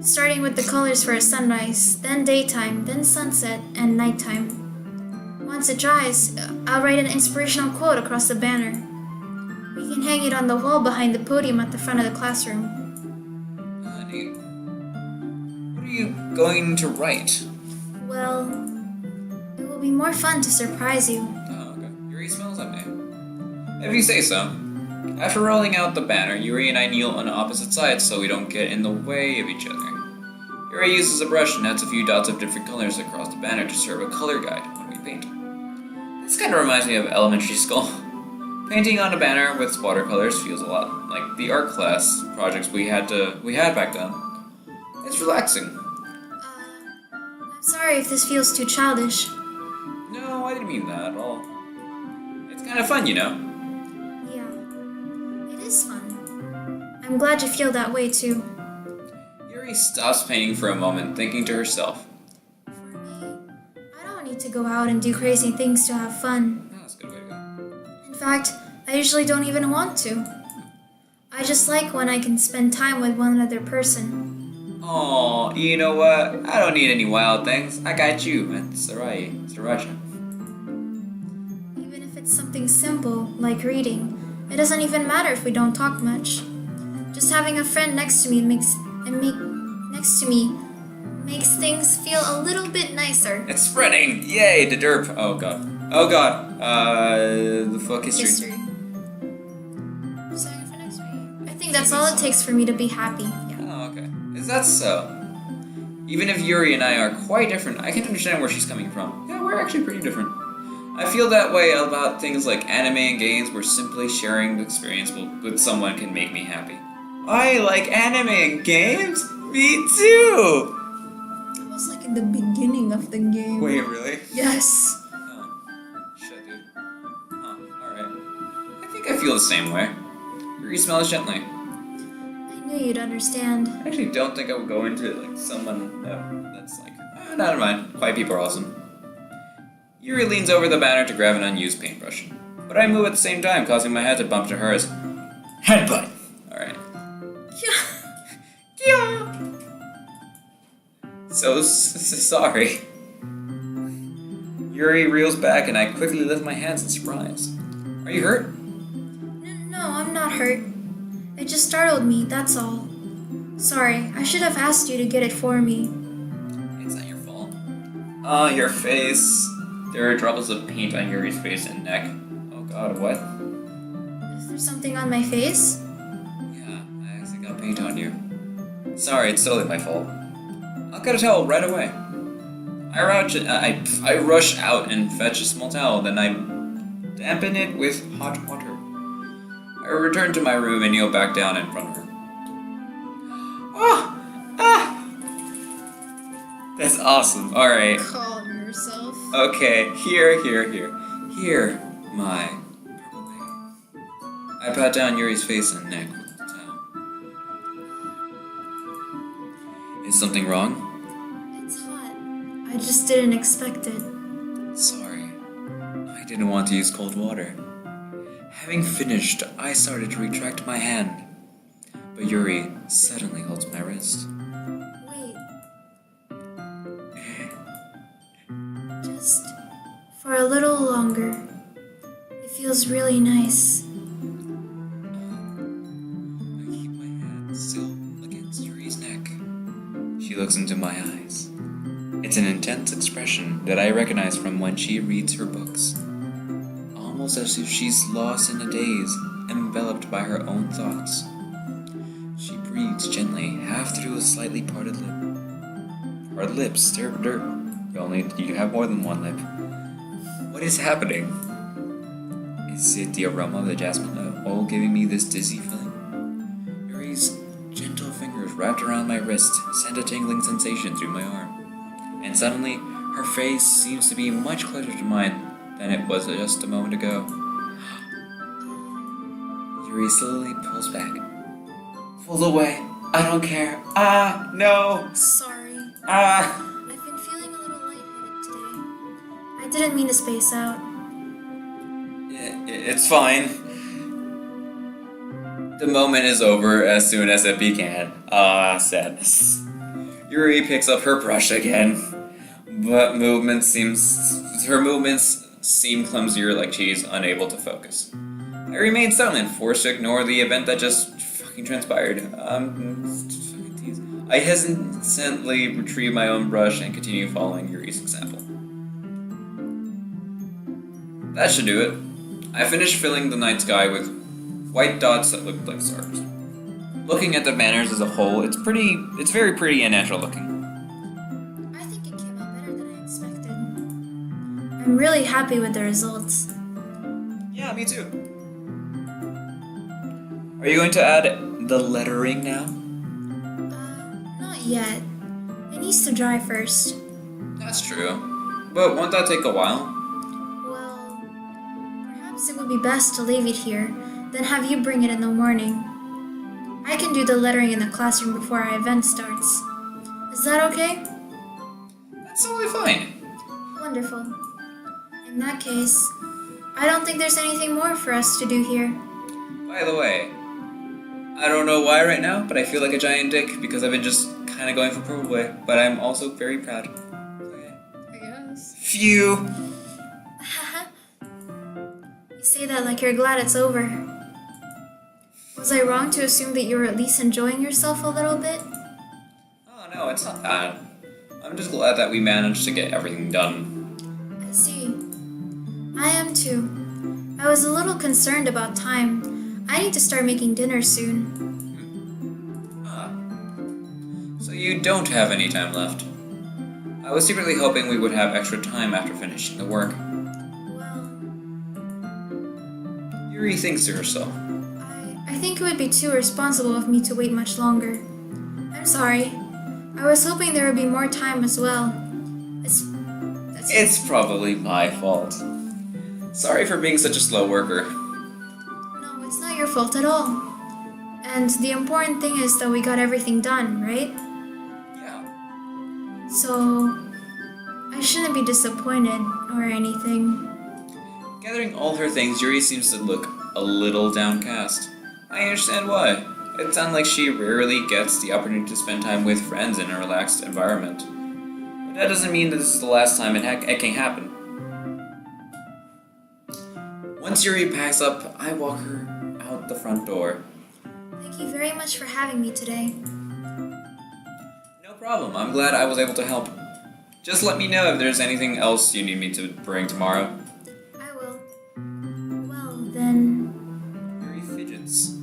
Starting with the colors for a sunrise, then daytime, then sunset, and nighttime. Once it dries, I'll write an inspirational quote across the banner. We can hang it on the wall behind the podium at the front of the classroom. Honey, what are you going to write? Well, it will be more fun to surprise you. Oh, okay. Yuri smells at me. If you say so. After rolling out the banner, Yuri and I kneel on opposite sides so we don't get in the way of each other. Yuri uses a brush and adds a few dots of different colors across the banner to serve a color guide when we paint. This kind of reminds me of elementary school. Painting on a banner with watercolors feels a lot like the art class projects we had back then. It's relaxing. I'm sorry if this feels too childish. No, I didn't mean that at all. It's kind of fun, you know. Yeah, it is fun. I'm glad you feel that way too. Yuri stops painting for a moment, thinking to herself. For me, I don't need to go out and do crazy things to have fun. Oh, that's a good way to go. In fact, I usually don't even want to. I just like when I can spend time with one other person. Oh, you know what? I don't need any wild things. I got you, and Sriracha. Even if it's something simple, like reading, it doesn't even matter if we don't talk much. Just having a friend next to me makes things feel a little bit nicer. It's spreading! Yay, the derp. Oh god. Oh god. The fuck history. Just having a friend next to me. I think that's all it takes for me to be happy. Yeah. Oh, okay. Is that so? Even if Yuri and I are quite different, I can understand where she's coming from. Yeah, we're actually pretty different. I feel that way about things like anime and games where simply sharing the experience with someone can make me happy. I like anime and games? Me too! It was like in the beginning of the game. Wait, really? Yes. Oh. Shit, dude. Huh, alright. I think I feel the same way. Yuri smells gently. I knew you'd understand. I actually don't think I would go into like someone that's like, never mind. Quiet people are awesome. Yuri leans over the banner to grab an unused paintbrush, but I move at the same time, causing my head to bump to hers. Headbutt! Alright. So sorry. Yuri reels back and I quickly lift my hands in surprise. Are you hurt? No, I'm not hurt. It just startled me, that's all. Sorry, I should have asked you to get it for me. It's not your fault. Oh, your face. There are droplets of paint on Yuri's face and neck. Oh god, what? Is there something on my face? Yeah, I actually got paint on you. Sorry, it's totally my fault. I'll get a towel right away. I rush out and fetch a small towel, then I dampen it with hot water. I return to my room and kneel back down in front of her. That's awesome. Alright. Calm yourself. Okay, here, my purple bay. I pat down Yuri's face and neck with the towel. Is something wrong? It's hot. I just didn't expect it. Sorry. I didn't want to use cold water. Having finished, I started to retract my hand. But Yuri suddenly holds my wrist. Wait. Just for a little longer. It feels really nice. I keep my hand still against Yuri's neck. She looks into my eyes. It's an intense expression that I recognize from when she reads her books. Almost as if she's lost in a daze, enveloped by her own thoughts. She breathes gently, half through a slightly parted lip. Parted lips, you have more than one lip. What is happening? Is it the aroma of the jasmine oil giving me this dizzy feeling? Yuri's gentle fingers wrapped around my wrist send a tingling sensation through my arm. And suddenly, her face seems to be much closer to mine than it was just a moment ago. Yuri slowly pulls back. Pulls away. I don't care. Ah, no. Sorry. Ah. I've been feeling a little lightheaded today. I didn't mean to space out. It's fine. The moment is over as soon as it began. Ah, sadness. Yuri picks up her brush again, but her movements seem clumsier, like she's unable to focus. I remain silent, forced to ignore the event that just fucking transpired. I hesitantly retrieve my own brush and continue following Yuri's example. That should do it. I finished filling the night sky with white dots that looked like stars. Looking at the banners as a whole, it's very pretty and natural looking. I think it came out better than I expected. I'm really happy with the results. Yeah, me too. Are you going to add the lettering now? Not yet. It needs to dry first. That's true. But won't that take a while? Well, perhaps it would be best to leave it here, then have you bring it in the morning. I can do the lettering in the classroom before our event starts. Is that okay? That's totally fine. Wonderful. In that case, I don't think there's anything more for us to do here. By the way, I don't know why right now, but I feel like a giant dick because I've been just kind of going for purple way, but I'm also very proud. Okay. I guess. Phew. You say that like you're glad it's over. Was I wrong to assume that you were at least enjoying yourself a little bit? Oh no, it's not that. I'm just glad that we managed to get everything done. I see. I am too. I was a little concerned about time. I need to start making dinner soon. So you don't have any time left. I was secretly hoping we would have extra time after finishing the work. Well, Yuri thinks to herself. I think it would be too irresponsible of me to wait much longer. I'm sorry. I was hoping there would be more time as well. It's probably my fault. Sorry for being such a slow worker. No, it's not your fault at all. And the important thing is that we got everything done, right? Yeah. So, I shouldn't be disappointed or anything. Gathering all her things, Yuri seems to look a little downcast. I understand why. It sounds like she rarely gets the opportunity to spend time with friends in a relaxed environment. But that doesn't mean that this is the last time it can happen. Once Yuri packs up, I walk her out the front door. Thank you very much for having me today. problem. I'm glad I was able to help. Just let me know if there's anything else you need me to bring tomorrow. I will. Well, then, Yuri fidgets.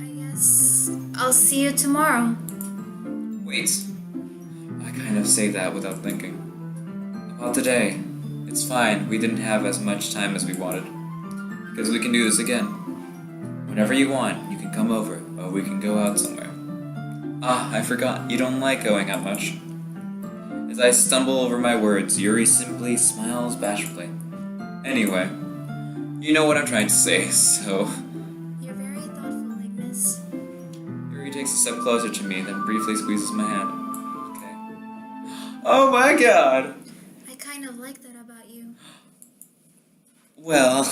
I guess I'll see you tomorrow. Wait. I kind of say that without thinking. About today. It's fine, we didn't have as much time as we wanted. Because we can do this again. Whenever you want, you can come over, or we can go out somewhere. Ah, I forgot, you don't like going out much. As I stumble over my words, Yuri simply smiles bashfully. Anyway, you know what I'm trying to say, so... You're very thoughtful, IIGNIIZ. Yuri takes a step closer to me, then briefly squeezes my hand. Okay. Oh my god! I kind of like that about you. Well,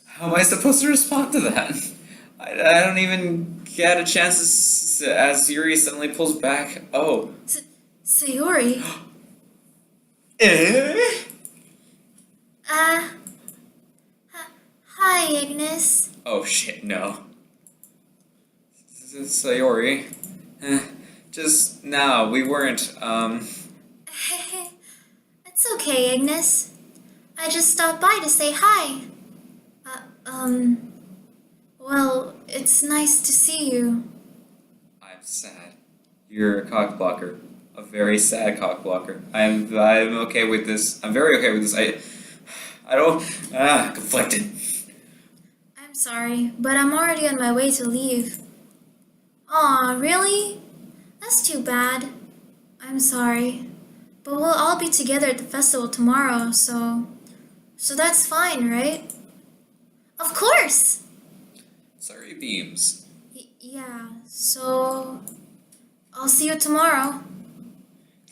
how am I supposed to respond to that? I don't even get a chance as Yuri suddenly pulls back. Oh. Sayori? Eh? Hi, IIGNIIZ. Oh shit, no. Sayori. Just now, we weren't, It's okay, IIGNIIZ. I just stopped by to say hi. Well, it's nice to see you. I'm sad. You're a cock blocker. A very sad cock blocker. I'm okay with this. I'm very okay with this. I don't, conflicted. I'm sorry, but I'm already on my way to leave. Aw, really? That's too bad. I'm sorry. But we'll all be together at the festival tomorrow, so that's fine, right? Of course! Sorry, beams. Yeah, so I'll see you tomorrow.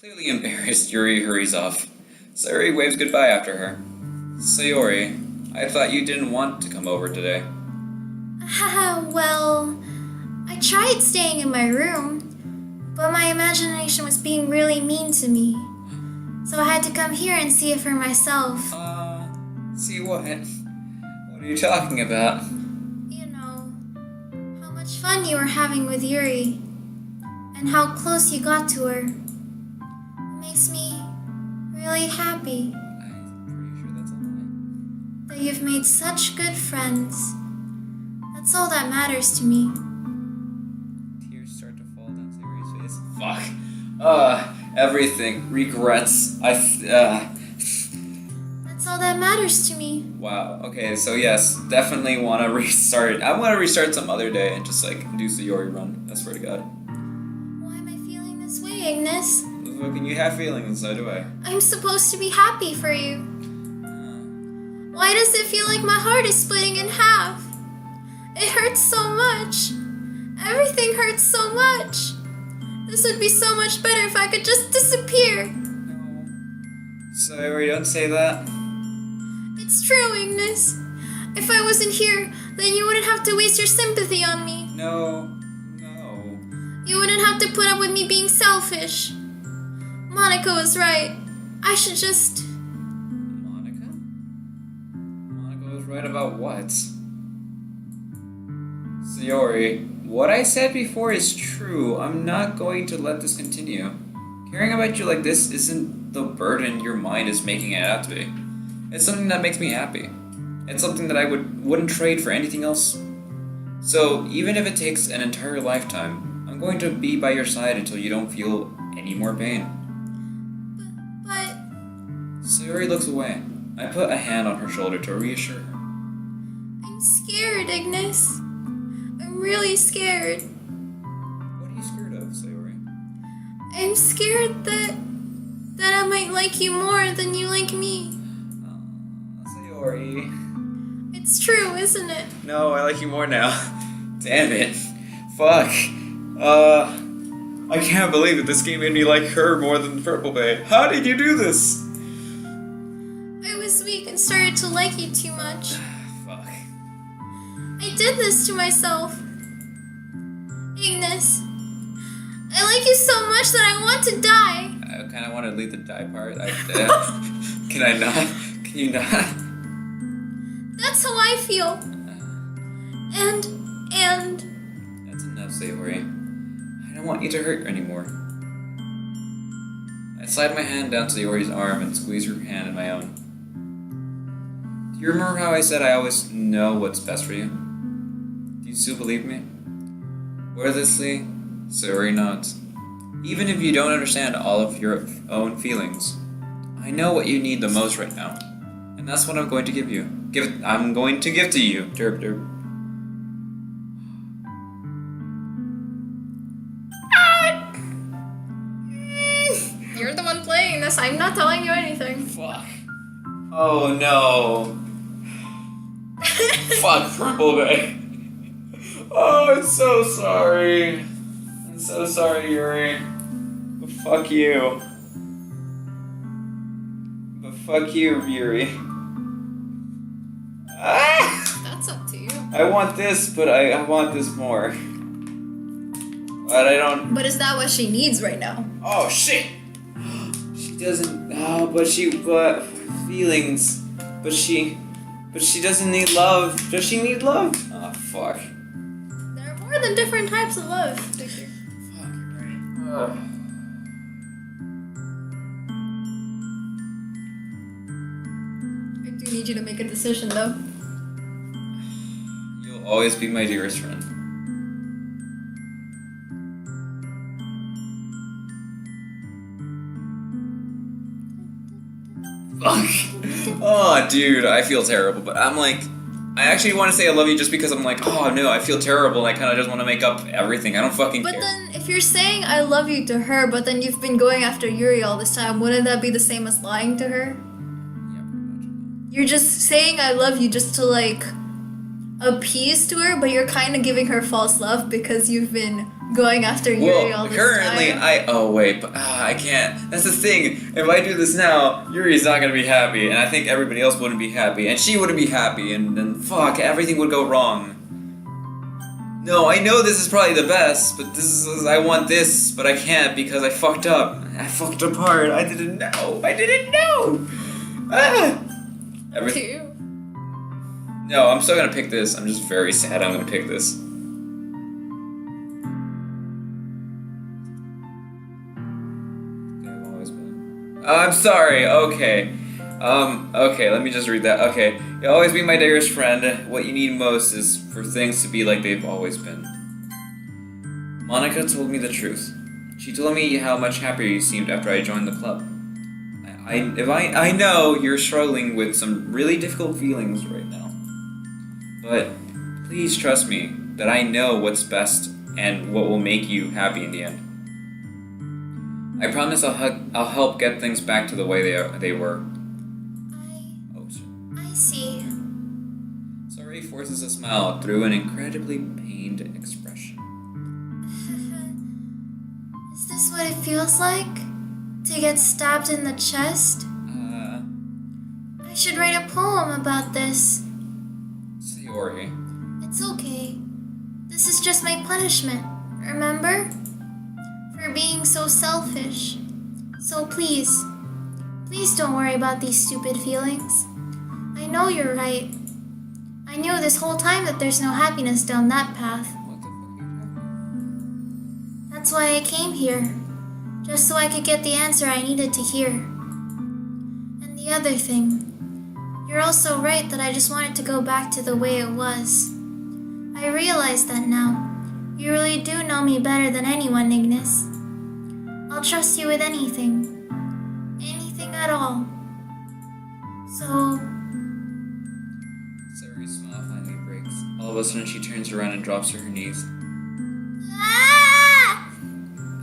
Clearly embarrassed, Yuri hurries off. Sayori waves goodbye after her. Sayori, I thought you didn't want to come over today. Well, I tried staying in my room, but my imagination was being really mean to me. So I had to come here and see it for myself. See what? What are you talking about? You know, how much fun you were having with Yuri, and how close you got to her. It makes me really happy I'm pretty sure that's a lie. that you've made such good friends. That's all that matters to me. Tears start to fall down Sayori's face. Fuck. Everything. Regrets. That's all that matters to me. Wow. Okay, so yes, definitely want to restart. I want to restart some other day and just like do Sayori run. I swear to God. Why am I feeling this way, IIGNIIZ? Fucking you have feelings, so do I. I'm supposed to be happy for you. Why does it feel like my heart is splitting in half? It hurts so much. Everything hurts so much. This would be so much better if I could just disappear. No. Sayori, don't say that. It's true, IIGNIIZ. If I wasn't here, then you wouldn't have to waste your sympathy on me. No. You wouldn't have to put up with me being selfish. Monica was right. I should just... Monica? Monica was right about what? Sayori, what I said before is true. I'm not going to let this continue. Caring about you like this isn't the burden your mind is making it out to be. It's something that makes me happy. It's something that I wouldn't trade for anything else. So even if it takes an entire lifetime, I'm going to be by your side until you don't feel any more pain. But... Sayori looks away. I put a hand on her shoulder to reassure her. I'm scared, IIGNIIZ. I'm really scared. What are you scared of, Sayori? I'm scared that I might like you more than you like me. Sayori. It's true, isn't it? No, I like you more now. Damn it. Fuck. I can't believe that this game made me like her more than Purple Bay. How did you do this? I was weak and started to like you too much. Fuck. I did this to myself. IIGNIIZ, I like you so much that I want to die. I kind of want to leave the die part. Can I not? Can you not? That's how I feel. And... That's enough, Sayori. I don't want you to hurt anymore. I slide my hand down to Sayori's arm and squeeze her hand in my own. Do you remember how I said I always know what's best for you? Do you still believe me? Wordlessly, Sayori nods. Even if you don't understand all of your own feelings, I know what you need the most right now. And that's what I'm going to give you. I'm going to give to you. Derp derp. You're the one playing this. I'm not telling you anything. Fuck. Oh no. Fuck, purple bag. Oh, I'm so sorry. I'm so sorry, Yuri. But fuck you. But fuck you, Yuri. Ah! That's up to you. I want this, but I want this more. But I don't. But is that what she needs right now? Oh shit! She doesn't. Oh, but feelings. But she doesn't need love. Does she need love? Oh fuck. There are more than different types of love, Victor. Fuck, you're right. I do need you to make a decision, though. You'll always be my dearest friend. Fuck. Oh, dude, I feel terrible, but I'm like, I actually want to say I love you just because I'm like, oh no, I feel terrible, and I kind of just want to make up everything. I don't fucking care. But then, if you're saying I love you to her, but then you've been going after Yuri all this time, wouldn't that be the same as lying to her? Yeah, pretty much. You're just saying I love you just to, like, appease to her, but you're kind of giving her false love because you've been going after Yuri all this currently, time. I can't. That's the thing. If I do this now, Yuri's not gonna be happy, and I think everybody else wouldn't be happy, and she wouldn't be happy, and then fuck, everything would go wrong. No, I know this is probably the best, but I want this, but I can't because I fucked up. I fucked apart. I didn't know. Ah! Two. No, I'm still gonna pick this. I'm just very sad I'm gonna pick this. They've always been. I'm sorry, okay. Okay, let me just read that. Okay. You'll always be my dearest friend. What you need most is for things to be like they've always been. Monica told me the truth. She told me how much happier you seemed after I joined the club. I know you're struggling with some really difficult feelings right now. But please trust me that I know what's best and what will make you happy in the end. I promise I'll help get things back to the way they were. I see. Sorry forces a smile through an incredibly pained expression. Is this what it feels like? To get stabbed in the chest? I should write a poem about this. Sayori. It's okay. This is just my punishment, remember? For being so selfish. So please don't worry about these stupid feelings. I know you're right. I knew this whole time that there's no happiness down that path. What the fuck are you talking about? That's why I came here. Just so I could get the answer I needed to hear. And the other thing, you're also right that I just wanted to go back to the way it was. I realize that now. You really do know me better than anyone, IIGNIIZ. I'll trust you with anything. Anything at all. So... Sayori's smile finally breaks. All of a sudden she turns around and drops to her knees. Ah!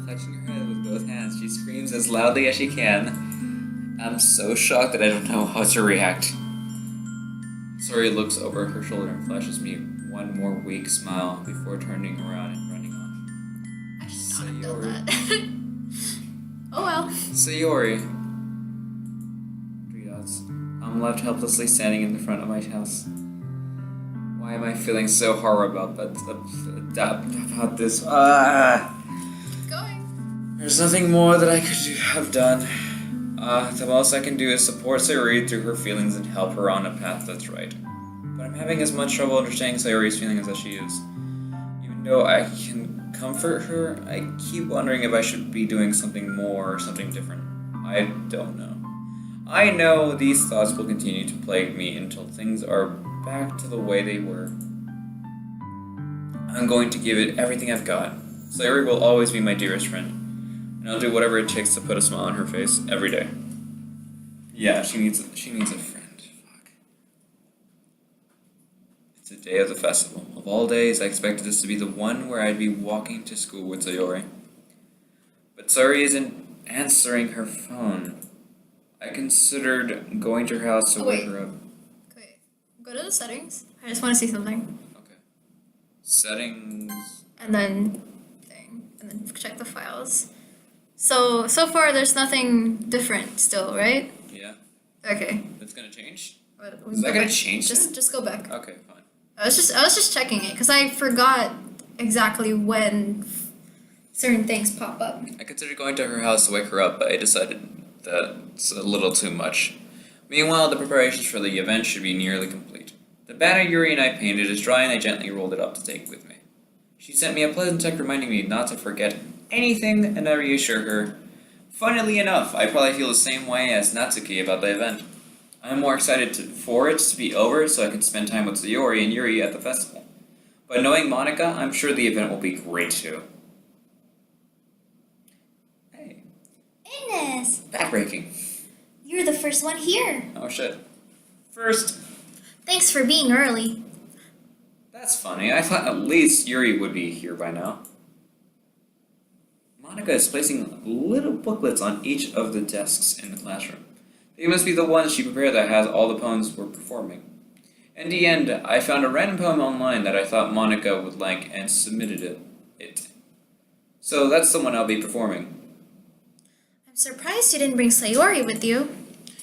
Clutching her head with both hands, she screams as loudly as she can. I'm so shocked that I don't know how to react. Sayori looks over her shoulder and flashes me one more weak smile before turning around and running off. I should not have done that. Oh well. Sayori. 3 dots. I'm left helplessly standing in the front of my house. Why am I feeling so horrible about this? Keep going. There's nothing more that I could have done. The most I can do is support Sayori through her feelings and help her on a path that's right. But I'm having as much trouble understanding Sayori's feelings as she is. Even though I can comfort her, I keep wondering if I should be doing something more or something different. I don't know. I know these thoughts will continue to plague me until things are back to the way they were. I'm going to give it everything I've got. Sayori will always be my dearest friend, and I'll do whatever it takes to put a smile on her face every day. Yeah, she needs a friend. Fuck. It's the day of the festival. Of all days, I expected this to be the one where I'd be walking to school with Sayori. But Sayori isn't answering her phone. I considered going to her house to wake her up. Okay, go to the settings. I just want to see something. Okay. Settings. And then check the files. So far there's nothing different still, right? Yeah. Okay. That's gonna change? Is Is that gonna change? Just go back. Okay, fine. I was just checking it because I forgot exactly when certain things pop up. I considered going to her house to wake her up, but I decided that's a little too much. Meanwhile, the preparations for the event should be nearly complete. The banner Yuri and I painted is dry, and I gently rolled it up to take with me. She sent me a pleasant text reminding me not to forget anything, and I reassured her. Funnily enough, I probably feel the same way as Natsuki about the event. I'm more excited for it to be over so I can spend time with Sayori and Yuri at the festival. But knowing Monica, I'm sure the event will be great too. Hey. IIGNIIZ, Backbreaking. you're the first one here. Oh shit. First, Thanks for being early. that's funny. I thought at least Yuri would be here by now. Monica is placing little booklets on each of the desks in the classroom. They must be the ones she prepared that has all the poems we're performing. In the end, I found a random poem online that I thought Monica would like and submitted it. So that's the one I'll be performing. I'm surprised you didn't bring Sayori with you.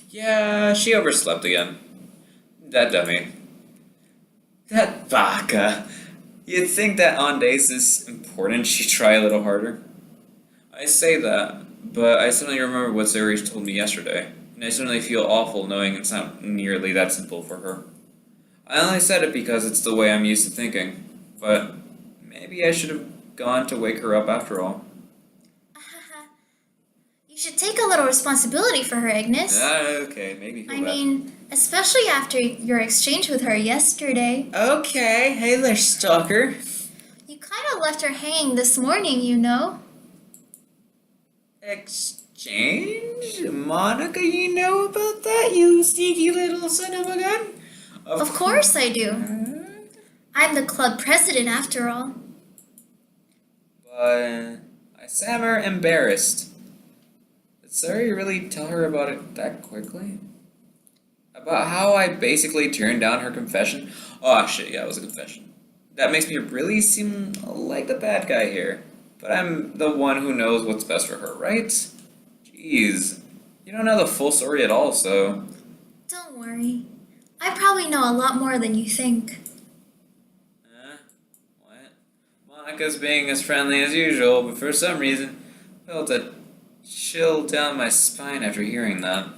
Yeah, she overslept again. That dummy. That baka. You'd think that on days this important she'd try a little harder. I say that, but I suddenly remember what Sayori told me yesterday, and I suddenly feel awful knowing it's not nearly that simple for her. I only said it because it's the way I'm used to thinking, but maybe I should have gone to wake her up after all. You should take a little responsibility for her, IIGNIIZ. Okay, maybe feel I bad. mean, especially after your exchange with her yesterday. Okay, hey there, stalker. You kind of left her hanging this morning, you know. Exchange? Monica, you know about that, you sneaky little son of a gun? Of course I do. I'm the club president after all. But I stammer embarrassed. Did Sayori really tell her about it that quickly? About how I basically turned down her confession? Oh shit, yeah, it was a confession. That makes me really seem like the bad guy here. But I'm the one who knows what's best for her, right? Jeez. You don't know the full story at all, so... Don't worry. I probably know a lot more than you think. What? Monica's being as friendly as usual, but for some reason, felt a chill down my spine after hearing that.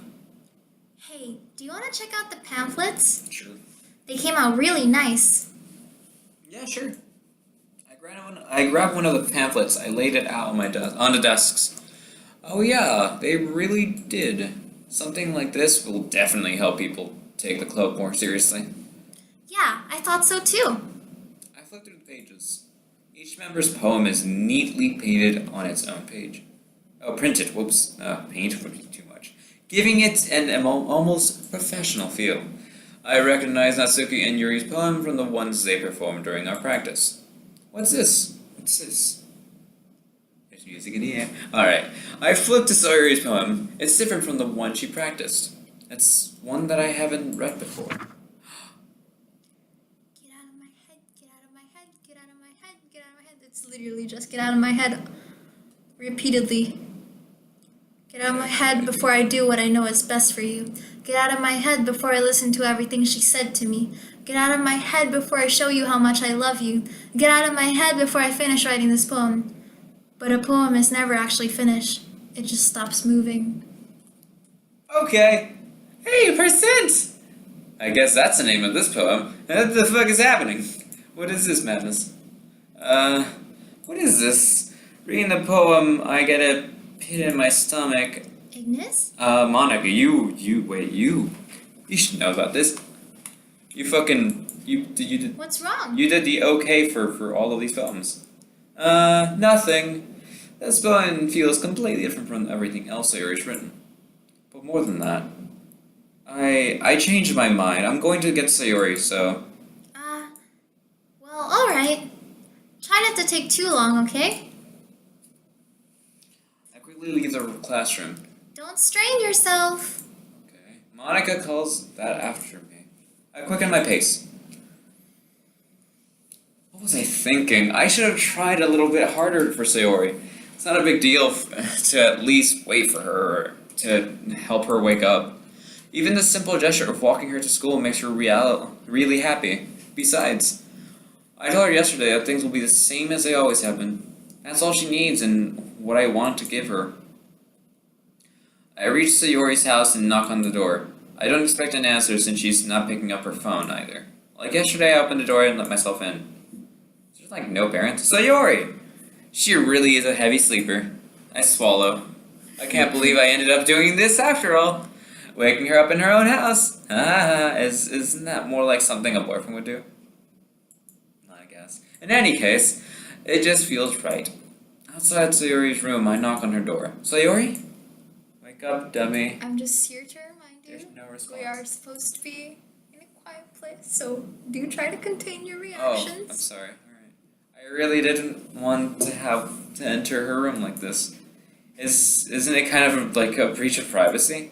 Hey, do you want to check out the pamphlets? Sure. They came out really nice. Yeah, sure. I grabbed one of the pamphlets. I laid it out on the desks. Oh yeah, they really did. Something like this will definitely help people take the club more seriously. Yeah, I thought so too. I flipped through the pages. Each member's poem is neatly painted on its own page. Oh, printed. Whoops. Paint would be too much. Giving it an almost professional feel. I recognize Natsuki and Yuri's poem from the ones they performed during our practice. What's this? What's this? There's music in the air. Alright. I flipped to Sayori's poem. It's different from the one she practiced. It's one that I haven't read before. Get out of my head, get out of my head, get out of my head, get out of my head. It's literally just get out of my head repeatedly. Get out of my head before I do what I know is best for you. Get out of my head before I listen to everything she said to me. Get out of my head before I show you how much I love you. Get out of my head before I finish writing this poem. But a poem is never actually finished. It just stops moving. Okay. Hey, percent! I guess that's the name of this poem. What the fuck is happening? What is this madness? What is this? Reading the poem, I get a pit in my stomach. Ignis? Monica, you should know about this. You did What's wrong? You did the okay for all of these films. Nothing. This one feels completely different from everything else Sayori's written. But more than that, I changed my mind. I'm going to get Sayori, so... Well, alright. Try not to take too long, okay? I quickly leave the classroom. Don't strain yourself. Okay. Monica calls that after me. I quicken my pace. What was I thinking? I should have tried a little bit harder for Sayori. It's not a big deal to at least wait for her, or to help her wake up. Even the simple gesture of walking her to school makes her really happy. Besides, I told her yesterday that things will be the same as they always have been. That's all she needs and what I want to give her. I reach Sayori's house and knock on the door. I don't expect an answer since she's not picking up her phone either. Like yesterday, I opened the door and let myself in. There's like no parents. Sayori! She really is a heavy sleeper. I swallow. I can't believe I ended up doing this after all. Waking her up in her own house. Isn't that more like something a boyfriend would do? I guess. In any case, it just feels right. Outside Sayori's room, I knock on her door. Sayori? Wake up, dummy. I'm just here to remind you. There's no response. We are supposed to be in a quiet place, so do try to contain your Oh, reactions. I'm sorry. Alright. I really didn't want to have to enter her room like this. Isn't it kind of like a breach of privacy?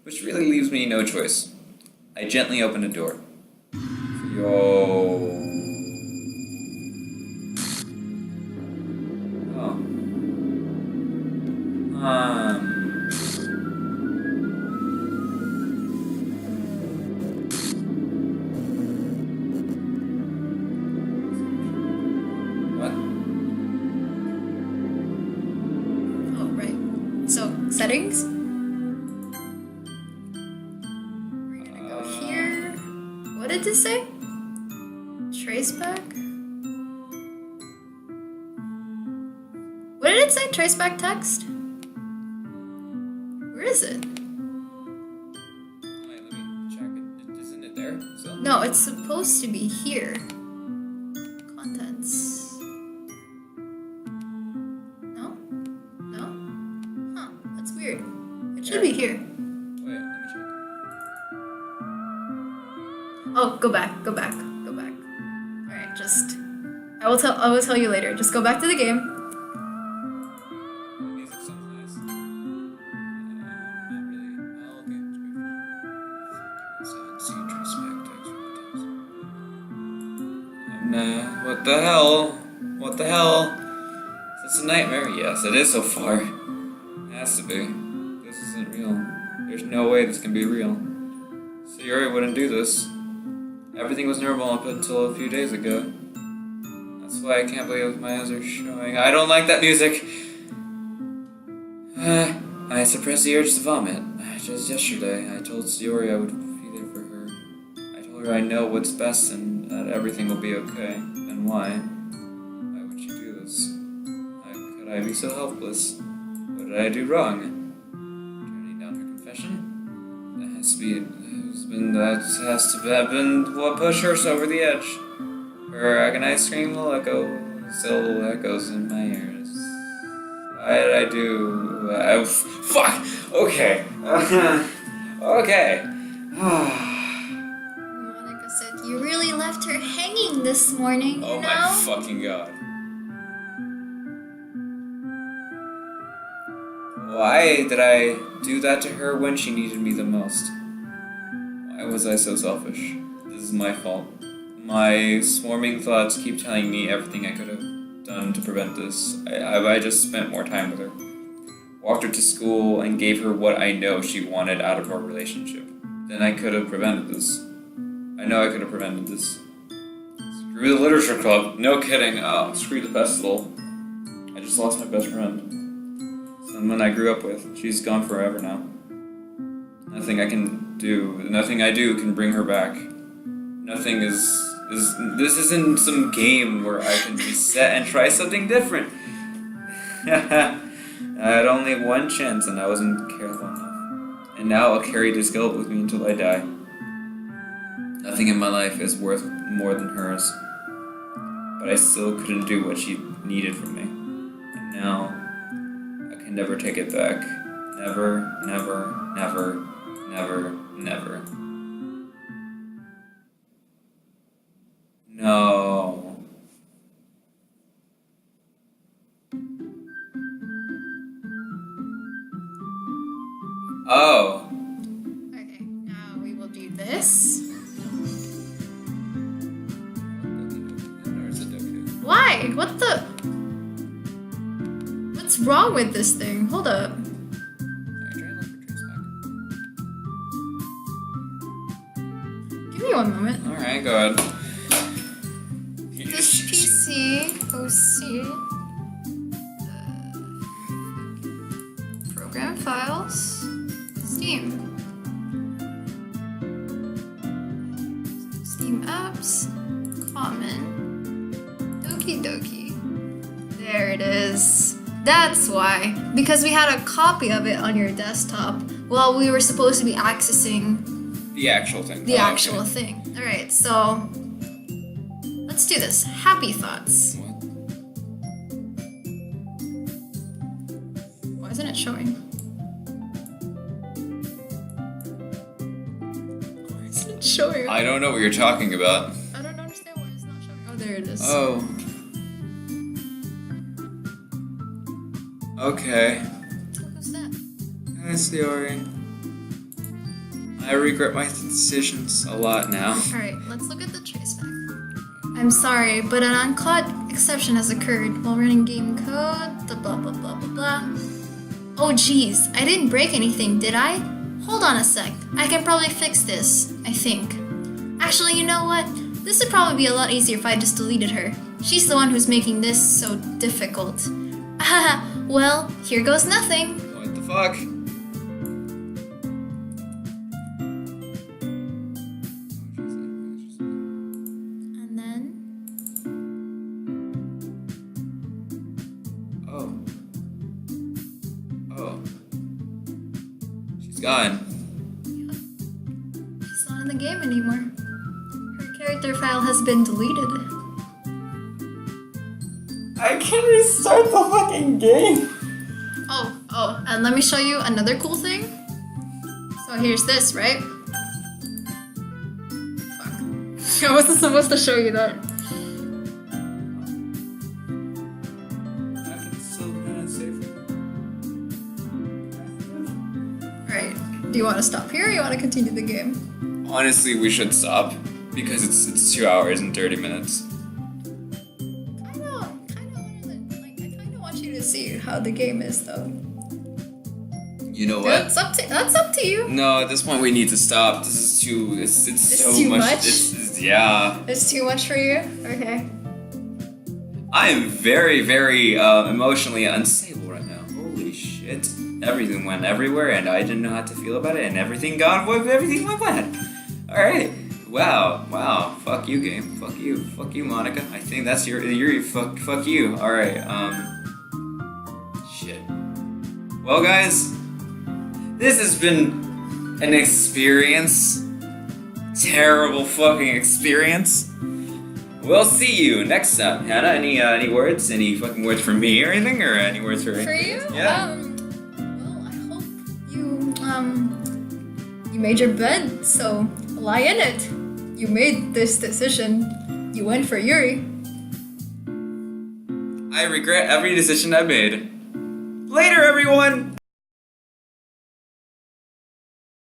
Which really leaves me no choice. I gently open the door. Yo. Oh. What? Oh, right. So, settings? We're gonna go here. What did this say? Traceback? What did it say? Traceback text? Where is it? Wait, let me check it. Isn't it there? So? No, it's supposed to be here. Contents. No? No? Huh, that's weird. It should be here. Wait, let me check. Oh, go back, go back, go back. Alright, just I will tell you later. Just go back to the game. The music sounds nice. Not really. Oh, okay. It's great. See, traceback text. Nah, what the hell? What the hell? Is this a nightmare? Yes, it is so far. It has to be. This isn't real. There's no way this can be real. Sayori wouldn't do this. Everything was normal up until a few days ago. That's why I can't believe my eyes are showing. I don't like that music! I suppressed the urge to vomit. Just yesterday, I told Sayori I would be there for her. I told her I know what's best and that everything will be okay. And why? Why would she do this? How could I be so helpless? What did I do wrong? Turning down her confession? That has to have been what pushed her over the edge. Her agonized scream still echoes in my ears. Why did I do? Fuck. Okay. Okay. Monica said you really left her Hanging this morning, Oh you my know? fucking god. Why did I do that to her when she needed me the most? Why was I so selfish? This is my fault. My swarming thoughts keep telling me everything I could have done to prevent this. I just spent more time with her. Walked her to school and gave her what I know she wanted out of our relationship. Then I could have prevented this. I know I could have prevented this. Screw the literature club. No kidding. Oh, screw the festival. I just lost my best friend. Someone I grew up with. She's gone forever now. Nothing I do can bring her back. Nothing this isn't some game where I can reset and try something different. I had only one chance and I wasn't careful enough. And now I'll carry this guilt with me until I die. Nothing in my life is worth more than hers. But I still couldn't do what she needed from me. And now, I can never take it back. Never, never, never, never, never. No. Oh. Okay, now we will do this. Why? What the? What's wrong with this thing? Hold up. Give me one moment. Alright, go ahead. This PC, OC, program files, Steam. Steam apps, common, Doki Doki. There it is. That's why. Because we had a copy of it on your desktop while we were supposed to be accessing The actual thing. the actual thing. Alright, so let's do this. Happy thoughts. What? Why isn't it showing? Why isn't it showing? I don't know what you're talking about. I don't understand why it's not showing. Oh, there it is. Oh. Okay. Who's that? Hi, Theory. I regret my decisions a lot now. Alright, let's look at the traceback. I'm sorry, but an uncaught exception has occurred while running game code, the blah blah blah blah blah. Oh geez, I didn't break anything, did I? Hold on a sec, I can probably fix this, I think. Actually, you know what? This would probably be a lot easier if I just deleted her. She's the one who's making this so difficult. Haha, well, here goes nothing. What the fuck? And then... Oh. Oh. She's gone. She's not in the game anymore. Her character file has been deleted. I can restart the fucking game. Oh, and let me show you another cool thing. So here's this, right? Fuck. I wasn't supposed to show you that. I can still kind of save Alright, do you want to stop here or you want to continue the game? Honestly, we should stop because it's 2 hours and 30 minutes. I kind of want you to see how the game is though. You know what? That's up to you. No, at this point we need to stop. This is too. It's so too much. much? Yeah. It's too much for you? Okay. I am very, very emotionally unstable right now. Holy shit! Everything went everywhere, and I didn't know how to feel about it, and everything went bad. All right. Wow. Fuck you, game. Fuck you, Monica. I think that's your fuck you. All right. Shit. Well, guys. This has been an experience. Terrible fucking experience. We'll see you next time. Hannah, any words? Any fucking words for me or anything? Or any words for For you? Yeah. Well, I hope you made your bed, so lie in it. You made this decision. You went for Yuri. I regret every decision I made. Later, everyone!